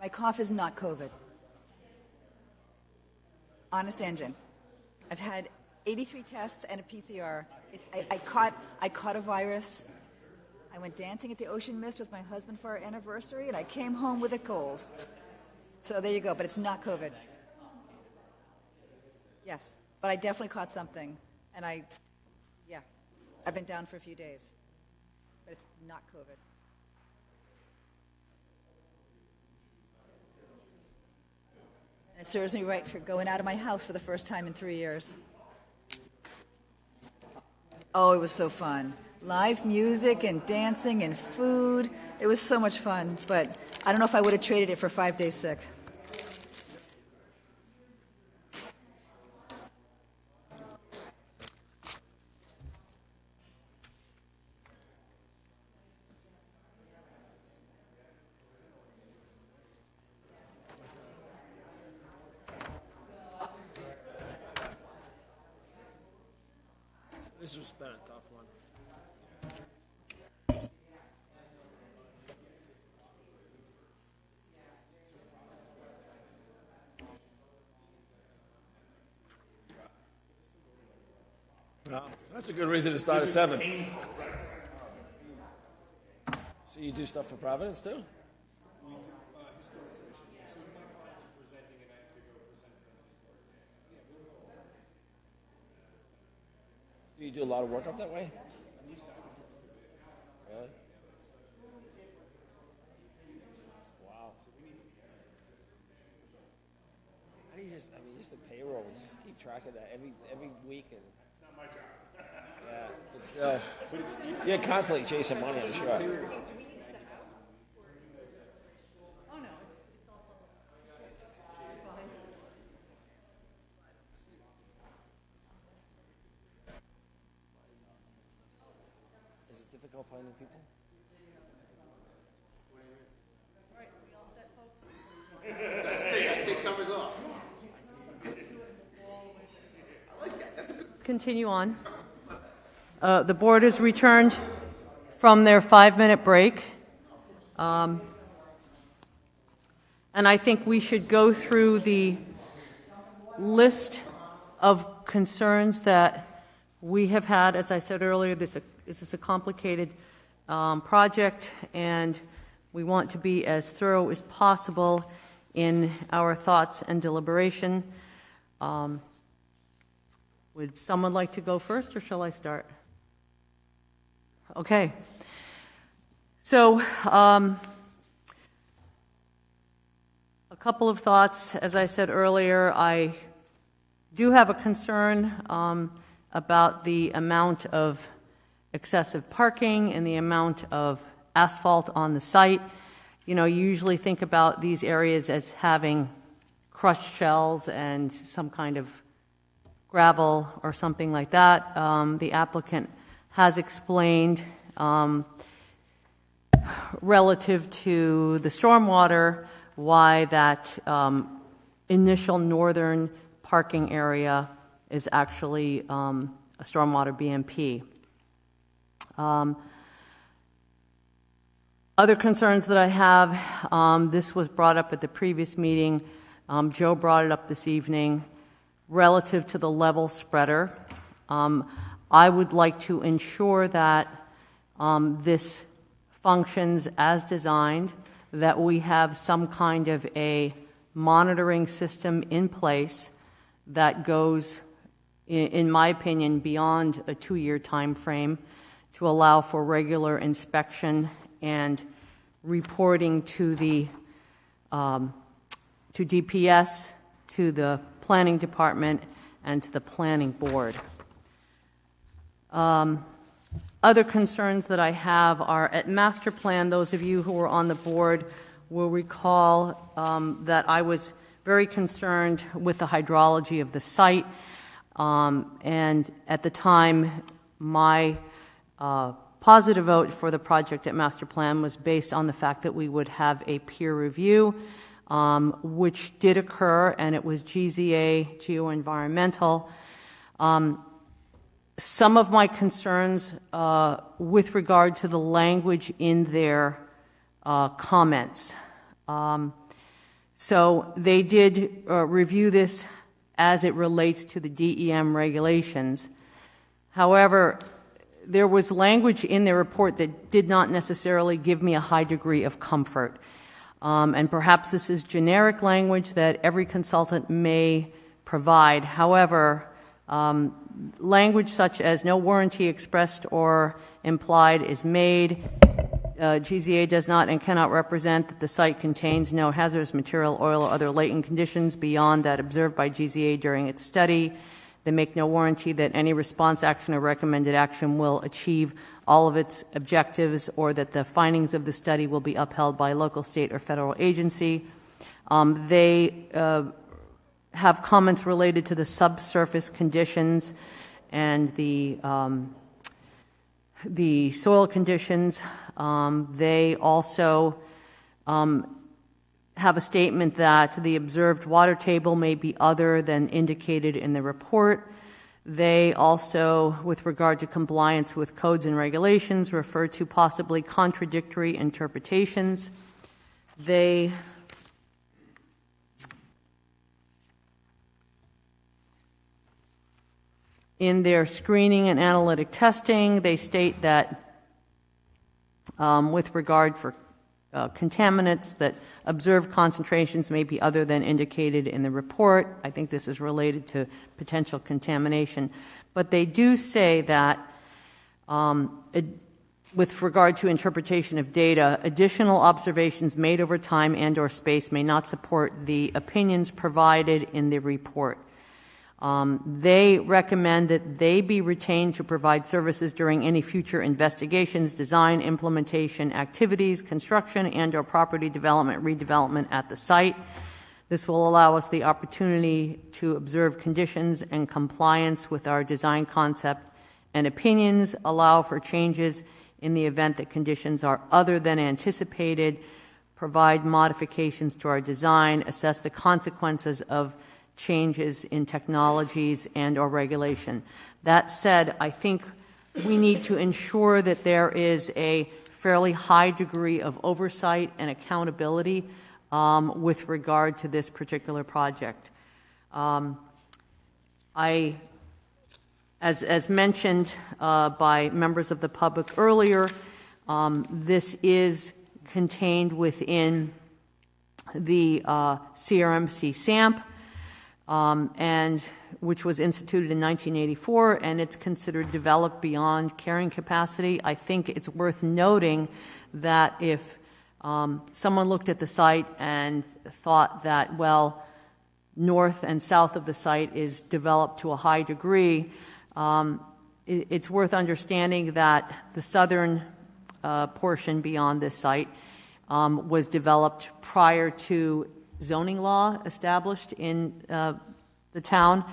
My cough is not COVID. Honest engine. I've had 83 tests and a PCR. I caught a virus. I went dancing at the Ocean Mist with my husband for our anniversary, and I came home with a cold. So there you go, but it's not COVID. Yes, but I definitely caught something, and I've been down for a few days, but it's not COVID. And it serves me right for going out of my house for the first time in 3 years. Oh, it was so fun. Live music and dancing and food. It was so much fun, but I don't know if I would have traded it for 5 days sick. This has been a tough one. That's a good reason to start at 7. So you do stuff for Providence too? Do you do a lot of work up that way? Really? Wow. How do you just, just the payroll, just keep track of that every week and... It's not my job. Yeah, but still. You're constantly chasing money, I'm sure. Is it difficult finding people? That's me. I take summers off. I like that. That's good. Continue on. The board has returned from their 5-minute break. And And I think we should go through the list of concerns that we have had. As I said earlier, this is a complicated project, and we want to be as thorough as possible in our thoughts and deliberation. Would someone like to go first, or shall I start? Okay. So, a couple of thoughts. As I said earlier, I do have a concern about the amount of excessive parking and the amount of asphalt on the site. You know, you usually think about these areas as having crushed shells and some kind of gravel or something like that. The applicant has explained relative to the stormwater why that initial northern parking area is actually a stormwater BMP. Other concerns that I have, this was brought up at the previous meeting, Joe brought it up this evening, relative to the level spreader. I would like to ensure that this functions as designed, that we have some kind of a monitoring system in place that goes, in my opinion, beyond a 2-year time frame to allow for regular inspection and reporting to the to DPS, to the planning department, and to the planning board. Other concerns that I have are at master plan. Those of you who were on the board will recall that I was very concerned with the hydrology of the site, and at the time my positive vote for the project at master plan was based on the fact that we would have a peer review, which did occur, and it was GZA, Geoenvironmental. Some of my concerns with regard to the language in their comments. So they did review this as it relates to the DEM regulations. However, there was language in their report that did not necessarily give me a high degree of comfort. And perhaps this is generic language that every consultant may provide. However, language such as no warranty expressed or implied is made, GZA does not and cannot represent that the site contains no hazardous material, oil, or other latent conditions beyond that observed by GZA during its study. They make no warranty that any response action or recommended action will achieve all of its objectives, or that the findings of the study will be upheld by a local, state, or federal agency. They have comments related to the subsurface conditions and the soil conditions. They also have a statement that the observed water table may be other than indicated in the report. They also, with regard to compliance with codes and regulations, refer to possibly contradictory interpretations. They in their screening and analytic testing, they state that with regard for contaminants, that observed concentrations may be other than indicated in the report. I think this is related to potential contamination. But they do say that with regard to interpretation of data, additional observations made over time and/or space may not support the opinions provided in the report. They recommend that they be retained to provide services during any future investigations, design, implementation activities, construction, and/or property development, redevelopment at the site. This will allow us the opportunity to observe conditions and compliance with our design concept and opinions, allow for changes in the event that conditions are other than anticipated, provide modifications to our design, assess the consequences of changes in technologies and/or regulation. That said, I think we need to ensure that there is a fairly high degree of oversight and accountability with regard to this particular project. As mentioned by members of the public earlier, this is contained within the CRMC SAMP, and which was instituted in 1984, and it's considered developed beyond carrying capacity. I think it's worth noting that if someone looked at the site and thought that, well, north and south of the site is developed to a high degree, it's worth understanding that the southern portion beyond this site was developed prior to zoning law established in the town,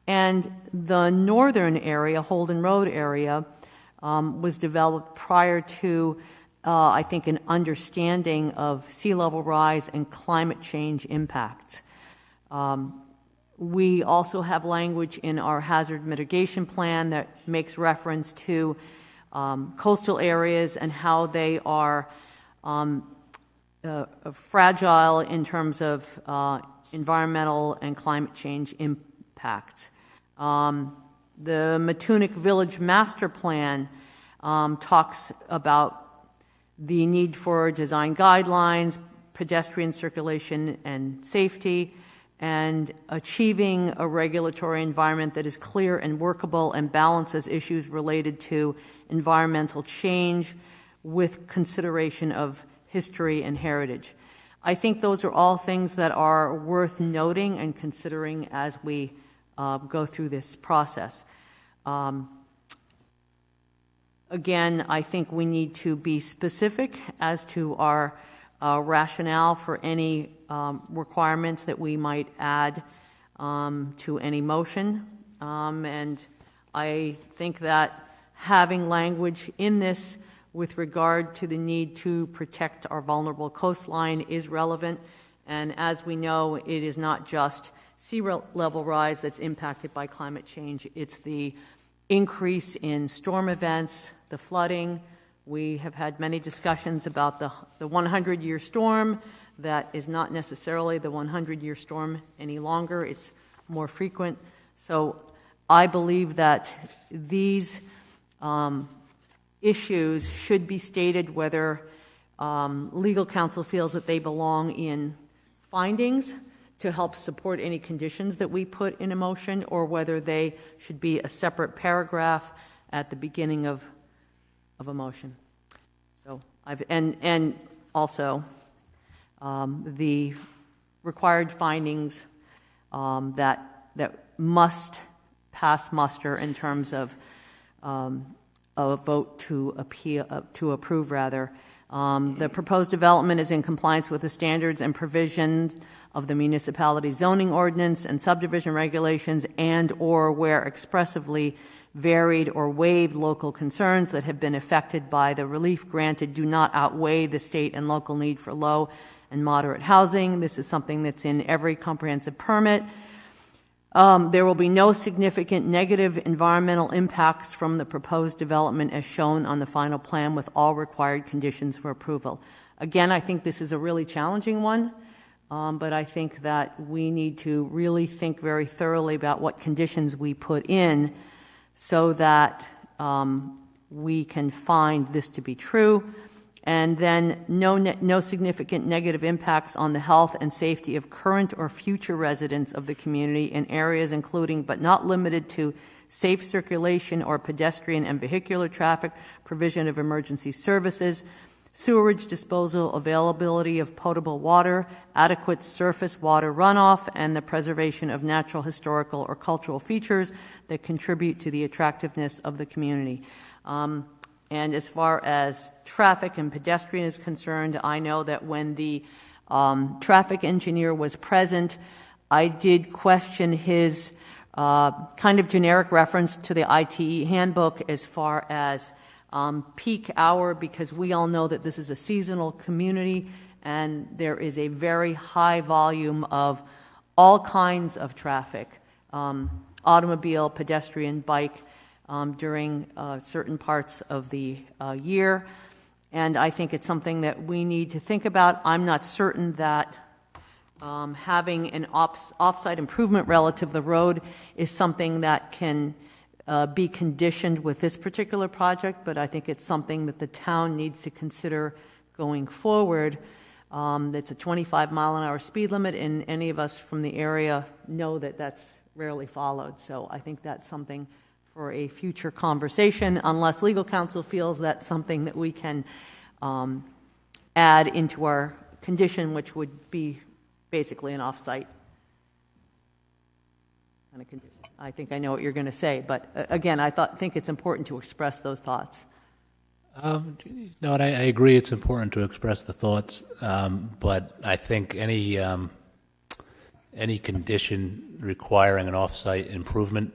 and the northern area, Holden Road area, was developed prior to, I think, an understanding of sea level rise and climate change impacts. We also have language in our hazard mitigation plan that makes reference to coastal areas and how they are fragile in terms of environmental and climate change impacts. The Matunic Village Master Plan talks about the need for design guidelines, pedestrian circulation and safety, and achieving a regulatory environment that is clear and workable and balances issues related to environmental change with consideration of history and heritage. I think those are all things that are worth noting and considering as we go through this process. Again, I think we need to be specific as to our rationale for any requirements that we might add to any motion. And I think that having language in this with regard to the need to protect our vulnerable coastline is relevant. And as we know, it is not just sea level rise that's impacted by climate change. It's the increase in storm events, the flooding. We have had many discussions about the 100-year storm. That is not necessarily the 100-year storm any longer. It's more frequent. So I believe that these issues should be stated, whether legal counsel feels that they belong in findings to help support any conditions that we put in a motion, or whether they should be a separate paragraph at the beginning of a motion. So and also the required findings that must pass muster in terms of a vote to approve. The proposed development is in compliance with the standards and provisions of the municipality zoning ordinance and subdivision regulations, and or where expressively varied or waived local concerns that have been affected by the relief granted do not outweigh the state and local need for low and moderate housing. This is something that's in every comprehensive permit. There will be no significant negative environmental impacts from the proposed development as shown on the final plan, with all required conditions for approval. Again, I think this is a really challenging one, but I think that we need to really think very thoroughly about what conditions we put in so that we can find this to be true. And then no significant negative impacts on the health and safety of current or future residents of the community in areas including but not limited to safe circulation or pedestrian and vehicular traffic, provision of emergency services, sewerage disposal, availability of potable water, adequate surface water runoff, and the preservation of natural, historical, or cultural features that contribute to the attractiveness of the community. And as far as traffic and pedestrian is concerned, I know that when the traffic engineer was present, I did question his kind of generic reference to the ITE handbook as far as peak hour, because we all know that this is a seasonal community and there is a very high volume of all kinds of traffic, automobile, pedestrian, bike, during certain parts of the year. and I think it's something that we need to think about. I'm not certain that having an off-site improvement relative to the road is something that can be conditioned with this particular project, but I think it's something that the town needs to consider going forward. It's a 25-mile-an-hour speed limit, and any of us from the area know that that's rarely followed. So I think that's something for a future conversation, unless legal counsel feels that's something that we can add into our condition, which would be basically an off-site kind of condition. I think I know what you're going to say, but again, I think it's important to express those thoughts. No, and I agree it's important to express the thoughts, but I think any condition requiring an off-site improvement,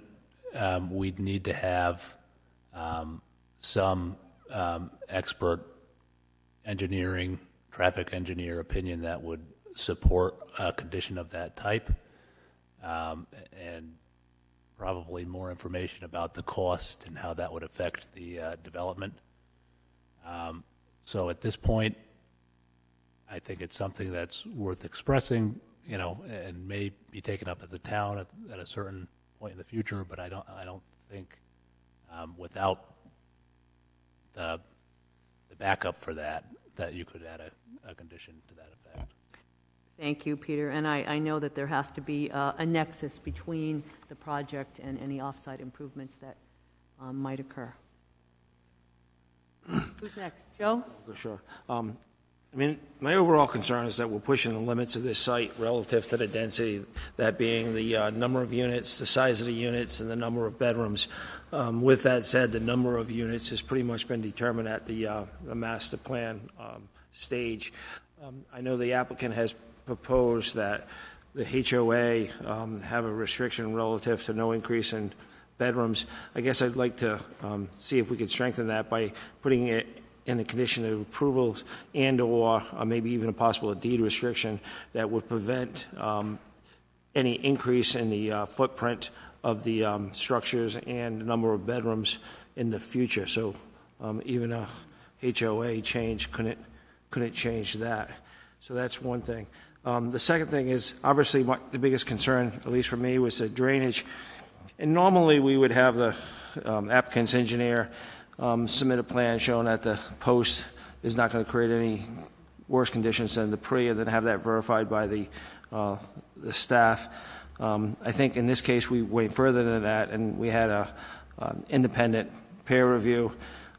we'd need to have some expert engineering, traffic engineer opinion that would support a condition of that type, and probably more information about the cost and how that would affect the development. So at this point, I think it's something that's worth expressing, and may be taken up at the town at a certain point in the future. But I don't think without the backup for that you could add a condition to that effect. Thank you, Peter. And I know that there has to be a nexus between the project and any off-site improvements that might occur. Who's next? Joe? Sure. My overall concern is that we're pushing the limits of this site relative to the density, that being the number of units, the size of the units, and the number of bedrooms. With that said, the number of units has pretty much been determined at the master plan stage. I know the applicant has proposed that the HOA have a restriction relative to no increase in bedrooms. I guess I'd like to see if we could strengthen that by putting it in the condition of approvals and/or maybe even a possible deed restriction that would prevent any increase in the footprint of the structures and the number of bedrooms in the future. So even a HOA change couldn't change that. So that's one thing. The second thing is, obviously, the biggest concern, at least for me, was the drainage. And normally we would have the applicant's engineer submit a plan showing that the post is not going to create any worse conditions than the pre, and then have that verified by the staff. I think in this case we went further than that, and we had an independent peer review.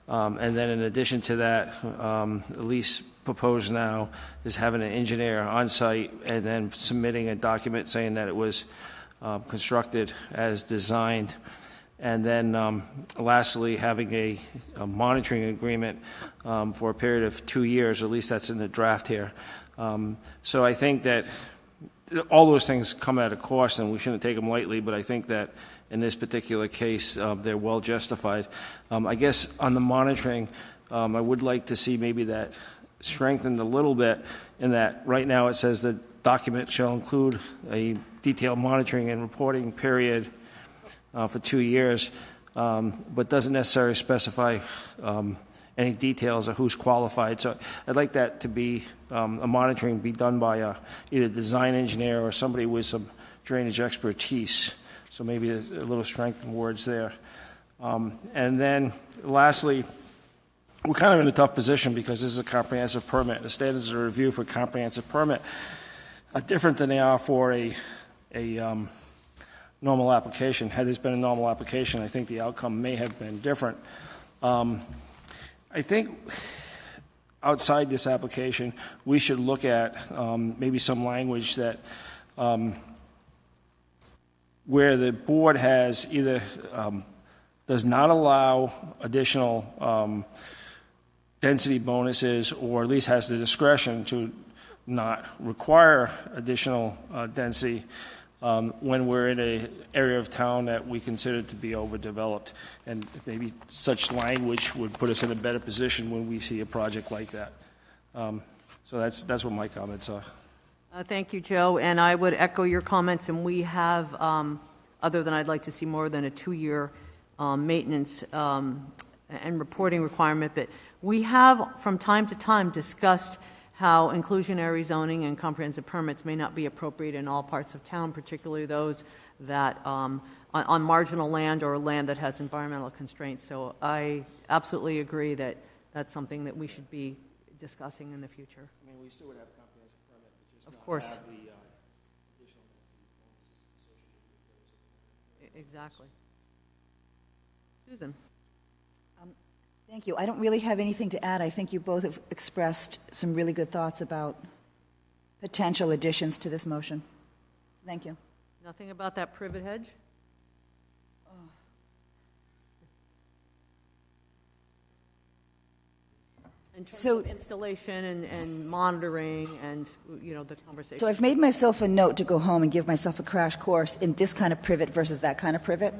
And then in addition to that, at least proposed now is having an engineer on site and then submitting a document saying that it was constructed as designed. And then lastly, having a monitoring agreement for a period of 2 years, at least that's in the draft here. So I think that all those things come at a cost, and we shouldn't take them lightly, but I think that in this particular case, they're well justified. I guess on the monitoring, I would like to see maybe that strengthened a little bit, in that right now it says the document shall include a detailed monitoring and reporting period for 2 years, but doesn't necessarily specify any details of who's qualified. So I'd like that to be a monitoring be done by either design engineer or somebody with some drainage expertise. So maybe a little strength in words there. And then lastly, we're kind of in a tough position because this is a comprehensive permit. The standards of review for comprehensive permit are different than they are for a normal application. Had this been a normal application, I think the outcome may have been different. I think outside this application, we should look at maybe some language that where the board has either does not allow additional density bonuses, or at least has the discretion to not require additional density when we're in an area of town that we consider to be overdeveloped. And maybe such language would put us in a better position when we see a project like that. So that's what my comments are. Thank you, Joe. And I would echo your comments. And we have, other than I'd like to see more than a 2-year maintenance and reporting requirement, but we have from time to time discussed how inclusionary zoning and comprehensive permits may not be appropriate in all parts of town, particularly those that on marginal land or land that has environmental constraints. So I absolutely agree that that's something that we should be discussing in the future. I mean, we still would have comprehensive permit, but just of not course. have the additional Exactly. Susan. Thank you. I don't really have anything to add. I think you both have expressed some really good thoughts about potential additions to this motion. Thank you. Nothing about that privet hedge? In terms of installation and monitoring and, the conversation. So I've made myself a note to go home and give myself a crash course in this kind of privet versus that kind of privet,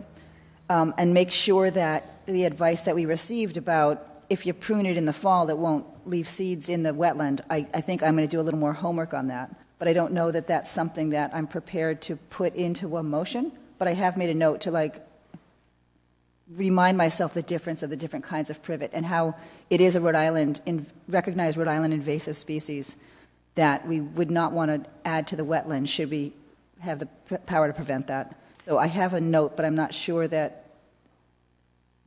and make sure that the advice that we received about if you prune it in the fall, it won't leave seeds in the wetland. I think I'm going to do a little more homework on that, but I don't know that that's something that I'm prepared to put into a motion, but I have made a note to remind myself the difference of the different kinds of privet and how it is a recognized Rhode Island invasive species that we would not want to add to the wetland should we have the power to prevent that. So I have a note, but I'm not sure that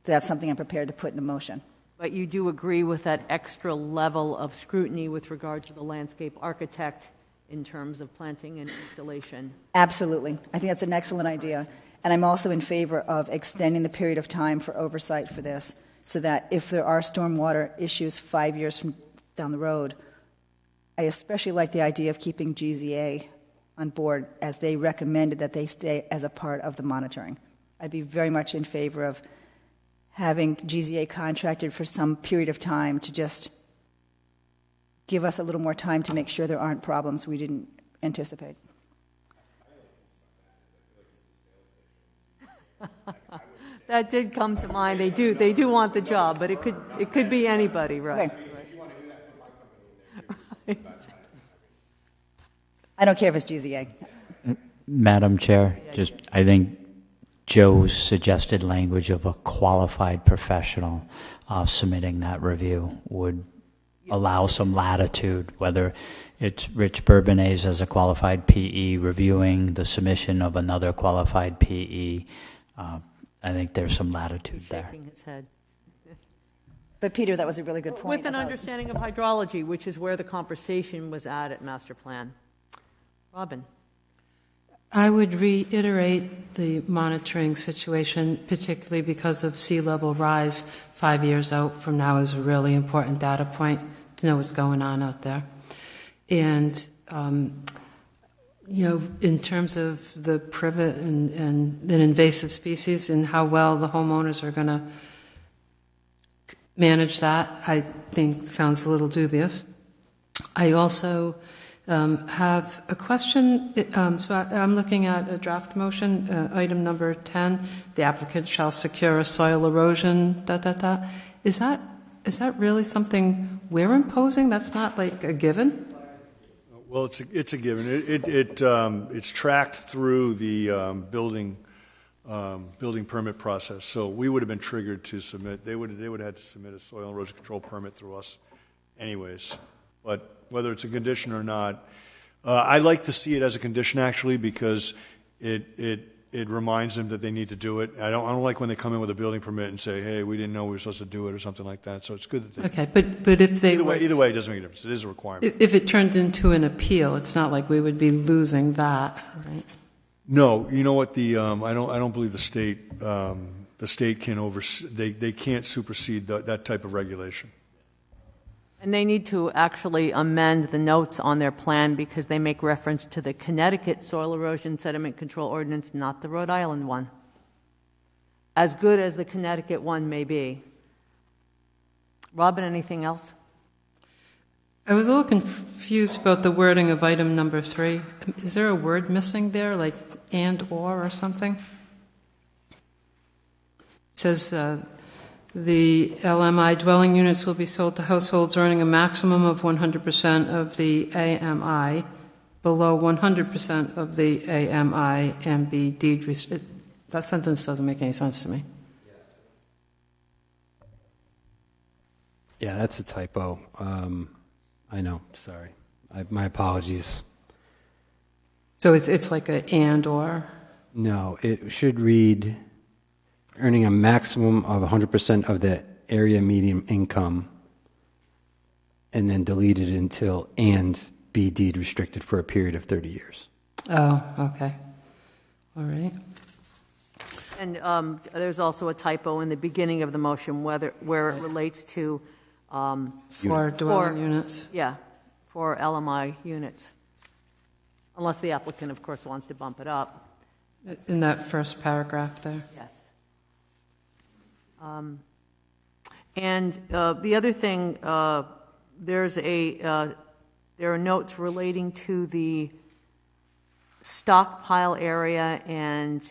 that's something I'm prepared to put in a motion. But you do agree with that extra level of scrutiny with regard to the landscape architect in terms of planting and installation? Absolutely. I think that's an excellent idea. And I'm also in favor of extending the period of time for oversight for this so that if there are stormwater issues 5 years from down the road, I especially like the idea of keeping GZA on board as they recommended that they stay as a part of the monitoring. I'd be very much in favor of having GZA contracted for some period of time to just give us a little more time to make sure there aren't problems we didn't anticipate. That did come to mind. They do want the job, but it could be anybody, right? Right. I don't care if it's GZA. Madam Chair, I think Joe's suggested language of a qualified professional submitting that review would allow some latitude, whether it's Rich Bourbonnais as a qualified PE reviewing the submission of another qualified PE. I think there's some latitude there. Shaking his head. But Peter, that was a really good point. With an understanding of hydrology, which is where the conversation was at master plan. Robin. I would reiterate the monitoring situation, particularly because of sea level rise 5 years out from now is a really important data point to know what's going on out there. And, in terms of the privet and an invasive species and how well the homeowners are going to manage that, I think sounds a little dubious. I also have a question. So I'm looking at a draft motion, item number 10. The applicant shall secure a soil erosion. Is that really something we're imposing? That's not like a given. Well, it's a given. It's tracked through the building permit process. So we would have been triggered to submit. They would have had to submit a soil erosion control permit through us, anyways. But whether it's a condition or not, I like to see it as a condition actually because it reminds them that they need to do it. I don't like when they come in with a building permit and say, "Hey, we didn't know we were supposed to do it" or something like that. So it's good that they. Okay, but if they either way, it doesn't make a difference. It is a requirement. If it turned into an appeal, it's not like we would be losing that, right? No, you know what? I don't believe the state can they can't supersede that type of regulation. And they need to actually amend the notes on their plan because they make reference to the Connecticut Soil Erosion Sediment Control Ordinance, not the Rhode Island one. As good as the Connecticut one may be. Robin, anything else? I was a little confused about the wording of item number 3. Is there a word missing there, like and or something? It says the LMI dwelling units will be sold to households earning a maximum of 100% of the AMI, below 100% of the AMI, and be deed restricted. That sentence doesn't make any sense to me. Yeah, that's a typo. I know, sorry. My apologies. So it's like a and or? No, it should read earning a maximum of 100% of the area median income, and then delete it until and be deed restricted for a period of 30 years. Oh, okay. All right. And there's also a typo in the beginning of the motion where it relates to... for dwelling units. Yeah, for LMI units. Unless the applicant, of course, wants to bump it up. In that first paragraph there? Yes. And the other thing, there are notes relating to the stockpile area, and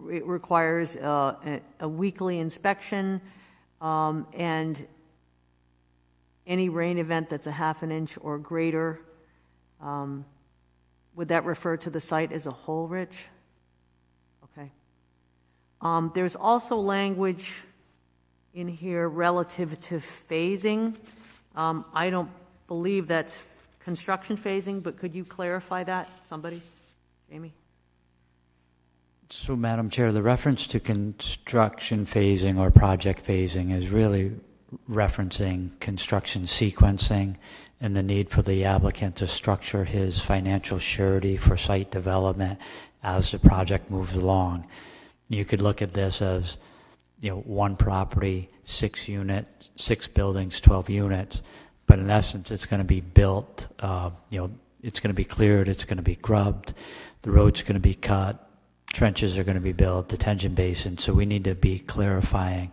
it requires a weekly inspection, and any rain event that's a half an inch or greater. Would that refer to the site as a whole, Rich? Okay. There's also language in here relative to phasing. I don't believe that's construction phasing, but could you clarify that, somebody? Jamie? So, Madam Chair, the reference to construction phasing or project phasing is really referencing construction sequencing and the need for the applicant to structure his financial surety for site development as the project moves along. You could look at this as, one property, 6 units, 6 buildings, 12 units, but in essence, it's going to be built. It's going to be cleared, it's going to be grubbed, the road's going to be cut, trenches are going to be built, detention basins. So we need to be clarifying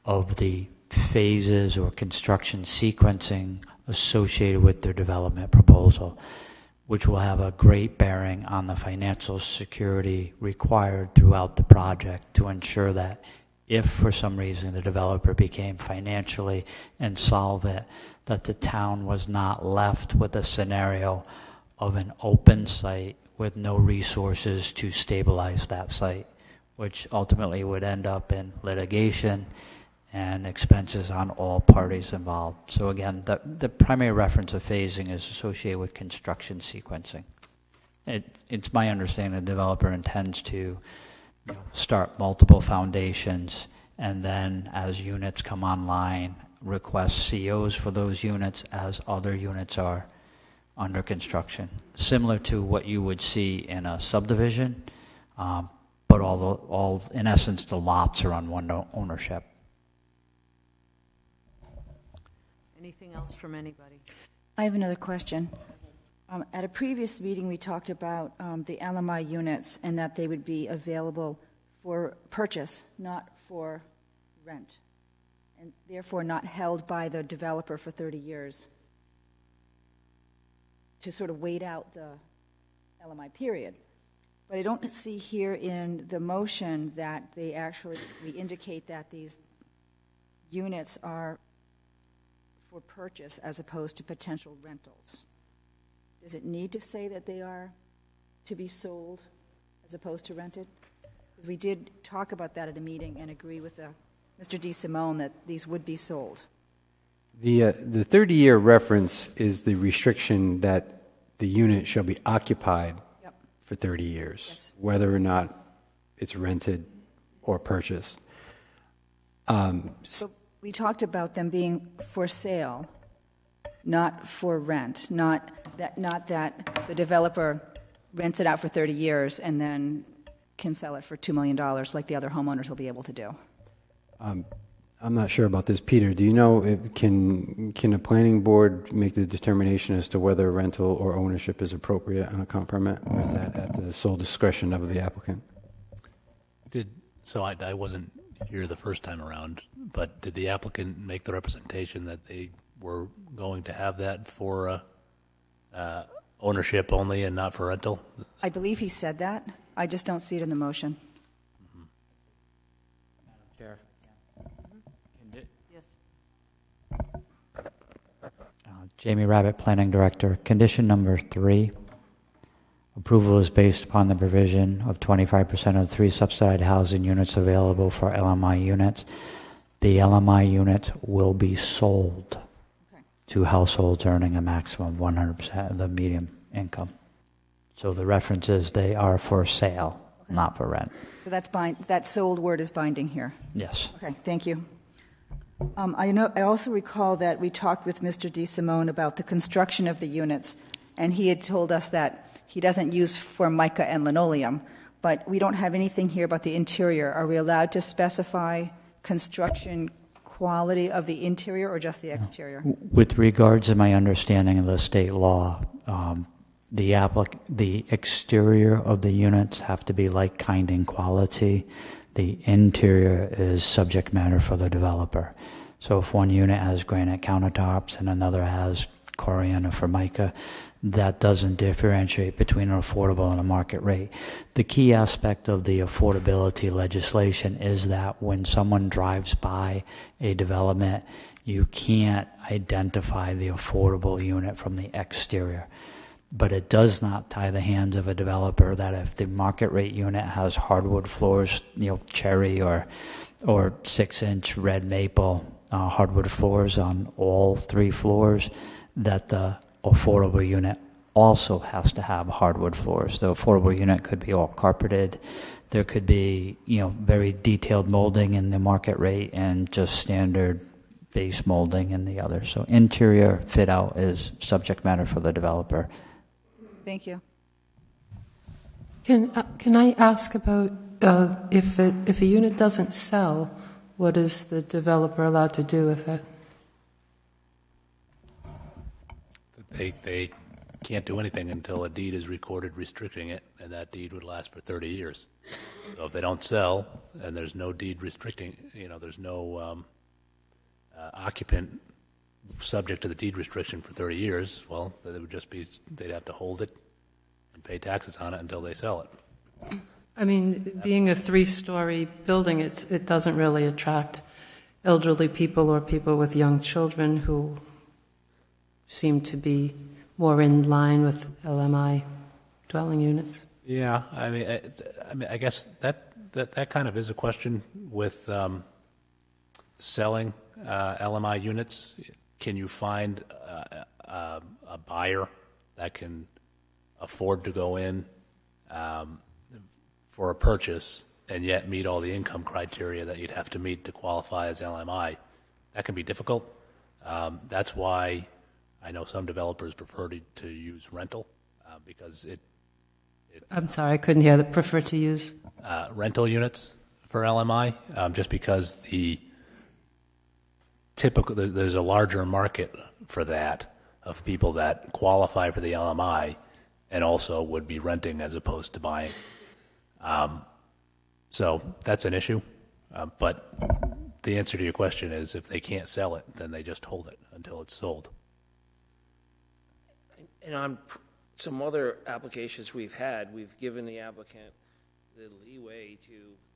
of the phases or construction sequencing associated with their development proposal, which will have a great bearing on the financial security required throughout the project to ensure that if for some reason the developer became financially insolvent, that the town was not left with a scenario of an open site with no resources to stabilize that site, which ultimately would end up in litigation and expenses on all parties involved. So again, the primary reference of phasing is associated with construction sequencing. It's my understanding the developer intends to start multiple foundations, and then as units come online, request COs for those units as other units are under construction. Similar to what you would see in a subdivision, but all in essence, the lots are on one ownership. Anything else from anybody? I have another question. At a previous meeting, we talked about the LMI units and that they would be available for purchase, not for rent, and therefore not held by the developer for 30 years to sort of wait out the LMI period. But I don't see here in the motion that we indicate that these units are for purchase as opposed to potential rentals. Does it need to say that they are to be sold as opposed to rented? Because we did talk about that at a meeting and agree with Mr. DeSimone that these would be sold. The 30-year reference is the restriction that the unit shall be occupied for 30 years, whether or not it's rented or purchased. But we talked about them being for sale, not for rent, not that the developer rents it out for 30 years and then can sell it for $2 million like the other homeowners will be able to do. I'm not sure about this. Peter, do you know, can a planning board make the determination as to whether rental or ownership is appropriate on a comp permit, or is that at the sole discretion of the applicant? I wasn't here the first time around, but did the applicant make the representation that they were going to have that for ownership only and not for rental? I believe he said that. I just don't see it in the motion. Chair. Yes. Jamie Rabbit, Planning Director. Condition number 3. Approval is based upon the provision of 25% of the 3 subsidized housing units available for LMI units. The LMI units will be sold to households earning a maximum of 100% of the median income. So the reference is they are for sale, not for rent. So that sold word is binding here. Yes. Okay, thank you. I also recall that we talked with Mr. DeSimone about the construction of the units, and he had told us that he doesn't use Formica and linoleum, but we don't have anything here about the interior. Are we allowed to specify construction quality of the interior or just the exterior? With regards to my understanding of the state law, the exterior of the units have to be like kind and quality. The interior is subject matter for the developer. So if one unit has granite countertops and another has Coriander Formica, that doesn't differentiate between an affordable and a market rate. The key aspect of the affordability legislation is that when someone drives by a development, you can't identify the affordable unit from the exterior. But it does not tie the hands of a developer that if the market rate unit has hardwood floors, cherry or 6-inch red maple hardwood floors on all 3 floors, that the affordable unit also has to have hardwood floors. The affordable unit could be all carpeted. There could be, very detailed molding in the market rate and just standard base molding in the other. So interior fit out is subject matter for the developer. Thank you. Can I ask about if a unit doesn't sell, what is the developer allowed to do with it? They can't do anything until a deed is recorded restricting it, and that deed would last for 30 years. So if they don't sell, and there's no deed restricting, there's no occupant subject to the deed restriction for 30 years, well, it would just be, they'd have to hold it and pay taxes on it until they sell it. I mean, being a 3-story building, it doesn't really attract elderly people or people with young children who seem to be more in line with LMI dwelling units. Yeah, I mean, I guess that kind of is a question with selling LMI units. Can you find a buyer that can afford to go in for a purchase and yet meet all the income criteria that you'd have to meet to qualify as LMI? That can be difficult. That's why I know some developers prefer to use rental because it I'm sorry, I couldn't hear. Prefer to use rental units for LMI just because there's a larger market for that of people that qualify for the LMI and also would be renting as opposed to buying. So that's an issue. But the answer to your question is if they can't sell it, then they just hold it until it's sold. And on some other applications we've had, we've given the applicant the leeway to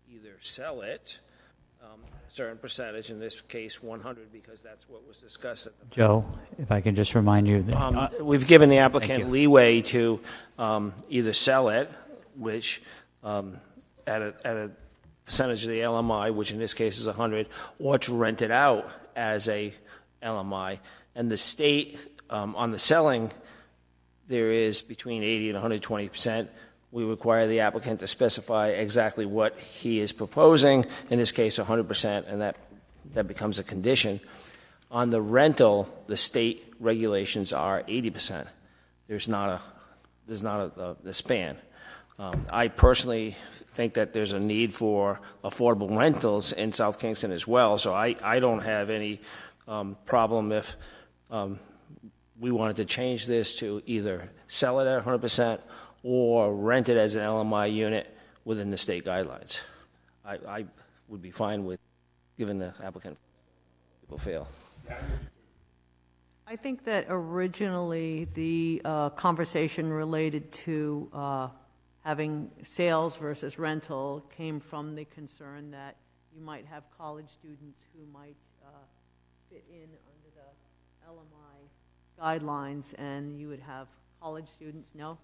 either sell it, a certain percentage, in this case 100, because that's what was discussed at the Joe, if I can just remind you. We've given the applicant leeway to either sell it, which at a percentage of the LMI, which in this case is 100, or to rent it out as a LMI. And the state, on the selling, there is between 80 and 120%. We require the applicant to specify exactly what he is proposing, in this case 100%, and that becomes a condition. On the rental, the state regulations are 80%. There's not a span. I personally think that there's a need for affordable rentals in South Kingston as well, so I don't have any problem if we wanted to change this to either sell it at 100% or rent it as an LMI unit within the state guidelines. I would be fine with giving the applicant people fail. I think that originally the conversation related to having sales versus rental came from the concern that you might have college students who might fit in under the LMI guidelines, and you would have college students. No?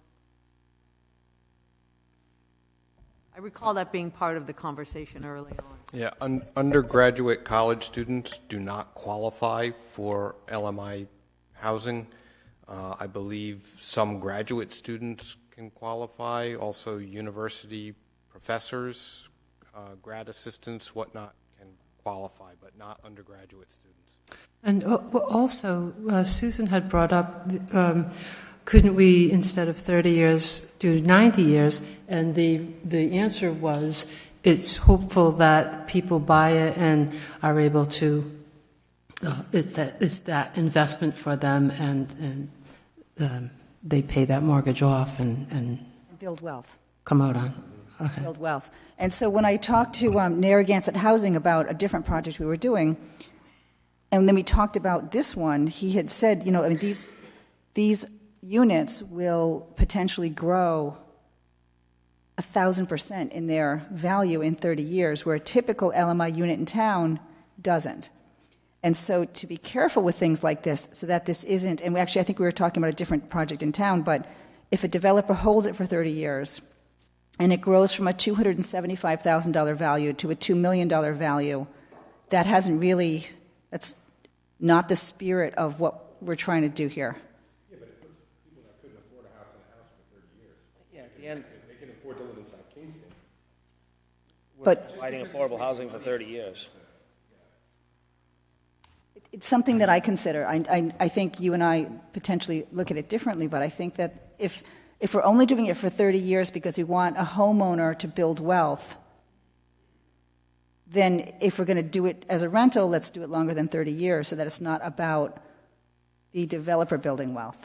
I recall that being part of the conversation early on. Yeah, undergraduate college students do not qualify for LMI housing. I believe some graduate students can qualify, also university professors, grad assistants, whatnot, can qualify, but not undergraduate students. And also, Susan had brought up, couldn't we, instead of 30 years, do 90 years? And the answer was, it's hopeful that people buy it and are able to, it's that investment for them, and they pay that mortgage off and build wealth. Come out on. Build wealth. And so when I talked to Narragansett Housing about a different project we were doing, and then we talked about this one, he had said, you know, I mean, these units will potentially grow 1,000% in their value in 30 years, where a typical LMI unit in town doesn't. And so to be careful with things like this, so that this isn't, and actually I think we were talking about a different project in town, but if a developer holds it for 30 years, and it grows from a $275,000 value to a $2 million value, that hasn't really, that's not the spirit of what we're trying to do here. Yeah, but it puts people that couldn't afford a house in a house for 30 years. Yeah, at the end, they can afford to live in South Kingston. But providing affordable housing for 30 years. it's something that I consider. I think you and I potentially look at it differently, but I think that if we're only doing it for 30 years because we want a homeowner to build wealth, then if we're going to do it as a rental, let's do it longer than 30 years so that it's not about the developer building wealth.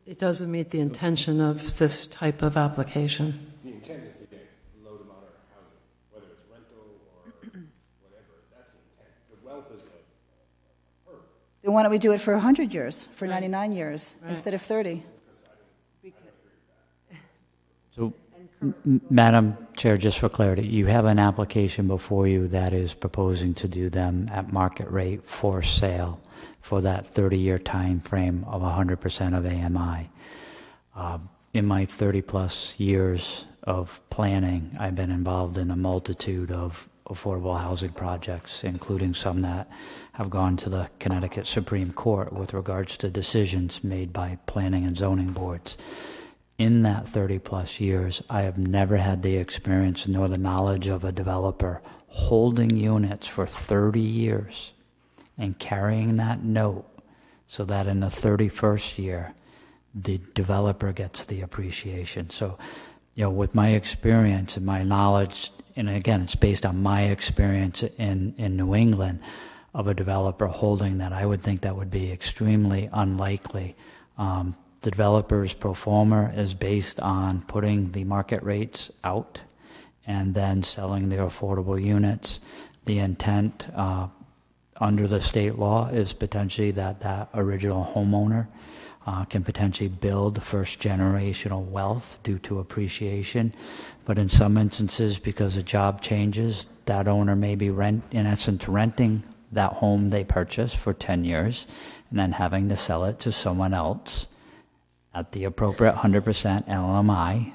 It doesn't meet the intention of this type of application. The intent is to get low amount of housing, whether it's rental or whatever. That's the intent. The wealth is a herb. Then why don't we do it for 100 years, for 99 years, instead of 30? So, Madam Chair, just for clarity, you have an application before you that is proposing to do them at market rate for sale for that 30-year time frame of 100% of AMI. In my 30-plus years of planning, I've been involved in a multitude of affordable housing projects, including some that have gone to the Connecticut Supreme Court with regards to decisions made by planning and zoning boards. In that 30-plus years, I have never had the experience nor the knowledge of a developer holding units for 30 years and carrying that note so that in the 31st year, the developer gets the appreciation. So, with my experience and my knowledge, and again, it's based on my experience in New England of a developer holding that, I would think that would be extremely unlikely. The developer's pro forma is based on putting the market rates out and then selling their affordable units. The intent under the state law is potentially that original homeowner can potentially build first generational wealth due to appreciation. But in some instances, because the job changes, that owner may be in essence renting that home they purchased for 10 years and then having to sell it to someone else at the appropriate 100% LMI,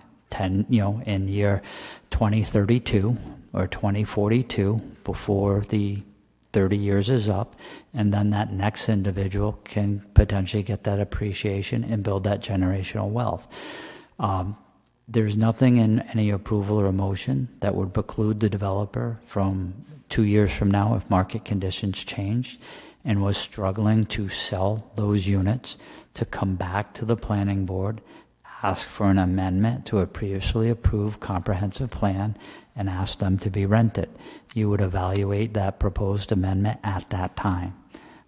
in year 2032 or 2042 before the 30 years is up, and then that next individual can potentially get that appreciation and build that generational wealth. There's nothing in any approval or motion that would preclude the developer from 2 years from now, if market conditions changed and was struggling to sell those units, to come back to the planning board, ask for an amendment to a previously approved comprehensive plan, and ask them to be rented. You would evaluate that proposed amendment at that time.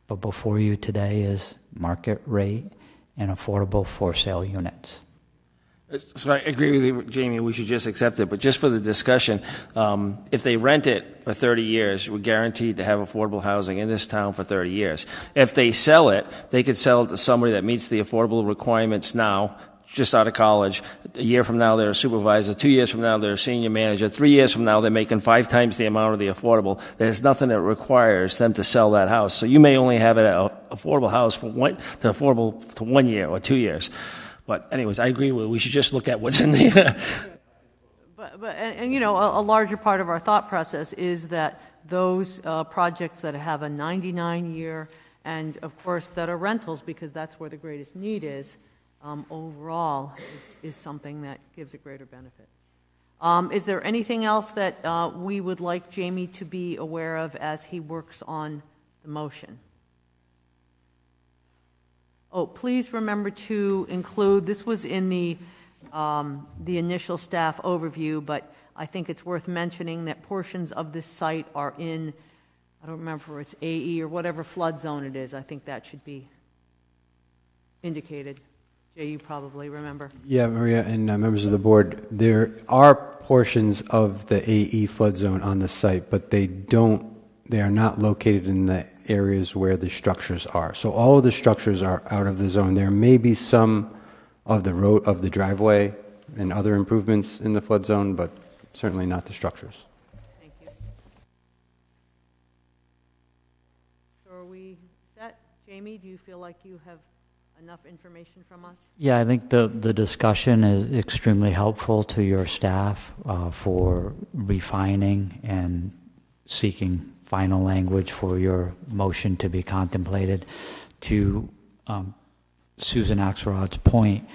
But before you today is market rate and affordable for sale units. So I agree with you, Jamie, we should just accept it. But just for the discussion, if they rent it for 30 years, we're guaranteed to have affordable housing in this town for 30 years. If they sell it, they could sell it to somebody that meets the affordable requirements now, just out of college. A year from now, they're a supervisor. 2 years from now, they're a senior manager. 3 years from now, they're making 5 times the amount of the affordable. There's nothing that requires them to sell that house. So you may only have an affordable house for affordable to 1 year or 2 years. But anyways, I agree with you. We should just look at what's in there. And you know, a larger part of our thought process is that those projects that have a 99-year, and of course that are rentals, because that's where the greatest need is, overall, is something that gives a greater benefit. Is there anything else that we would like Jamie to be aware of as he works on the motion? Oh, please remember to include, this was in the initial staff overview, but I think it's worth mentioning that portions of this site are in, I don't remember if it's AE or whatever flood zone it is. I think that should be indicated. Jay, you probably remember. Yeah, Maria and members of the board, there are portions of the AE flood zone on the site, but they are not located in the areas where the structures are. So all of the structures are out of the zone. There may be some of the road, of the driveway and other improvements in the flood zone, but certainly not the structures. Thank you. So are we set? Jamie, do you feel like you have enough information from us? Yeah, I think the discussion is extremely helpful to your staff for refining and seeking final language for your motion to be contemplated. To Susan Axelrod's point,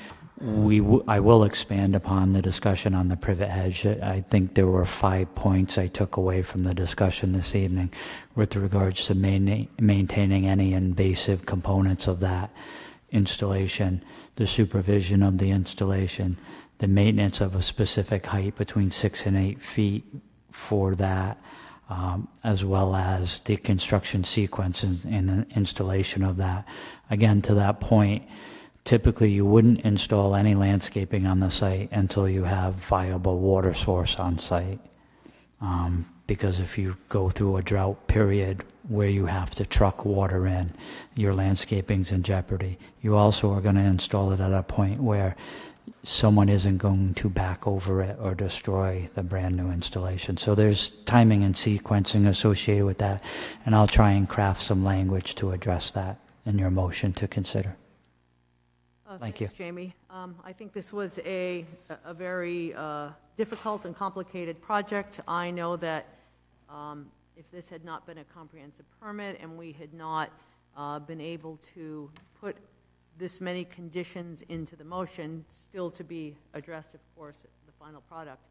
I will expand upon the discussion on the privet hedge. I think there were 5 points I took away from the discussion this evening with regards to maintaining any invasive components of that installation, the supervision of the installation, the maintenance of a specific height between 6 and 8 feet for that, as well as the construction sequence and the installation of that. Again, to that point, typically you wouldn't install any landscaping on the site until you have viable water source on site. Because if you go through a drought period where you have to truck water in, your landscaping's in jeopardy. You also are going to install it at a point where someone isn't going to back over it or destroy the brand new installation. So there's timing and sequencing associated with that, and I'll try and craft some language to address that in your motion to consider. Thank you. Thanks, Jamie. I think this was a very difficult and complicated project. I know that if this had not been a comprehensive permit and we had not been able to put this many conditions into the motion, still to be addressed, of course, the final product,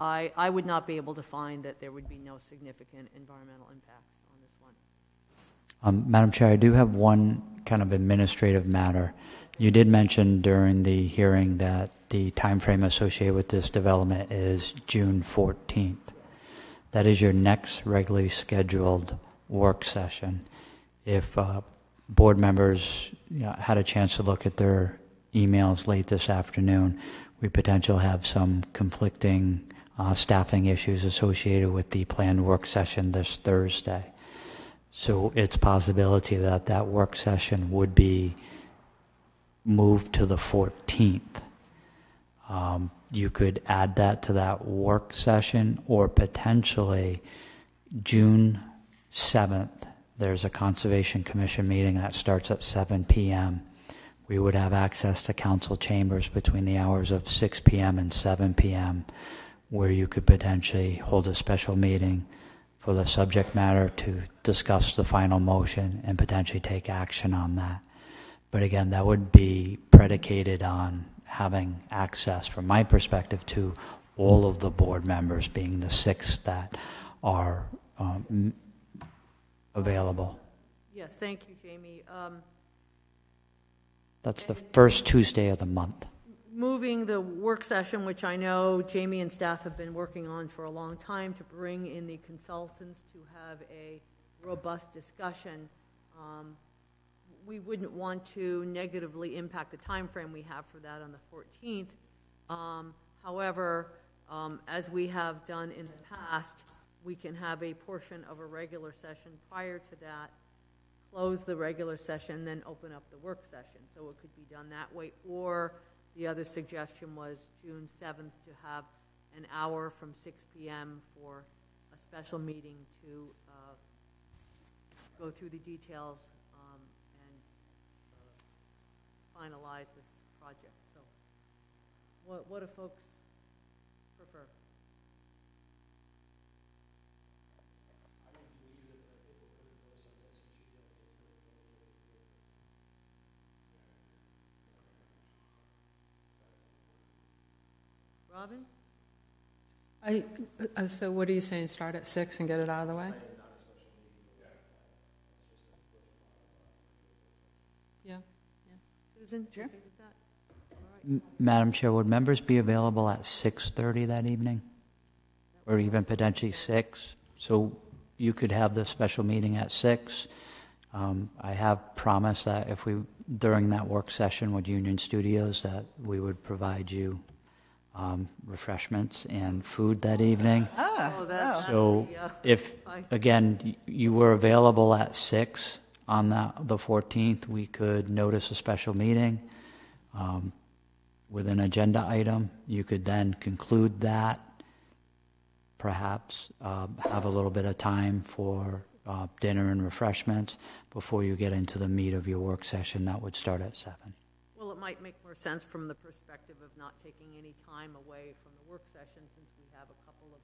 I would not be able to find that there would be no significant environmental impacts on this one. Madam Chair, I do have one kind of administrative matter. You did mention during the hearing that the time frame associated with this development is June 14th. That is your next regularly scheduled work session. If board members had a chance to look at their emails late this afternoon, we potentially have some conflicting staffing issues associated with the planned work session this Thursday. So it's a possibility that that work session would be moved to the 14th. You could add that to that work session, or potentially June 7th, there's a Conservation Commission meeting that starts at 7 p.m. We would have access to council chambers between the hours of 6 p.m. and 7 p.m., where you could potentially hold a special meeting for the subject matter to discuss the final motion and potentially take action on that. But again, that would be predicated on having access, from my perspective, to all of the board members, being the 6 that are available. Yes, thank you, Jamie. That's the first Tuesday of the month. Moving the work session, which I know Jamie and staff have been working on for a long time, to bring in the consultants to have a robust discussion. We wouldn't want to negatively impact the time frame we have for that on the 14th. However, as we have done in the past, we can have a portion of a regular session prior to that, close the regular session, then open up the work session. So it could be done that way. Or the other suggestion was June 7th to have an hour from 6 p.m. for a special meeting to go through the details finalize this project. So what do folks prefer? Robin? So what are you saying, start at 6 and get it out of the way? Yeah. Susan? Sure. Okay with that? All right. Madam Chair, would members be available at 6:30 that evening? Or even potentially 6? So you could have the special meeting at 6. I have promised that if we, during that work session with Union Studios, that we would provide you refreshments and food that evening. So if, again, you were available at 6 on the 14th, we could notice a special meeting with an agenda item. You could then conclude that, perhaps have a little bit of time for dinner and refreshments before you get into the meat of your work session that would start at 7. Well, it might make more sense from the perspective of not taking any time away from the work session, since we have a couple of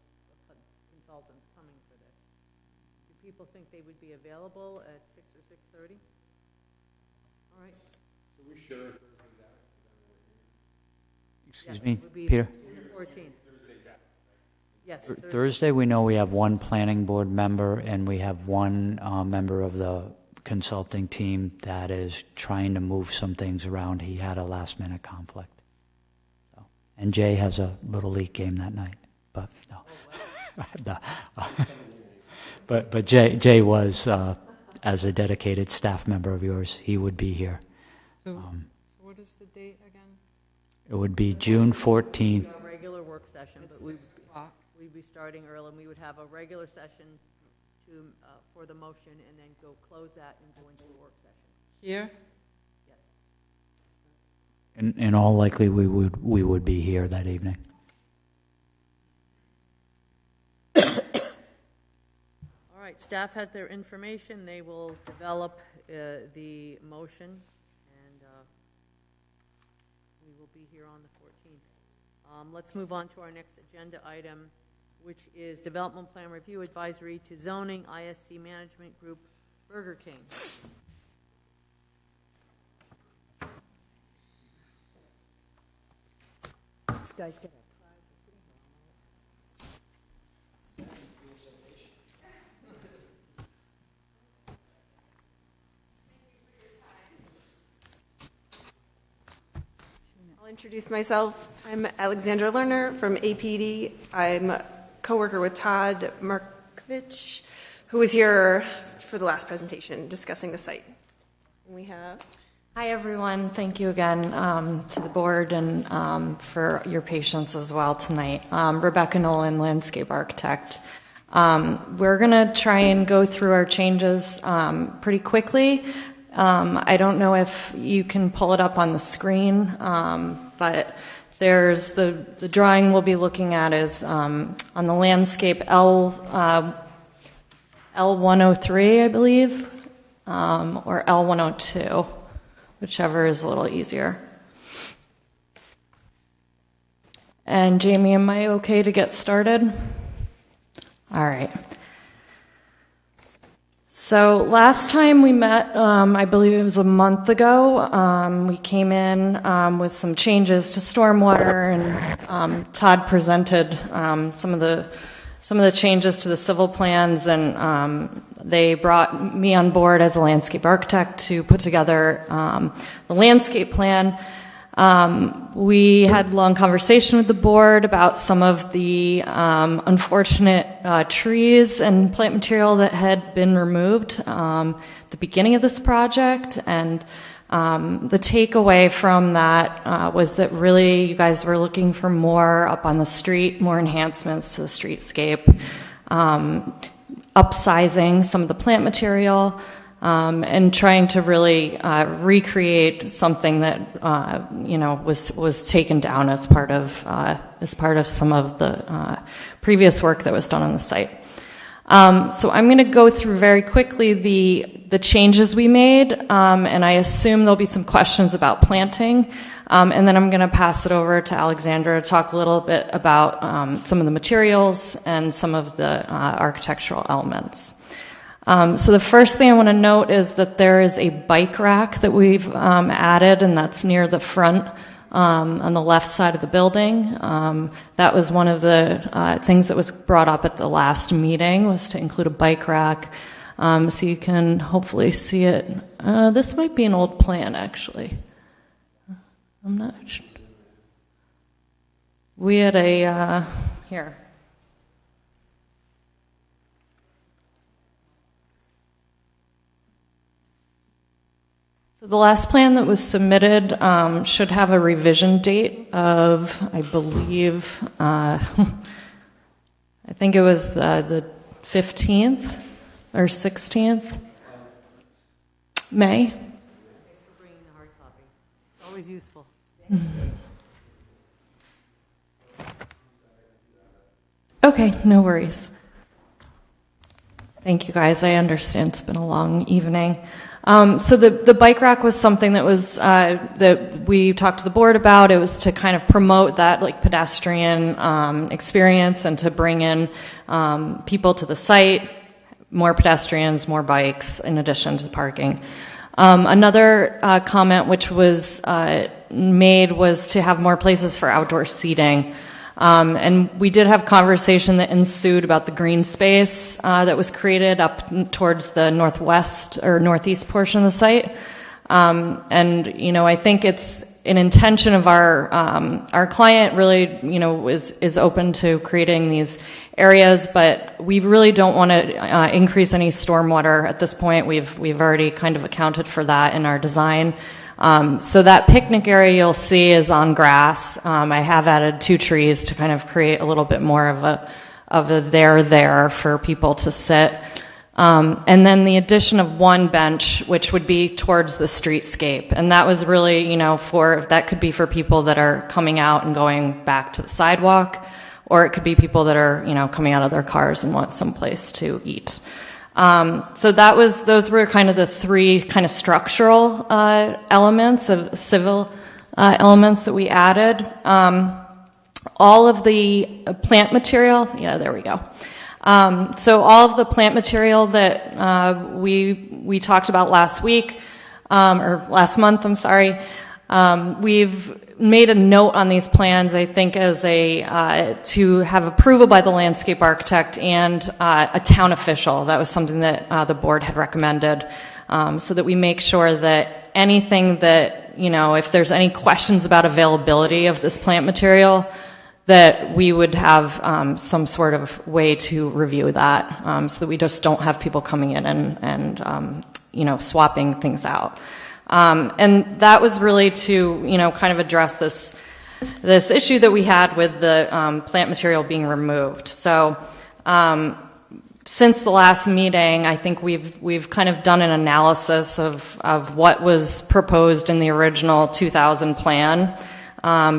consultants coming for this. Do people think they would be available at 6 or 6:30? All right. So we sure Excuse Yes, me, it would be Peter? June 14th. Yes. Thursday, we know we have one planning board member, and we have one member of the consulting team that is trying to move some things around. He had a last-minute conflict. So, and Jay has a Little League game that night, but no. But Jay was, as a dedicated staff member of yours, he would be here. So what is the date again? It would be June 14th. A regular work session, but we'd be starting early, and we would have a regular session for the motion, and then close that and go into the work session. Here? Yes. In all likelihood, we would be here that evening. All right, staff has their information. They will develop the motion, and we will be here on the 14th. Let's move on to our next agenda item, which is Development Plan Review Advisory to Zoning ISC Management Group, Burger King. These guys get a prize for sitting here I'll introduce myself. I'm Alexandra Lerner from APD. I'm a coworker with Todd Markovich, who was here for the last presentation discussing the site. We have... Hi, everyone. Thank you again to the board and for your patience as well tonight. Rebecca Nolan, landscape architect. We're going to try and go through our changes pretty quickly. I don't know if you can pull it up on the screen, but there's the drawing we'll be looking at is on the landscape L103, I believe, or L102. Whichever is a little easier. And Jamie, am I okay to get started? All right. So last time we met, I believe it was a month ago, we came in with some changes to stormwater, and Todd presented some of the changes to the civil plans, and they brought me on board as a landscape architect to put together the landscape plan. We had a long conversation with the board about some of the unfortunate trees and plant material that had been removed at the beginning of this project, and the takeaway from that was that really you guys were looking for more up on the street, more enhancements to the streetscape, upsizing some of the plant material, and trying to really recreate something that was taken down as part of some of the previous work that was done on the site. So I'm going to go through very quickly the changes we made, and I assume there'll be some questions about planting, and then I'm going to pass it over to Alexandra to talk a little bit about some of the materials and some of the architectural elements. So the first thing I want to note is that there is a bike rack that we've added, and that's near the front on the left side of the building. That was one of the things that was brought up at the last meeting, was to include a bike rack. So you can hopefully see it. This might be an old plan, actually. I'm not sure. We had a, here. So the last plan that was submitted should have a revision date of, I believe, I think it was the 15th or 16th, May. Thanks for bringing the hard copy. It's always useful. Okay, no worries. Thank you, guys. I understand it's been a long evening. So the bike rack was something that was that we talked to the board about. It was to kind of promote that like pedestrian experience and to bring in people to the site, more pedestrians, more bikes, in addition to parking. Another comment which was made was to have more places for outdoor seating. And we did have conversation that ensued about the green space that was created up towards the northwest or northeast portion of the site. And, you know, I think it's an intention of our client really, you know, is open to creating these areas, but we really don't want to increase any stormwater at this point. We've already kind of accounted for that in our design. So that picnic area you'll see is on grass. I have added 2 trees to kind of create a little bit more of a there for people to sit. And then the addition of 1 bench, which would be towards the streetscape. And that was really, you know, that could be for people that are coming out and going back to the sidewalk, or it could be people that are, you know, coming out of their cars and want some place to eat. So those were kind of the 3 kind of structural elements of civil elements that we added. All of the plant material, yeah, there we go. So all of the plant material that we talked about last week, or last month, I'm sorry, we've made a note on these plans, I think, as to have approval by the landscape architect and a town official. That was something that the board had recommended, so that we make sure that anything that, you know, if there's any questions about availability of this plant material, that we would have some sort of way to review that, so that we just don't have people coming in and you know, swapping things out. And that was really to, you know, kind of address this issue that we had with the plant material being removed. So since the last meeting, I think we've kind of done an analysis of what was proposed in the original 2000 plan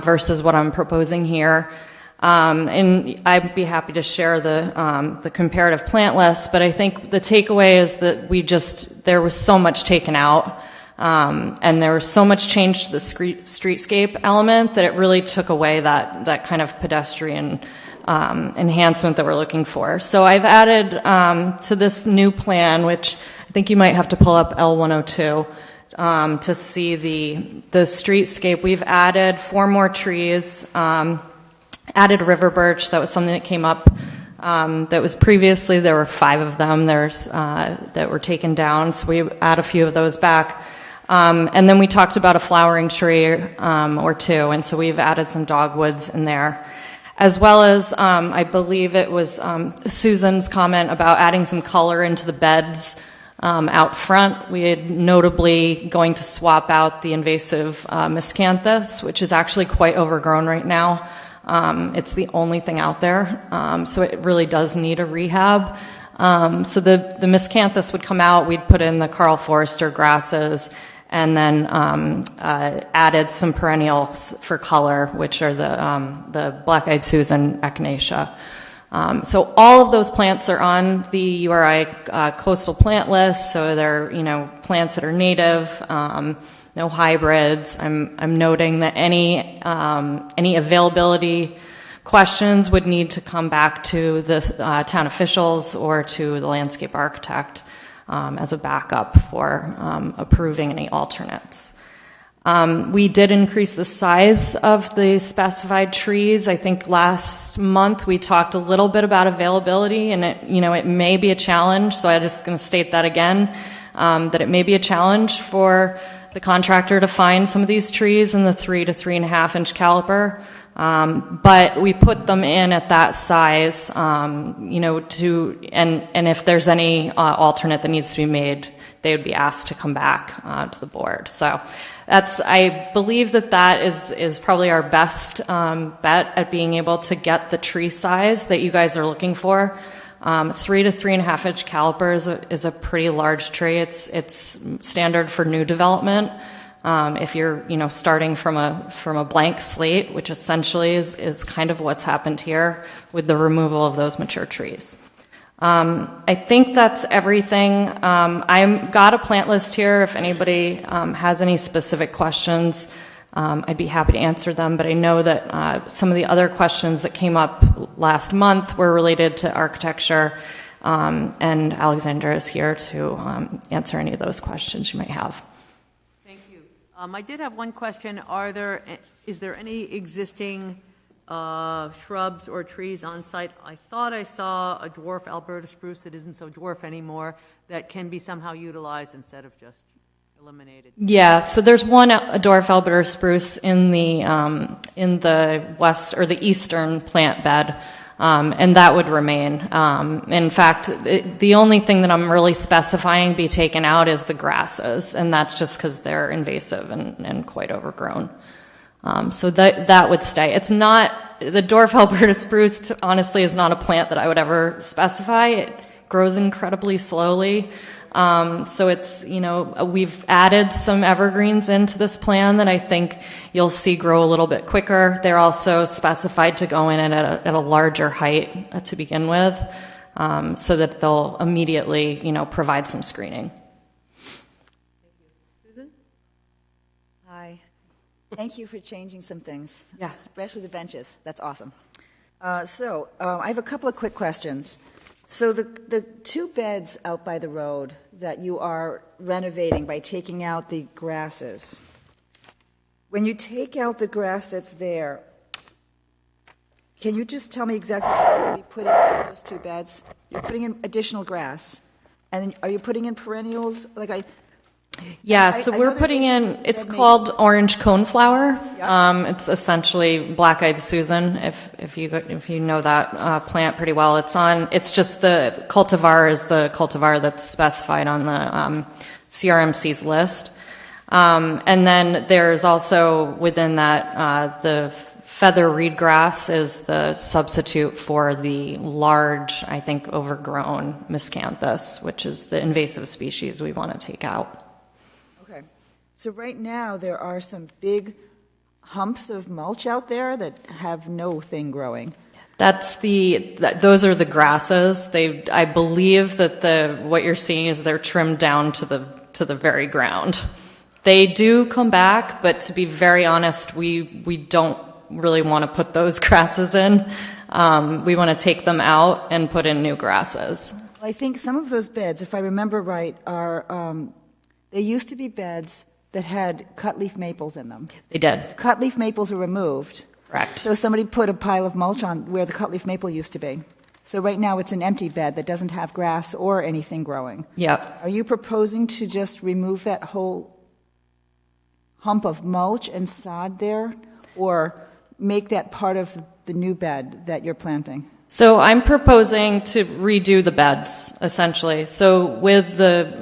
versus what I'm proposing here. And I'd be happy to share the comparative plant list, but I think the takeaway is that there was so much taken out. And there was so much change to the streetscape element that it really took away that kind of pedestrian enhancement that we're looking for. So I've added to this new plan, which I think you might have to pull up L102 to see the streetscape. We've added 4 more trees, added river birch. That was something that came up. That was previously, there were 5 of them that were taken down, so we add a few of those back. And then we talked about a flowering tree or 2, and so we've added some dogwoods in there. As well as, I believe it was Susan's comment about adding some color into the beds out front. We had notably going to swap out the invasive miscanthus, which is actually quite overgrown right now. It's the only thing out there, so it really does need a rehab. So the miscanthus would come out, we'd put in the Carl Forster grasses, and then added some perennials for color, which are the black-eyed Susan echinacea. So all of those plants are on the URI coastal plant list, so they're, you know, plants that are native, no hybrids. I'm noting that any availability questions would need to come back to the town officials or to the landscape architect as a backup for approving any alternates. We did increase the size of the specified trees. I think last month we talked a little bit about availability, and it may be a challenge, so I'm just going to state that again, that it may be a challenge for the contractor to find some of these trees in the 3 to 3.5 inch caliber. But we put them in at that size, and if there's any alternate that needs to be made, they would be asked to come back to the board. So I believe that is probably our best bet at being able to get the tree size that you guys are looking for. 3 to 3.5 inch caliber is a pretty large tree. It's standard for new development. If you're starting from a blank slate, which essentially is kind of what's happened here with the removal of those mature trees. I think that's everything. I've got a plant list here. If anybody has any specific questions, I'd be happy to answer them. But I know that some of the other questions that came up last month were related to architecture, and Alexandra is here to answer any of those questions you might have. Thank you. I did have one question. Is there any existing shrubs or trees on site? I thought I saw a dwarf Alberta spruce that isn't so dwarf anymore that can be somehow utilized instead of just eliminated. Yeah, so there's one dwarf Alberta spruce in the west or the eastern plant bed, and that would remain. In fact, the only thing that I'm really specifying be taken out is the grasses, and that's just because they're invasive and quite overgrown. So that would stay. It's not, the dwarf Alberta spruce, honestly, is not a plant that I would ever specify. It grows incredibly slowly. So it's, we've added some evergreens into this plan that I think you'll see grow a little bit quicker. They're also specified to go in at a larger height to begin with, so that they'll immediately, provide some screening. Thank you for changing some things. Yes. Especially the benches. That's awesome. I have a couple of quick questions. So the two beds out by the road that you are renovating by taking out the grasses, when you take out the grass that's there, can you just tell me exactly what you put in those two beds? You're putting in additional grass. And then are you putting in perennials? So we're putting in, it's called orange coneflower. It's essentially black-eyed Susan, if you know that plant pretty well. It's just the cultivar is the cultivar that's specified on the CRMC's list. And then there's also within that the feather reed grass is the substitute for the large, I think, overgrown miscanthus, which is the invasive species we want to take out. So right now there are some big humps of mulch out there that have no thing growing. Those are the grasses. I believe that what you're seeing is they're trimmed down to the very ground. They do come back, but to be very honest, we don't really want to put those grasses in. We want to take them out and put in new grasses. I think some of those beds, if I remember right, they used to be beds that had cutleaf maples in them. They did. Cutleaf maples were removed. Correct. So somebody put a pile of mulch on where the cutleaf maple used to be. So right now it's an empty bed that doesn't have grass or anything growing. Yep. Are you proposing to just remove that whole hump of mulch and sod there, or make that part of the new bed that you're planting? So I'm proposing to redo the beds, essentially. So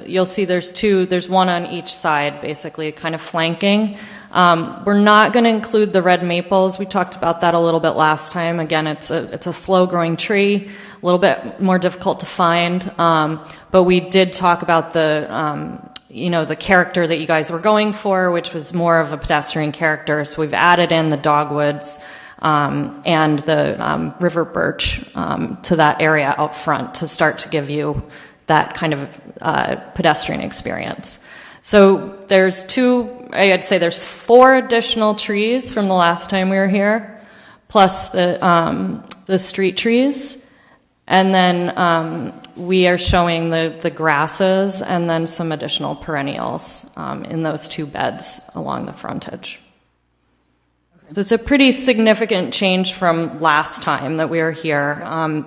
you'll see there's one on each side, basically, kind of flanking. We're not going to include the red maples. We talked about that a little bit last time. Again, it's a slow-growing tree, a little bit more difficult to find. But we did talk about the character that you guys were going for, which was more of a pedestrian character. So we've added in the dogwoods and the river birch to that area out front to start to give you that kind of pedestrian experience. So I'd say there's 4 additional trees from the last time we were here, plus the street trees. And then we are showing the grasses and then some additional perennials in those 2 beds along the frontage. So it's a pretty significant change from last time that we were here.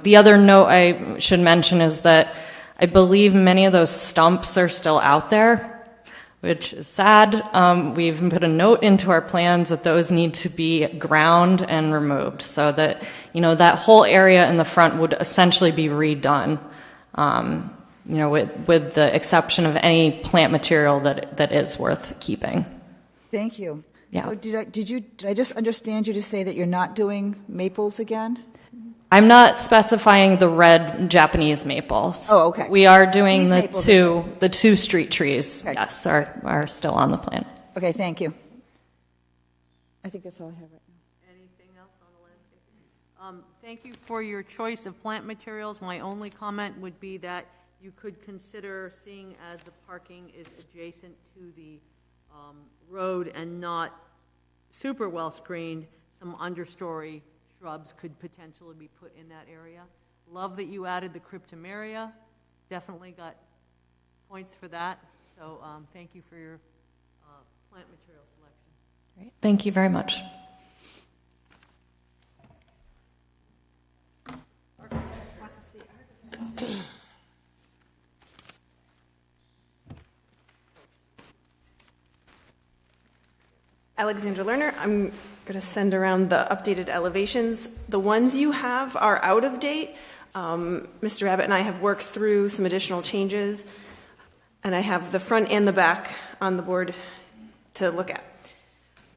The other note I should mention is that I believe many of those stumps are still out there, which is sad. We've put a note into our plans that those need to be ground and removed so that, that whole area in the front would essentially be redone, with the exception of any plant material that is worth keeping. Thank you. Yeah. So did I just understand you to say that you're not doing maples again? I'm not specifying the red Japanese maples. Oh, okay. We are doing These the two street trees. Okay. Yes, are still on the plan. Okay, thank you. I think that's all I have right now. Anything else on the landscape? Thank you for your choice of plant materials. My only comment would be that you could consider, seeing as the parking is adjacent to the road and not super well screened, some understory shrubs could potentially be put in that area. Love that you added the cryptomeria. Definitely got points for that. So thank you for your plant material selection. Great. Thank you very much. Alexandra Lerner. I'm going to send around the updated elevations. The ones you have are out of date. Mr. Abbott and I have worked through some additional changes, and I have the front and the back on the board to look at.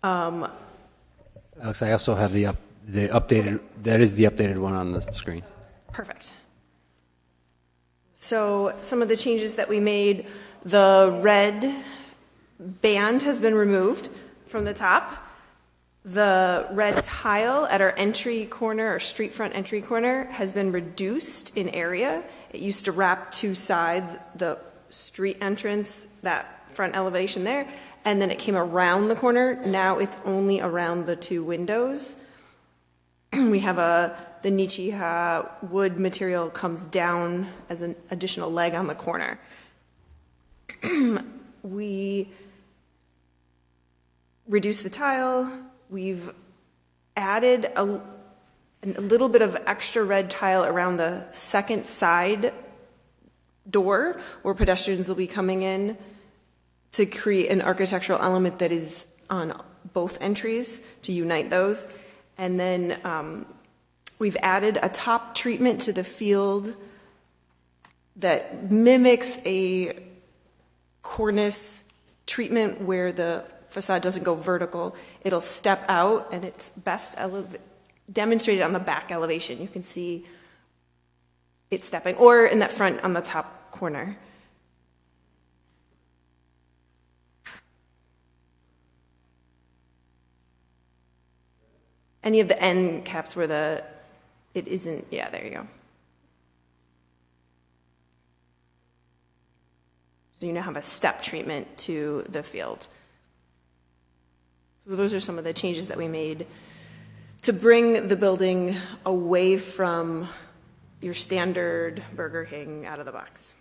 Alex, I also have the updated, that is the updated one on the screen. Perfect. So some of the changes that we made, the red band has been removed from the top. The red tile at our entry corner, or street front entry corner, has been reduced in area. It used to wrap 2 sides, the street entrance, that front elevation there, and then it came around the corner. Now it's only around the 2 windows. We have the Nichiha wood material comes down as an additional leg on the corner. We reduced the tile. We've added a little bit of extra red tile around the second side door where pedestrians will be coming in to create an architectural element that is on both entries to unite those. And then we've added a top treatment to the field that mimics a cornice treatment where the facade doesn't go vertical. It'll step out, and it's best demonstrated on the back elevation. You can see it stepping, or in that front on the top corner. Any of the end caps where it isn't, yeah, there you go. So you now have a step treatment to the field. So those are some of the changes that we made to bring the building away from your standard Burger King out of the box.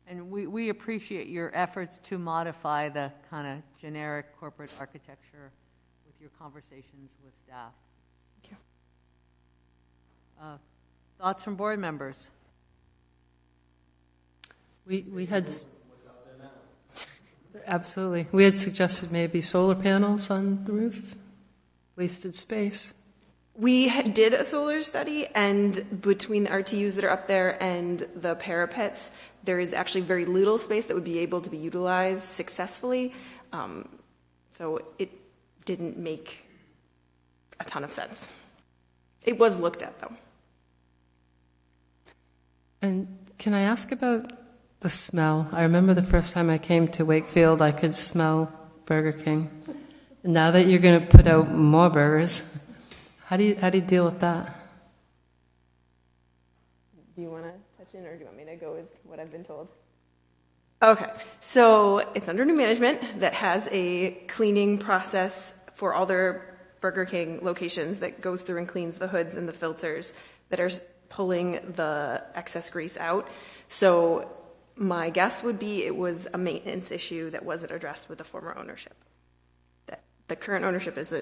And we appreciate your efforts to modify the kind of generic corporate architecture with your conversations with staff. Thank you. Thoughts from board members? We had... Absolutely. We had suggested maybe solar panels on the roof. Wasted space. We did a solar study, and between the RTUs that are up there and the parapets, there is actually very little space that would be able to be utilized successfully. So it didn't make a ton of sense. It was looked at, though. And can I ask about the smell? I remember the first time I came to Wakefield, I could smell Burger King. And now that you're going to put out more burgers, how do you deal with that? Do you want to touch in, or do you want me to go with what I've been told? Okay, so it's under new management that has a cleaning process for all their Burger King locations that goes through and cleans the hoods and the filters that are pulling the excess grease out. So my guess would be it was a maintenance issue that wasn't addressed with the former ownership. That the current ownership has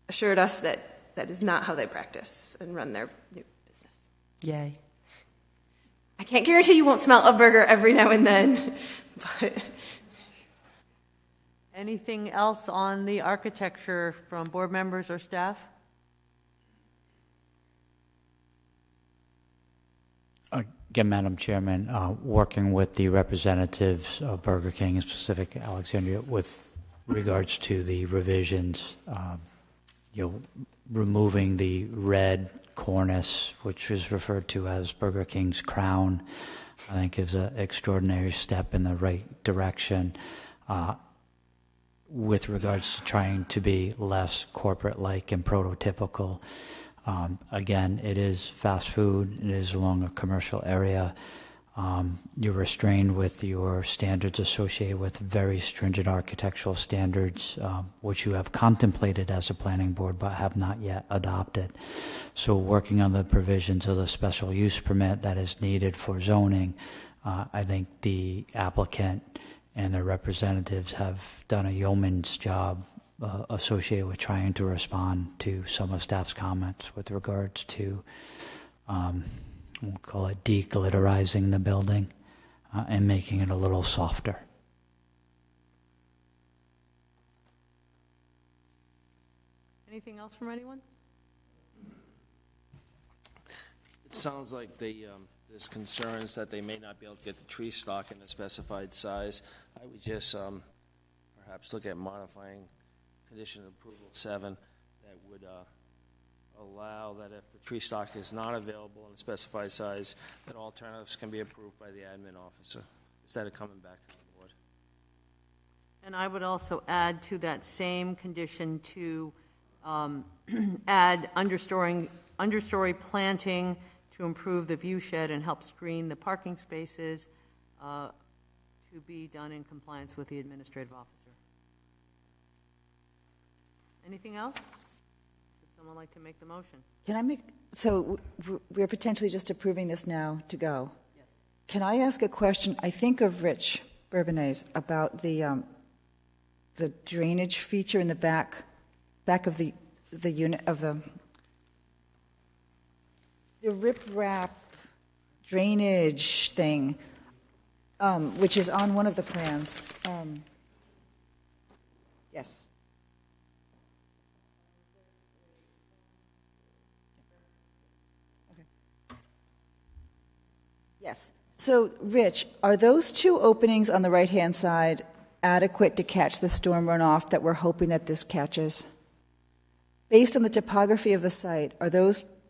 assured us that that is not how they practice and run their new business. Yay. I can't guarantee you won't smell a burger every now and then, but... Anything else on the architecture from board members or staff? Again, Madam Chairman, working with the representatives of Burger King, in specific Alexandria, with regards to the revisions, removing the red cornice, which is referred to as Burger King's crown, I think is an extraordinary step in the right direction. With regards to trying to be less corporate-like and prototypical. Again, it is fast food. It is along a commercial area. You're restrained with your standards associated with very stringent architectural standards, which you have contemplated as a planning board but have not yet adopted. So working on the provisions of the special use permit that is needed for zoning, I think the applicant and their representatives have done a yeoman's job associated with trying to respond to some of staff's comments with regards to, we'll call it deglitterizing the building and making it a little softer. Anything else from anyone? It sounds like there's concerns that they may not be able to get the tree stock in the specified size. I would just perhaps look at modifying condition of approval 7 that would allow that if the tree stock is not available in the specified size, that alternatives can be approved by the admin officer instead of coming back to the board. And I would also add to that same condition to add understory planting to improve the view shed and help screen the parking spaces to be done in compliance with the administrative officer. Anything else? Would someone like to make the motion? Can I make, so we're potentially just approving this now to go? Yes. Can I ask a question? I think of Rich Bourbonnais about the drainage feature in the back of the unit of the riprap drainage thing, which is on one of the plans. Yes. Okay. Yes. So, Rich, are those two openings on the right-hand side adequate to catch the storm runoff that we're hoping that this catches? Based on the topography of the site,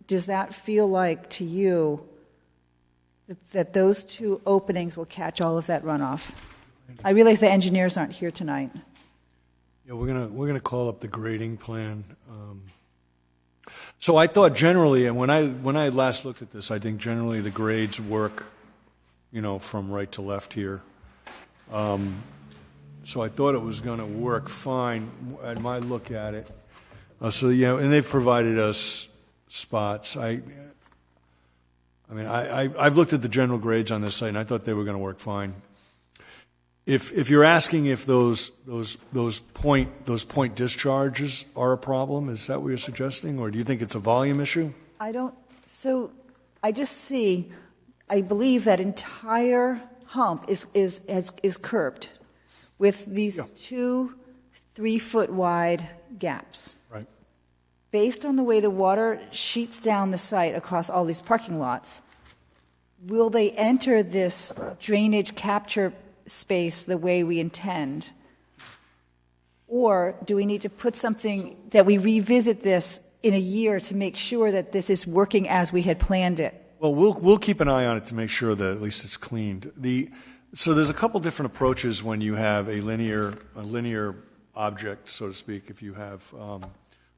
does that feel like to you that those two openings will catch all of that runoff? I realize the engineers aren't here tonight. Yeah, we're gonna call up the grading plan. So I thought generally, and when I last looked at this, I think generally the grades work, from right to left here. So I thought it was going to work fine at my look at it. And they've provided us spots. I've looked at the general grades on this site, and I thought they were going to work fine. If you're asking if those point discharges are a problem, is that what you're suggesting, or do you think it's a volume issue? So I just see, I believe that entire hump is curbed with these 2 3-foot wide gaps. Right. Based on the way the water sheets down the site across all these parking lots, will they enter this drainage capture space the way we intend? Or do we need to put something that we revisit this in a year to make sure that this is working as we had planned it? Well, we'll keep an eye on it to make sure that at least it's cleaned. So there's a couple different approaches when you have a linear object, so to speak. If you have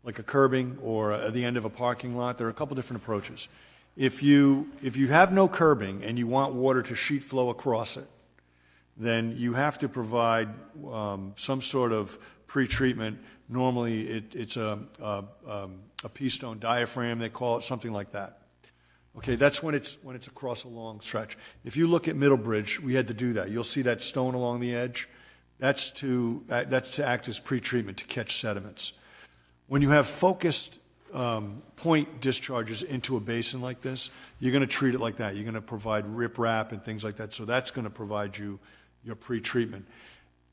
like a curbing or at the end of a parking lot, there are a couple different approaches. If you have no curbing and you want water to sheet flow across it, then you have to provide some sort of pre-treatment Normally, it's a pea stone diaphragm, they call it, something like that. Okay, that's when it's across a long stretch. If you look at Middlebridge, we had to do that. You'll see that stone along the edge. That's to act as pretreatment to catch sediments. When you have focused point discharges into a basin like this, you're going to treat it like that. You're going to provide riprap and things like that. So that's going to provide you your pretreatment.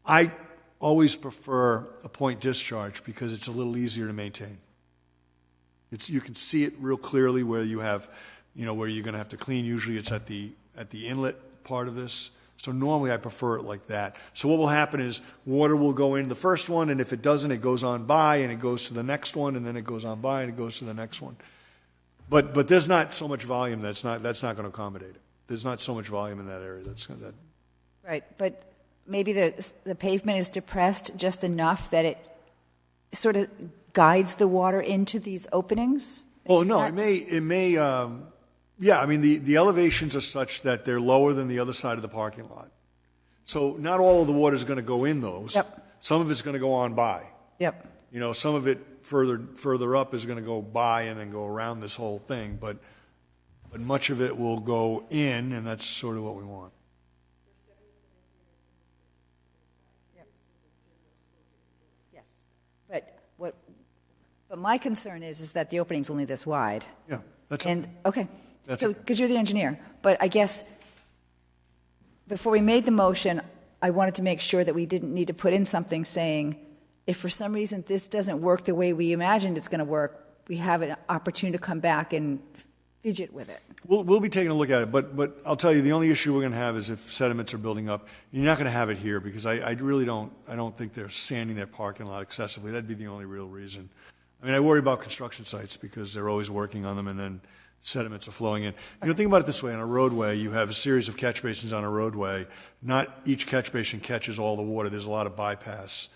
I always prefer a point discharge because it's a little easier to maintain. You can see it real clearly where you have, where you're going to have to clean. Usually it's at the inlet part of this. So normally I prefer it like that. So what will happen is water will go in the first one, and if it doesn't, it goes on by, and it goes to the next one, and then it goes on by, and it goes to the next one. But there's not so much volume that's not going to accommodate it. There's not so much volume in that area that. Right, but maybe the pavement is depressed just enough that it sort of guides the water into these openings? Oh, no, it may. Yeah, I mean, the elevations are such that they're lower than the other side of the parking lot. So not all of the water is going to go in those. Yep. Some of it's going to go on by. Yep. Some of it further up is going to go by and then go around this whole thing, but much of it will go in, and that's sort of what we want. Yep. Yes, but my concern is that the opening's only this wide. Yeah, that's okay. That's so because you're the engineer, but I guess before we made the motion, I wanted to make sure that we didn't need to put in something saying, if for some reason this doesn't work the way we imagined it's going to work, we have an opportunity to come back and fidget with it. We'll be taking a look at it, but I'll tell you, the only issue we're going to have is if sediments are building up. You're not going to have it here because I really don't think they're sanding their parking lot excessively. That'd be the only real reason. I mean, I worry about construction sites because they're always working on them and then sediments are flowing in. Think about it this way. On a roadway, you have a series of catch basins on a roadway. Not each catch basin catches all the water. There's a lot of bypass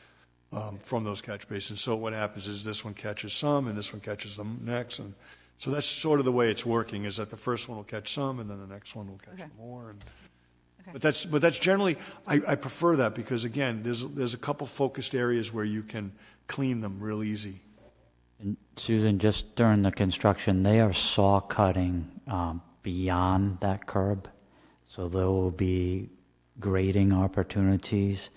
from those catch basins. So what happens is this one catches some and this one catches them next. And so that's sort of the way it's working, is that the first one will catch some and then the next one will catch more. But that's generally, I prefer that because, again, there's a couple focused areas where you can clean them real easy. And Susan, just during the construction, they are saw cutting beyond that curb, so there will be grading opportunities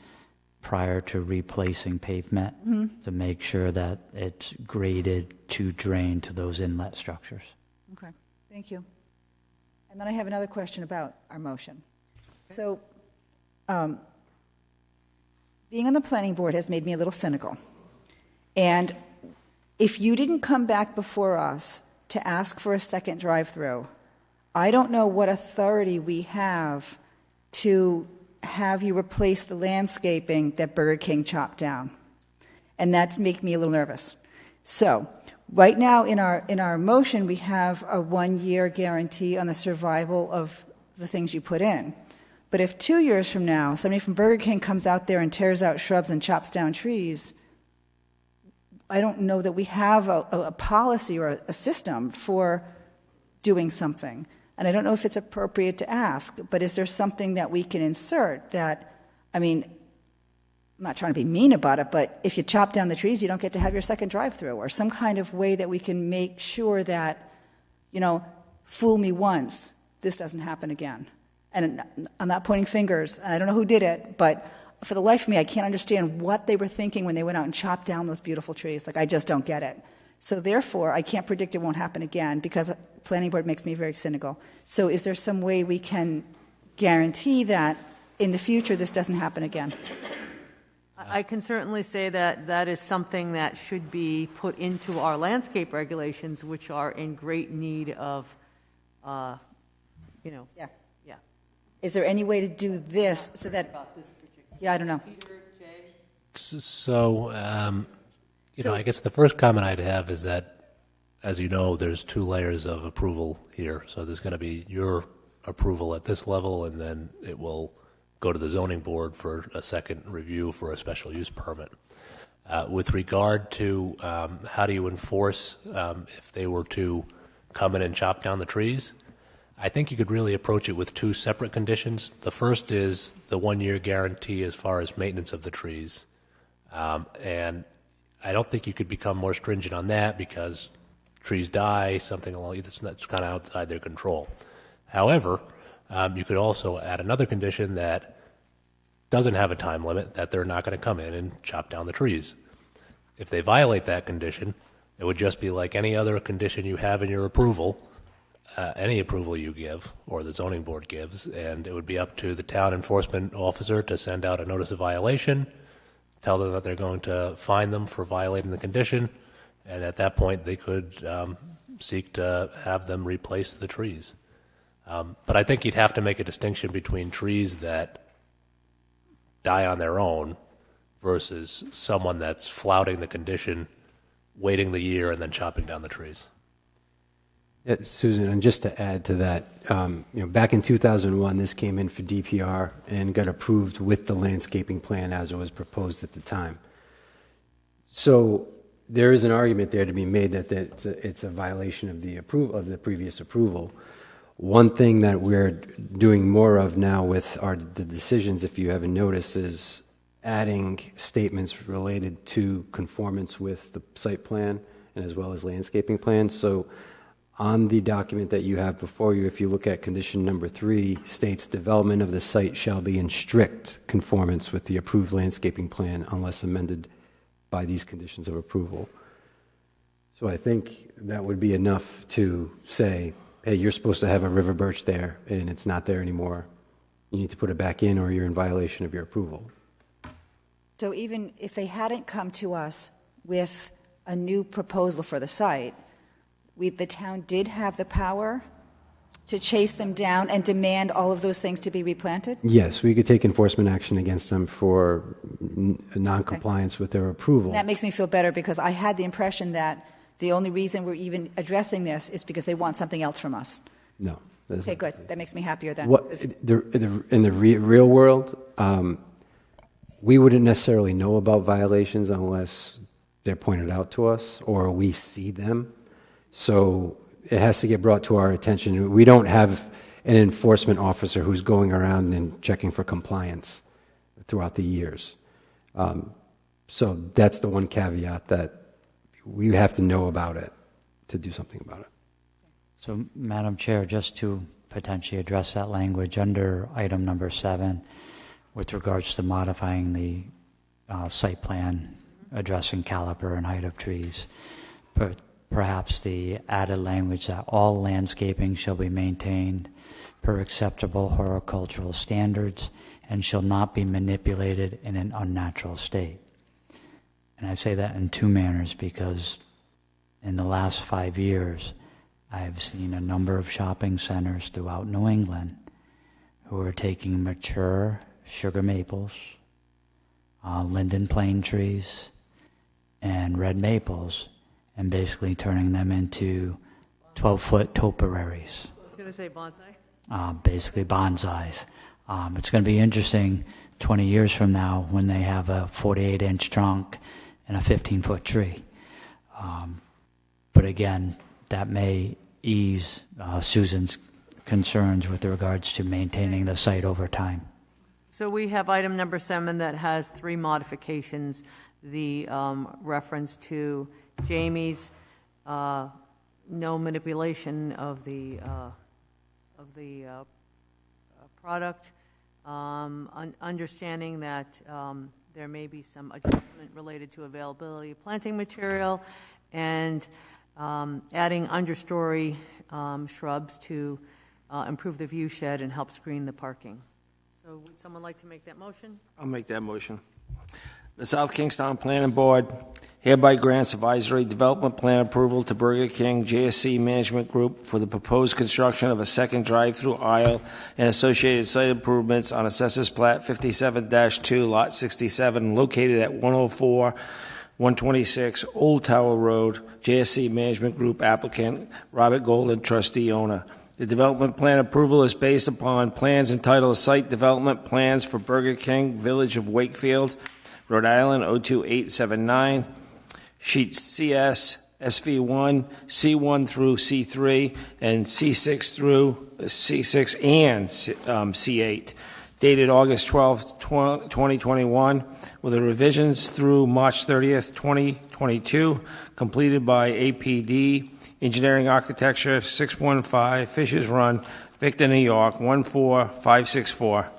prior to replacing pavement to make sure that it's graded to drain to those inlet structures. Okay, thank you. And then I have another question about our motion. So, being on the planning board has made me a little cynical. And if you didn't come back before us to ask for a second drive-through, I don't know what authority we have to have you replace the landscaping that Burger King chopped down. And that's making me a little nervous. So, right now in our motion, we have a 1-year guarantee on the survival of the things you put in. But if 2 years from now, somebody from Burger King comes out there and tears out shrubs and chops down trees, I don't know that we have a policy or a system for doing something. And I don't know if it's appropriate to ask, but is there something that we can insert that, I mean, I'm not trying to be mean about it, but if you chop down the trees, you don't get to have your second drive-through, or some kind of way that we can make sure that, fool me once, this doesn't happen again. And I'm not pointing fingers, and I don't know who did it, but for the life of me, I can't understand what they were thinking when they went out and chopped down those beautiful trees. Like, I just don't get it. So therefore, I can't predict it won't happen again because planning board makes me very cynical. So is there some way we can guarantee that in the future this doesn't happen again? I can certainly say that that is something that should be put into our landscape regulations, which are in great need of, Yeah. Is there any way to do this so that... Yeah, I don't know. So, I guess the first comment I'd have is that, as you know, there's 2 layers of approval here. So there's going to be your approval at this level, and then it will go to the zoning board for a second review for a special use permit. With regard to how do you enforce if they were to come in and chop down the trees, I think you could really approach it with 2 separate conditions. The first is the 1-year guarantee as far as maintenance of the trees. And I don't think you could become more stringent on that because trees die, something along that's kind of outside their control. However, you could also add another condition that doesn't have a time limit, that they're not going to come in and chop down the trees. If they violate that condition, it would just be like any other condition you have in your approval, any approval you give or the zoning board gives, and it would be up to the town enforcement officer to send out a notice of violation, tell them that they're going to fine them for violating the condition, and at that point they could seek to have them replace the trees. But I think you'd have to make a distinction between trees that die on their own versus someone that's flouting the condition, waiting the year, and then chopping down the trees. Yeah, Susan, and just to add to that, back in 2001, this came in for DPR and got approved with the landscaping plan as it was proposed at the time. So there is an argument there to be made that it's a violation of the previous approval. One thing that we're doing more of now with the decisions, if you haven't noticed, is adding statements related to conformance with the site plan and as well as landscaping plan. So on the document that you have before you, if you look at condition number 3, states development of the site shall be in strict conformance with the approved landscaping plan unless amended by these conditions of approval. So I think that would be enough to say, hey, you're supposed to have a river birch there and it's not there anymore. You need to put it back in or you're in violation of your approval. So even if they hadn't come to us with a new proposal for the site, the town did have the power to chase them down and demand all of those things to be replanted? Yes, we could take enforcement action against them for non-compliance with their approval. That makes me feel better because I had the impression that the only reason we're even addressing this is because they want something else from us. No. Okay, good. That makes me happier then. In the real world, we wouldn't necessarily know about violations unless they're pointed out to us or we see them. So it has to get brought to our attention. We don't have an enforcement officer who's going around and checking for compliance throughout the years. So that's the one caveat, that we have to know about it to do something about it. So, Madam Chair, just to potentially address that language under item number 7, with regards to modifying the site plan, addressing caliper and height of trees, but perhaps the added language that all landscaping shall be maintained per acceptable horticultural standards and shall not be manipulated in an unnatural state. And I say that in two manners because in the last 5 years, I've seen a number of shopping centers throughout New England who are taking mature sugar maples, linden plane trees, and red maples and basically turning them into 12-foot topiaries. I was going to say bonsai. Basically bonsais. It's going to be interesting 20 years from now when they have a 48-inch trunk and a 15-foot tree. But again, that may ease Susan's concerns with regards to maintaining the site over time. So we have item number 7 that has 3 modifications. The reference to Jamie's no manipulation of the product, understanding that there may be some adjustment related to availability of planting material, and adding understory shrubs to improve the view shed and help screen the parking. So would someone like to make that motion? I'll make that motion. The South Kingstown Planning Board hereby grants advisory development plan approval to Burger King JSC Management Group for the proposed construction of a second drive-through aisle and associated site improvements on Assessors Plat 57-2, Lot 67, located at 104-126 Old Tower Road. JSC Management Group applicant, Robert Golden, trustee owner. The development plan approval is based upon plans entitled Site Development Plans for Burger King, Village of Wakefield, Rhode Island 02879, sheets CS, SV1, C1 through C3, and C6 through C6 and C8, dated August 12, 2021, with the revisions through March 30th, 2021. 2022, completed by APD Engineering Architecture, 615 Fishers Run, Victor, New York, 14564.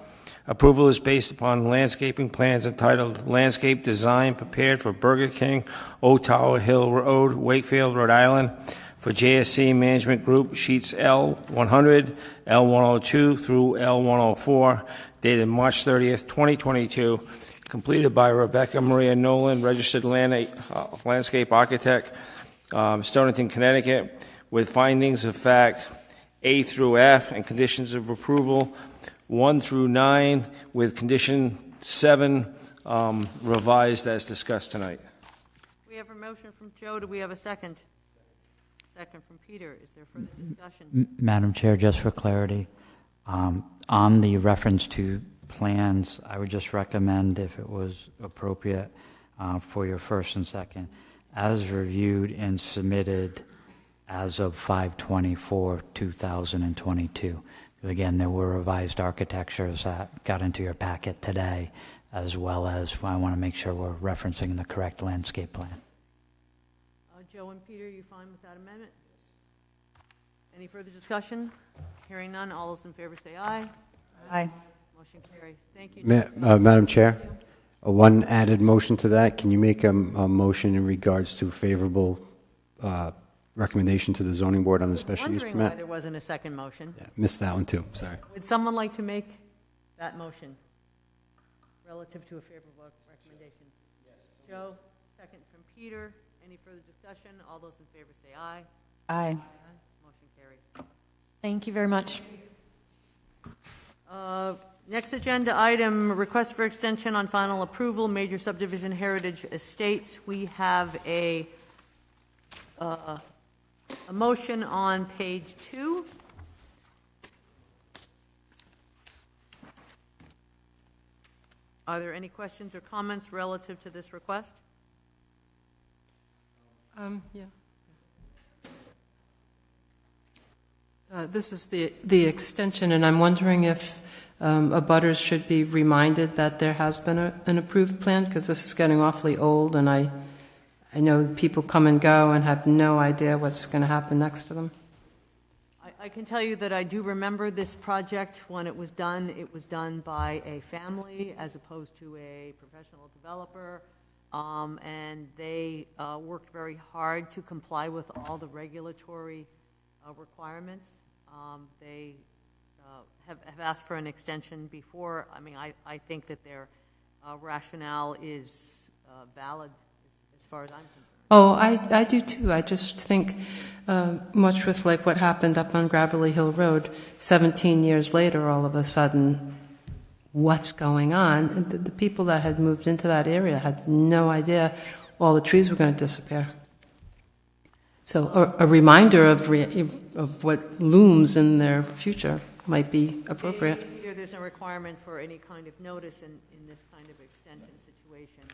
Approval is based upon landscaping plans entitled Landscape Design prepared for Burger King, Old Tower Hill Road, Wakefield, Rhode Island, for JSC Management Group, sheets L100, L102 through L104, dated March 30th, 2022, completed by Rebecca Maria Nolan, registered landscape architect, Stonington, Connecticut, with findings of fact A through F and conditions of approval 1 through 9, with condition 7 revised as discussed tonight. We have a motion from Joe. Do we have a second? Second from Peter. Is there further discussion? Madam Chair, just for clarity, on the reference to plans, I would just recommend, if it was appropriate, for your first and second, as reviewed and submitted as of 5/24/2022. Again, there were revised architectures that got into your packet today, as well as I want to make sure we're referencing the correct landscape plan. Joe and Peter, you fine with that amendment? Any further discussion? Hearing none, all those in favor say aye. Aye. Motion carries. Thank you. Madam Chair, one added motion to that. Can you make a motion in regards to favorable recommendation to the zoning board on the special use Wondering permit? why there wasn't a second motion. Yeah, missed that one too. Sorry. Would someone like to make that motion relative to a favorable recommendation? Yes. Joe, second from Peter. Any further discussion? All those in favor say aye. Aye. Motion carries. Thank you very much. Next agenda item, request for extension on final approval, major subdivision Heritage Estates. We have a motion on page 2. Are there any questions or comments relative to this request? Yeah. This is the extension, and I'm wondering if abutters should be reminded that there has been an approved plan, because this is getting awfully old, and I know people come and go and have no idea what's going to happen next to them. I can tell you that I do remember this project when it was done. It was done by a family as opposed to a professional developer. And they worked very hard to comply with all the regulatory requirements. They have asked for an extension before. I mean, I think that their rationale is valid as far as I'm concerned. Oh, I do too. I just think much with like what happened up on Gravelly Hill Road, 17 years later, all of a sudden, what's going on? And the people that had moved into that area had no idea all the trees were going to disappear. So a reminder of what looms in their future might be appropriate. Here, there's no requirement for any kind of notice in this kind of extension situation.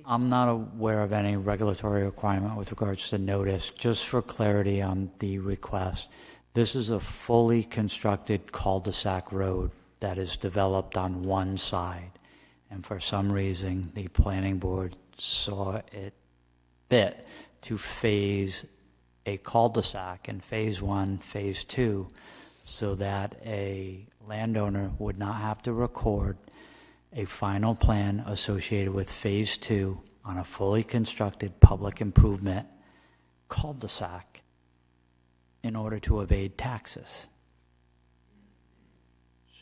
I'm not aware of any regulatory requirement with regards to notice. Just for clarity on the request, this is a fully constructed cul-de-sac road that is developed on one side. And for some reason, the planning board saw it fit to phase a cul-de-sac in phase 1, phase 2, so that a landowner would not have to record a final plan associated with phase 2 on a fully constructed public improvement cul-de-sac in order to evade taxes.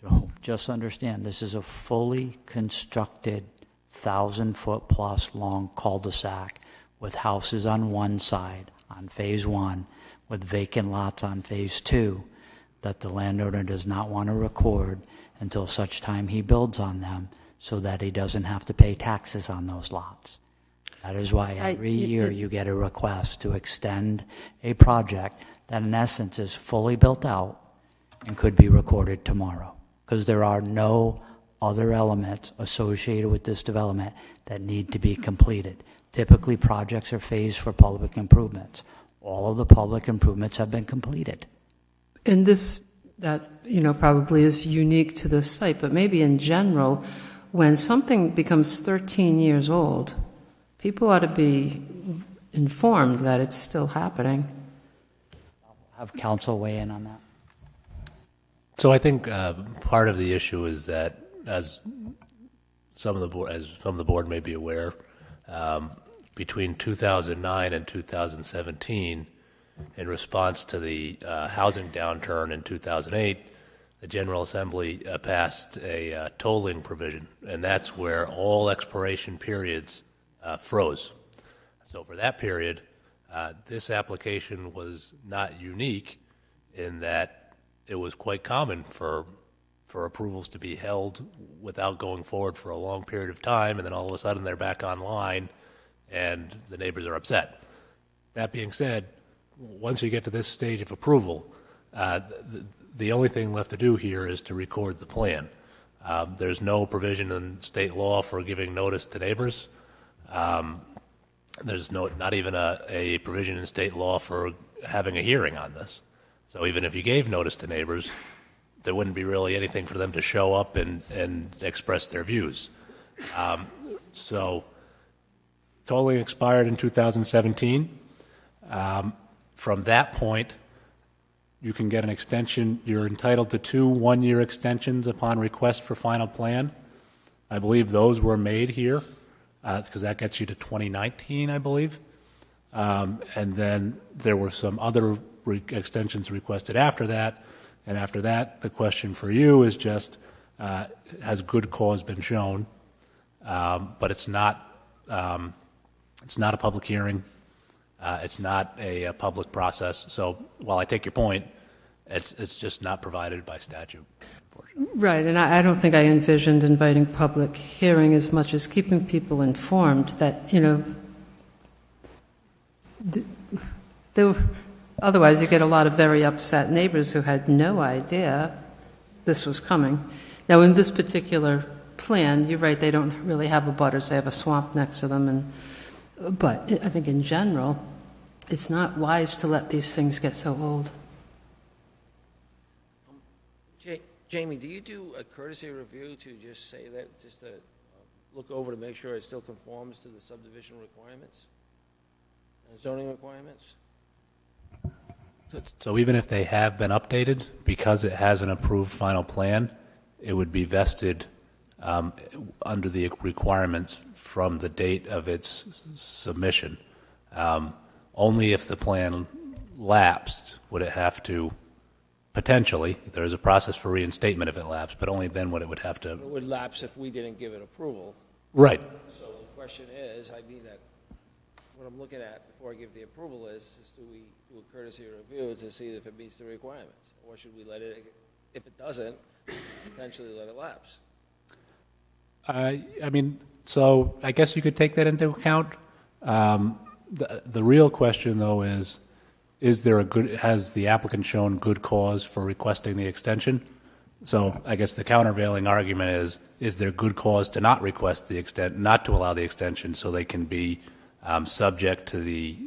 So just understand, this is a fully constructed 1,000-foot plus long cul-de-sac with houses on one side on phase 1, with vacant lots on phase 2, that the landowner does not want to record until such time he builds on them, so that he doesn't have to pay taxes on those lots. That is why every year you get a request to extend a project that in essence is fully built out and could be recorded tomorrow, because there are no other elements associated with this development that need to be completed. Typically, projects are phased for public improvements. All of the public improvements have been completed. And this, that, probably is unique to this site, but maybe in general, when something becomes 13 years old, people ought to be informed that it's still happening. Have council weigh in on that. So I think part of the issue is that, as some of the board may be aware, between 2009 and 2017, in response to the housing downturn in 2008, the General Assembly passed a tolling provision, and that's where all expiration periods froze. So for that period, this application was not unique in that it was quite common for approvals to be held without going forward for a long period of time, and then all of a sudden they're back online and the neighbors are upset. That being said, once you get to this stage of approval, the only thing left to do here is to record the plan. There's no provision in state law for giving notice to neighbors. There's not even a provision in state law for having a hearing on this. So even if you gave notice to neighbors, there wouldn't be really anything for them to show up and express their views. So tolling expired in 2017. From that point, you can get an extension. You're entitled to 2 one-year extensions upon request for final plan. I believe those were made here because that gets you to 2019, I believe. And then there were some other extensions requested after that. And after that, the question for you is just, has good cause been shown? But it's not a public hearing. It's not a public process. So while I take your point, it's just not provided by statute. Right, and I don't think I envisioned inviting public hearing as much as keeping people informed that, otherwise you get a lot of very upset neighbors who had no idea this was coming. Now, in this particular plan, you're right, they don't really have a butters, they have a swamp next to them, but I think in general, it's not wise to let these things get so old. Jamie, do you do a courtesy review to just say that, just to look over to make sure it still conforms to the subdivision requirements and zoning requirements? So even if they have been updated, because it has an approved final plan, it would be vested under the requirements from the date of its submission. Only if the plan lapsed would it have to, potentially, there's a process for reinstatement if it lapsed, but only then would it have to. It would lapse if we didn't give it approval. Right. So the question is, that what I'm looking at before I give the approval is do we do a courtesy review to see if it meets the requirements? Or should we let it, if it doesn't, potentially let it lapse? So I guess you could take that into account. The real question, though, is there has the applicant shown good cause for requesting the extension? So I guess the countervailing argument is there good cause to not request the not to allow the extension so they can be subject to the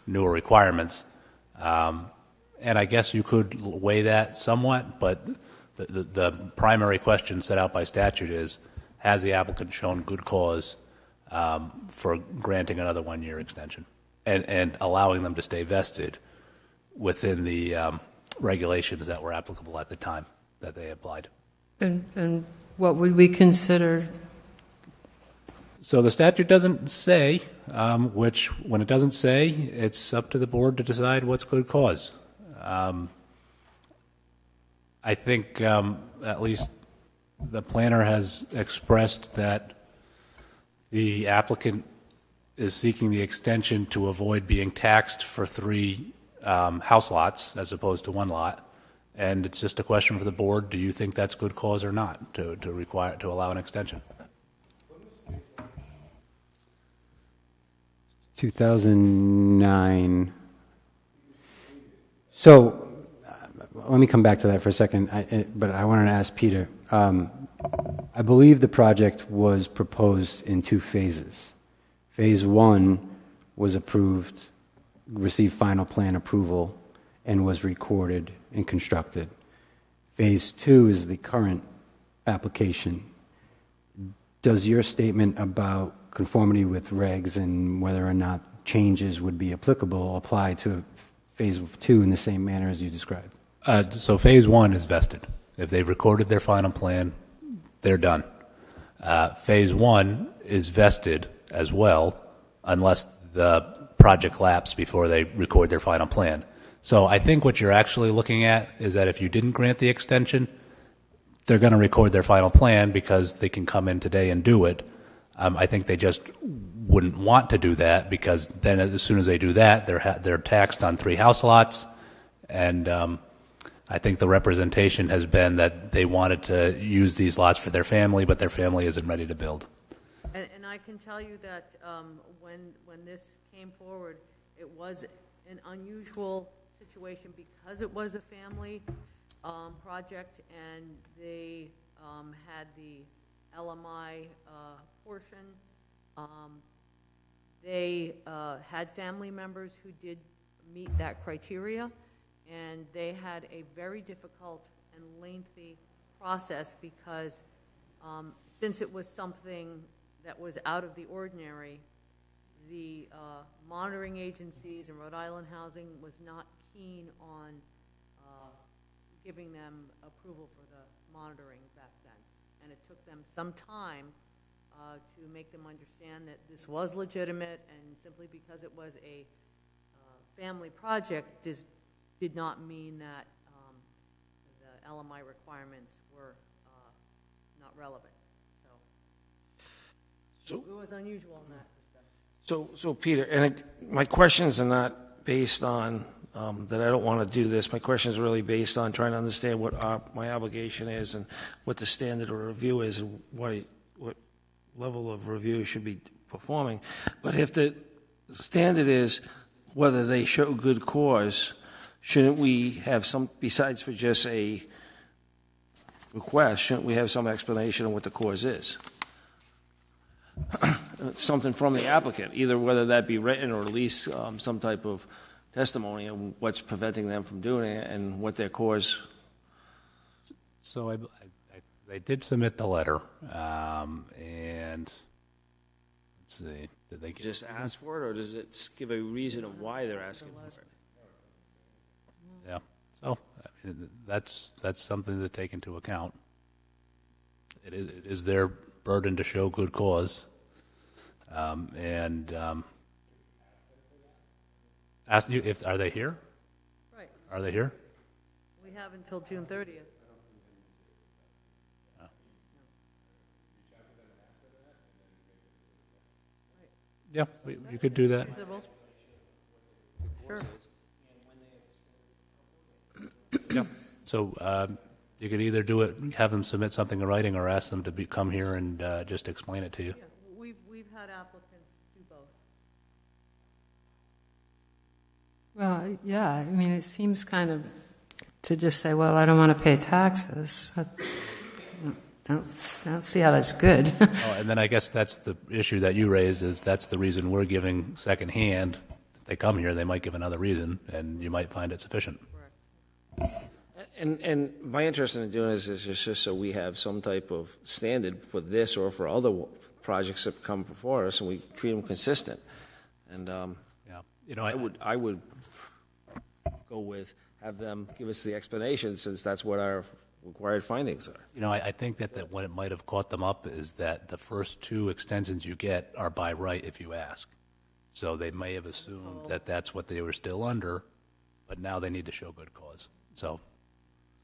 newer requirements? And I guess you could weigh that somewhat, but the primary question set out by statute is, has the applicant shown good cause for granting another one-year extension and allowing them to stay vested within the regulations that were applicable at the time that they applied? And what would we consider? So the statute doesn't say, which when it doesn't say, it's up to the board to decide what's good cause. I think at least the planner has expressed that the applicant is seeking the extension to avoid being taxed for 3 house lots as opposed to 1 lot. And it's just a question for the board. Do you think that's good cause or not to allow an extension? 2009. So let me come back to that for a second, but I wanted to ask Peter. I believe the project was proposed in 2 phases. Phase 1 was approved, received final plan approval, and was recorded and constructed. Phase 2 is the current application. Does your statement about conformity with regs and whether or not changes would be applicable apply to phase 2 in the same manner as you described? So phase 1 is vested. If they've recorded their final plan, they're done. Phase 1 is vested as well, unless the project lapses before they record their final plan. So I think what you're actually looking at is that if you didn't grant the extension, they're going to record their final plan because they can come in today and do it. I think they just wouldn't want to do that because then as soon as they do that, they're taxed on 3 house lots. And I think the representation has been that they wanted to use these lots for their family, but their family isn't ready to build. And I can tell you that when this came forward, it was an unusual situation because it was a family project, and they had the LMI portion. They had family members who did meet that criteria, and they had a very difficult and lengthy process because since it was something that was out of the ordinary, the monitoring agencies and Rhode Island Housing was not keen on giving them approval for the monitoring back then. And it took them some time to make them understand that this was legitimate, and simply because it was a family project did not mean that the LMI requirements were not relevant. So it was unusual in that respect. So Peter, and my questions are not based on that I don't want to do this. My question is really based on trying to understand what my obligation is and what the standard of review is and what level of review should be performing. But if the standard is whether they show good cause, shouldn't we have some, besides for just a request, shouldn't we have some explanation of what the cause is? Something from the applicant, either whether that be written or at least some type of testimony on what's preventing them from doing it and what their cause. So they did submit the letter, and let's see, did they just ask for it, or does it give a reason of why they're asking for it? Yeah, so I mean, that's something to take into account. It is their burden to show good cause, and ask you if are they here? Right. Are they here? We have until June 30th. Yeah, you could do that. Sure. Yeah. So you could either do it, have them submit something in writing, or ask them to come here and just explain it to you. Yeah, we've had applicants do both. Well, yeah, I mean, it seems kind of to just say, well, I don't want to pay taxes. I don't see how that's good. Oh, and then I guess that's the issue that you raised, is that's the reason we're giving second hand. If they come here, they might give another reason, and you might find it sufficient. And my interest in doing this is just so we have some type of standard for this or for other projects that come before us, and we treat them consistent. And yeah, you know, I would go with have them give us the explanation, since that's what our required findings are. You know, I think that what it might have caught them up is that the first 2 extensions you get are by right if you ask. So they may have assumed that that's what they were still under, but now they need to show good cause. So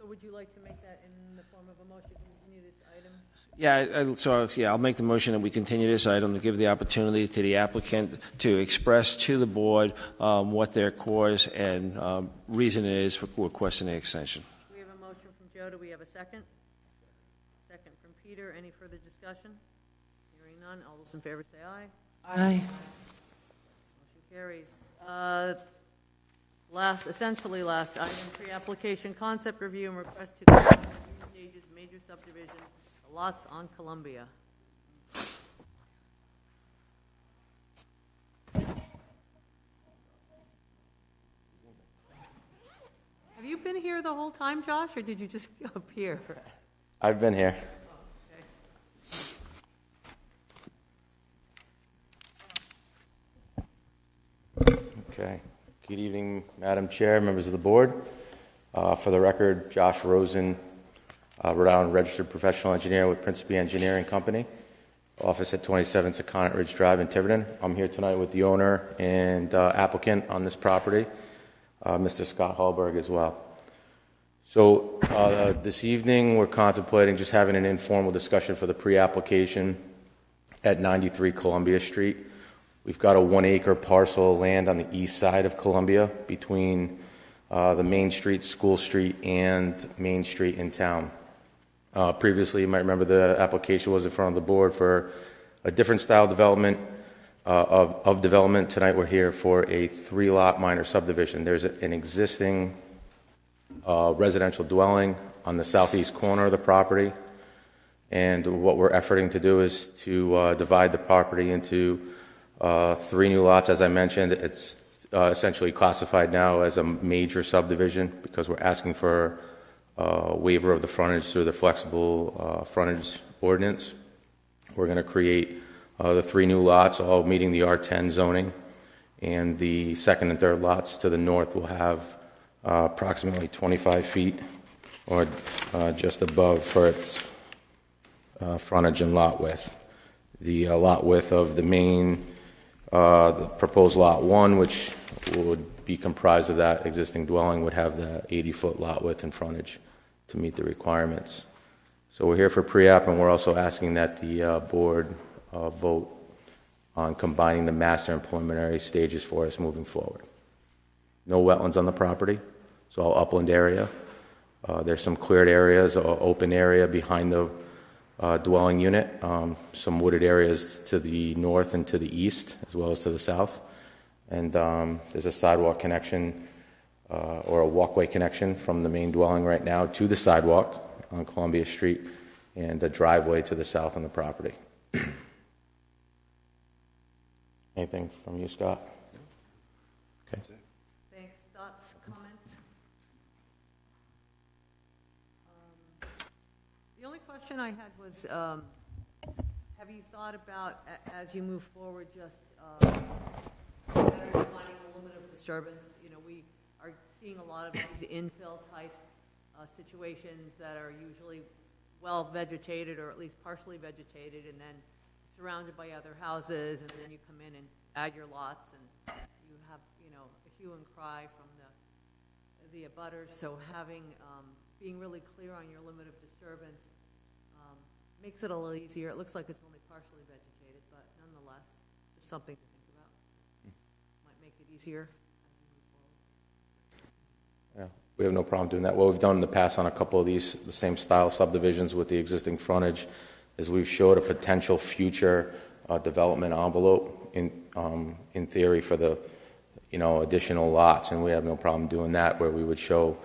would you like to make that in the form of a motion to continue this item? Yeah, I'll make the motion that we continue this item to give the opportunity to the applicant to express to the board what their cause and reason is for requesting the extension. We have a motion from Joe. Do we have a second? Second from Peter. Any further discussion? Hearing none. All those in favor say aye. Aye. Motion carries. Essentially last item, pre-application concept review and request to complete stages major subdivision lots on Columbia. Have you been here the whole time, Josh, or did you just appear? I've been here. Good evening, Madam Chair, members of the board. For the record, Josh Rosen, Rhode Island registered professional engineer with Principe Engineering Company, office at 27 Saconnet Ridge Drive in Tiverton. I'm here tonight with the owner and applicant on this property, Mr. Scott Hallberg as well. So this evening we're contemplating just having an informal discussion for the pre-application at 93 Columbia Street. We've got a 1-acre parcel of land on the east side of Columbia between the Main Street, School Street, and Main Street in town. Previously, you might remember the application was in front of the board for a different style development of development. Tonight we're here for a 3-lot minor subdivision. There's an existing residential dwelling on the southeast corner of the property, and what we're efforting to do is to divide the property into 3 new lots. As I mentioned, it's essentially classified now as a major subdivision because we're asking for a waiver of the frontage through the flexible frontage ordinance. We're going to create the 3 new lots, all meeting the R10 zoning, and the second and third lots to the north will have approximately 25 feet or just above for its frontage and lot width. The lot width of the main the proposed lot 1, which would be comprised of that existing dwelling, would have the 80-foot lot width and frontage to meet the requirements. So we're here for pre-app, and we're also asking that the board vote on combining the master and preliminary stages for us moving forward. No wetlands on the property, it's all upland area. There's some cleared areas, open area behind the dwelling unit, some wooded areas to the north and to the east, as well as to the south. And there's a sidewalk connection or a walkway connection from the main dwelling right now to the sidewalk on Columbia Street, and a driveway to the south on the property. Anything from you, Scott? Okay. Thanks. Thoughts, comments? The only question I had was, have you thought about, as you move forward, just better defining the limit of disturbance? You know, we are seeing a lot of these infill type situations that are usually well vegetated or at least partially vegetated, and then surrounded by other houses, and then you come in and add your lots, and you have, you know, a hue and cry from the abutters. So having being really clear on your limit of disturbance makes it a little easier. It looks like it's only partially vegetated, but nonetheless, it's something to think about. Might make it easier. Yeah, we have no problem doing that. What we've done in the past on a couple of these, the same style subdivisions with the existing frontage, is we've showed a potential future development envelope in theory for the, you know, additional lots, and we have no problem doing that, where we would show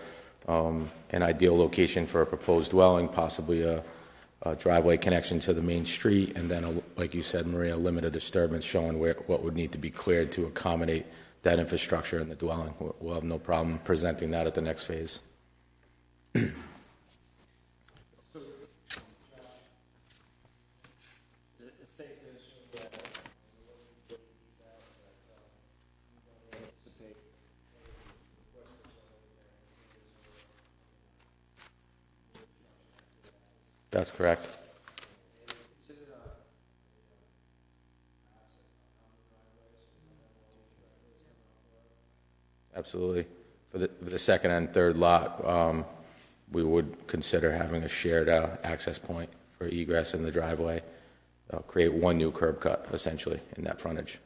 an ideal location for a proposed dwelling, possibly a driveway connection to the main street, and then, like you said, Maria, a limit of disturbance showing what would need to be cleared to accommodate that infrastructure in the dwelling. We'll have no problem presenting that at the next phase. That's correct. Absolutely. For the second and third lot, we would consider having a shared access point for egress in the driveway. Create one new curb cut, essentially, in that frontage.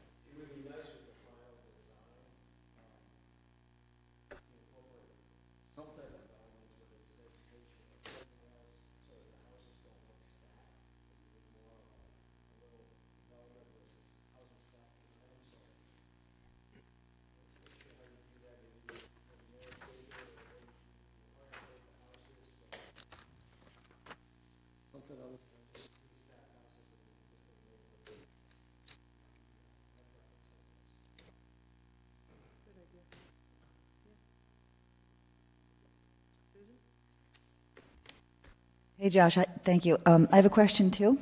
Hey, Josh, thank you. I have a question, too.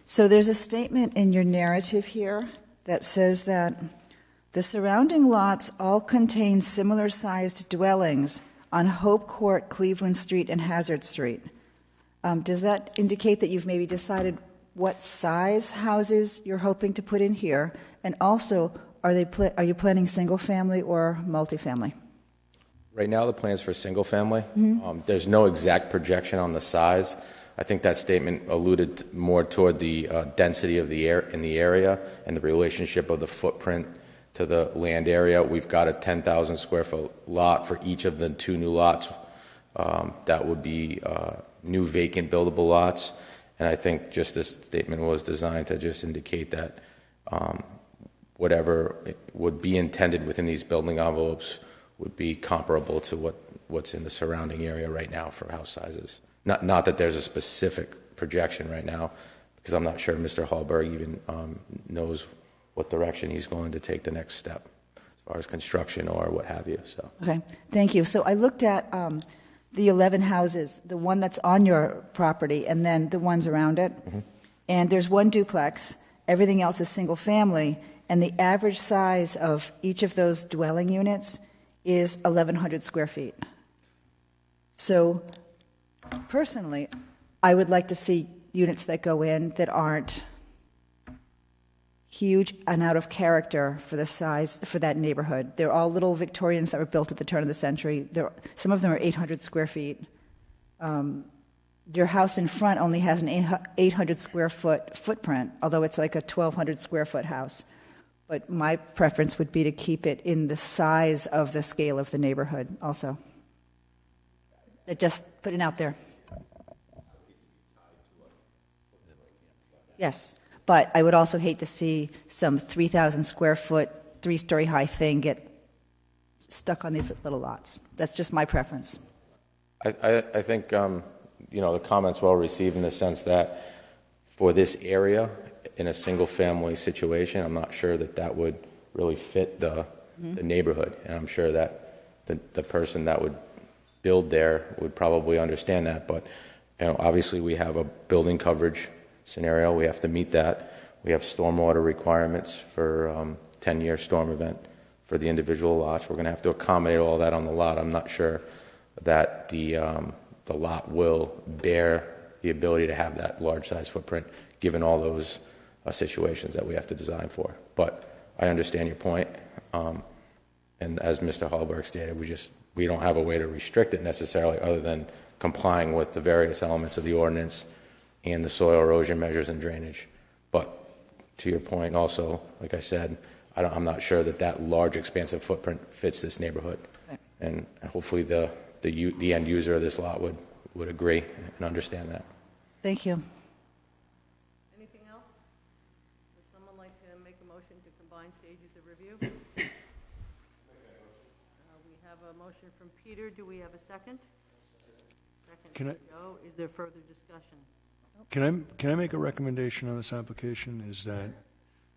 So there's a statement in your narrative here that says that The surrounding lots all contain similar-sized dwellings on Hope Court, Cleveland Street, and Hazard Street. Does that indicate that you've maybe decided what size houses you're hoping to put in here? And also, are you planning single-family or multifamily? Right now, the plan's for single family. There's no exact projection on the size. I think that statement alluded more toward the density of the air in the area and the relationship of the footprint to the land area. We've got a 10,000 square foot lot for each of the 2 new lots. That would be new vacant buildable lots. And I think just this statement was designed to just indicate that whatever would be intended within these building envelopes would be comparable to what's in the surrounding area right now for house sizes. Not that there's a specific projection right now, because I'm not sure Mr. Hallberg even knows what direction he's going to take the next step as far as construction or what have you. So. Okay, thank you. So I looked at the 11 houses, the one that's on your property and then the ones around it. And there's one duplex, everything else is single family, and the average size of each of those dwelling units is 1,100 square feet. So personally, I would like to see units that go in that aren't huge and out of character for the size for that neighborhood. They're all little Victorians that were built at the turn of the century. Some of them are 800 square feet. Your house in front only has an 800 square foot footprint, although it's like a 1,200 square foot house. But my preference would be to keep it in the size of the scale of the neighborhood also. Just putting it out there. Yes. But I would also hate to see some 3,000 square foot, 3-story high thing get stuck on these little lots. That's just my preference. I think the comment's well received in the sense that for this area, in a single family situation, I'm not sure that would really fit the neighborhood. And I'm sure that the person that would build there would probably understand that. But obviously we have a building coverage scenario. We have to meet that. We have stormwater requirements for 10-year storm event for the individual lots. We're going to have to accommodate all that on the lot. I'm not sure that the lot will bear the ability to have that large size footprint given all those situations that we have to design for. But I understand your point. And as Mr. Hallberg stated, we don't have a way to restrict it necessarily other than complying with the various elements of the ordinance and the soil erosion measures and drainage. But to your point also, like I said, I'm not sure that large expansive footprint fits this neighborhood. Right. And hopefully the end user of this lot would agree and understand that. Thank you. Anything else? Would someone like to make a motion to combine stages of review? We have a motion from Peter. Do we have a second? Second. Can I? Joe. Is there further discussion? Can I make a recommendation on this application? Is that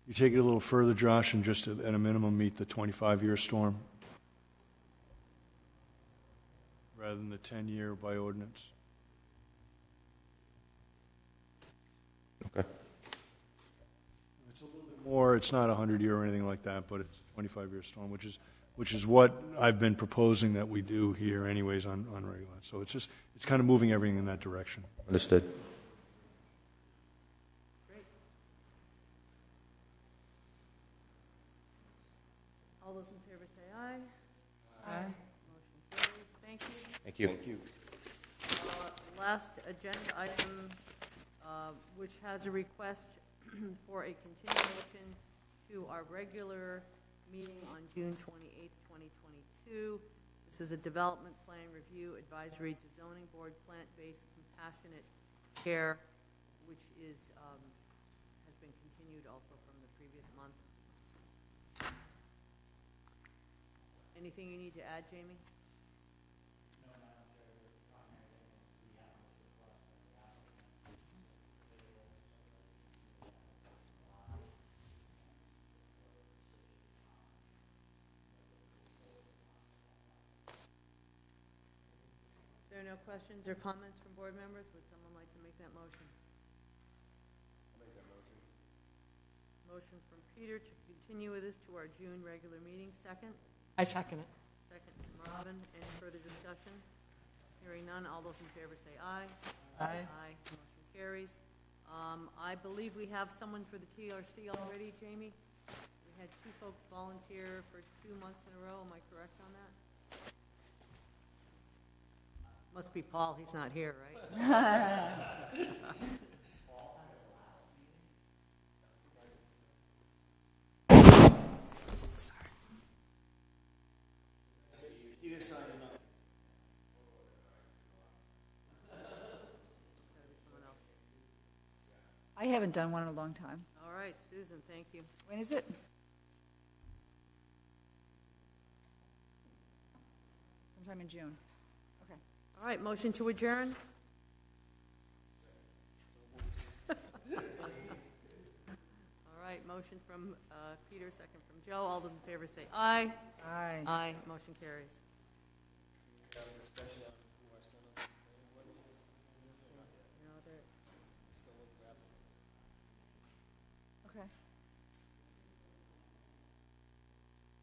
you take it a little further, Josh, and just at a minimum meet the 25-year storm rather than the 10-year by ordinance? Okay. It's a little bit more. It's not a 100-year or anything like that, but it's a 25-year storm, which is what I've been proposing that we do here, anyways, on regular. So it's kind of moving everything in that direction. Understood. All those in favor say aye. Aye. Motion carries. Thank you. Thank you. Thank you. Last agenda item, which has a request for a continuation to our regular meeting on June 28th, 2022. This is a development plan review advisory to zoning board, plant-based compassionate care, which has been continued also from the previous month. Anything you need to add, Jamie? If there are no questions or comments from board members, would someone like to make that motion? I'll make that motion. Motion from Peter to continue with this to our June regular meeting. Second? I second it. Second from Robin. Any further discussion? Hearing none, all those in favor say aye. Aye. Aye. Motion carries. I believe we have someone for the TRC already, Jamie? We had 2 folks volunteer for 2 months in a row. Am I correct on that? Must be Paul. He's not here, right? You can sign it up. I haven't done one in a long time. All right, Susan, thank you. When is it? Sometime in June. Okay. All right, motion to adjourn? All right, motion from Peter, second from Joe. All those in favor say aye. Aye. Aye, motion carries. No, there- Okay.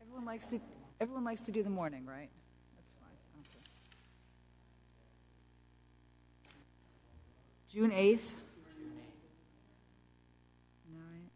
Everyone likes to do the morning, right? That's fine. Okay. June 8th.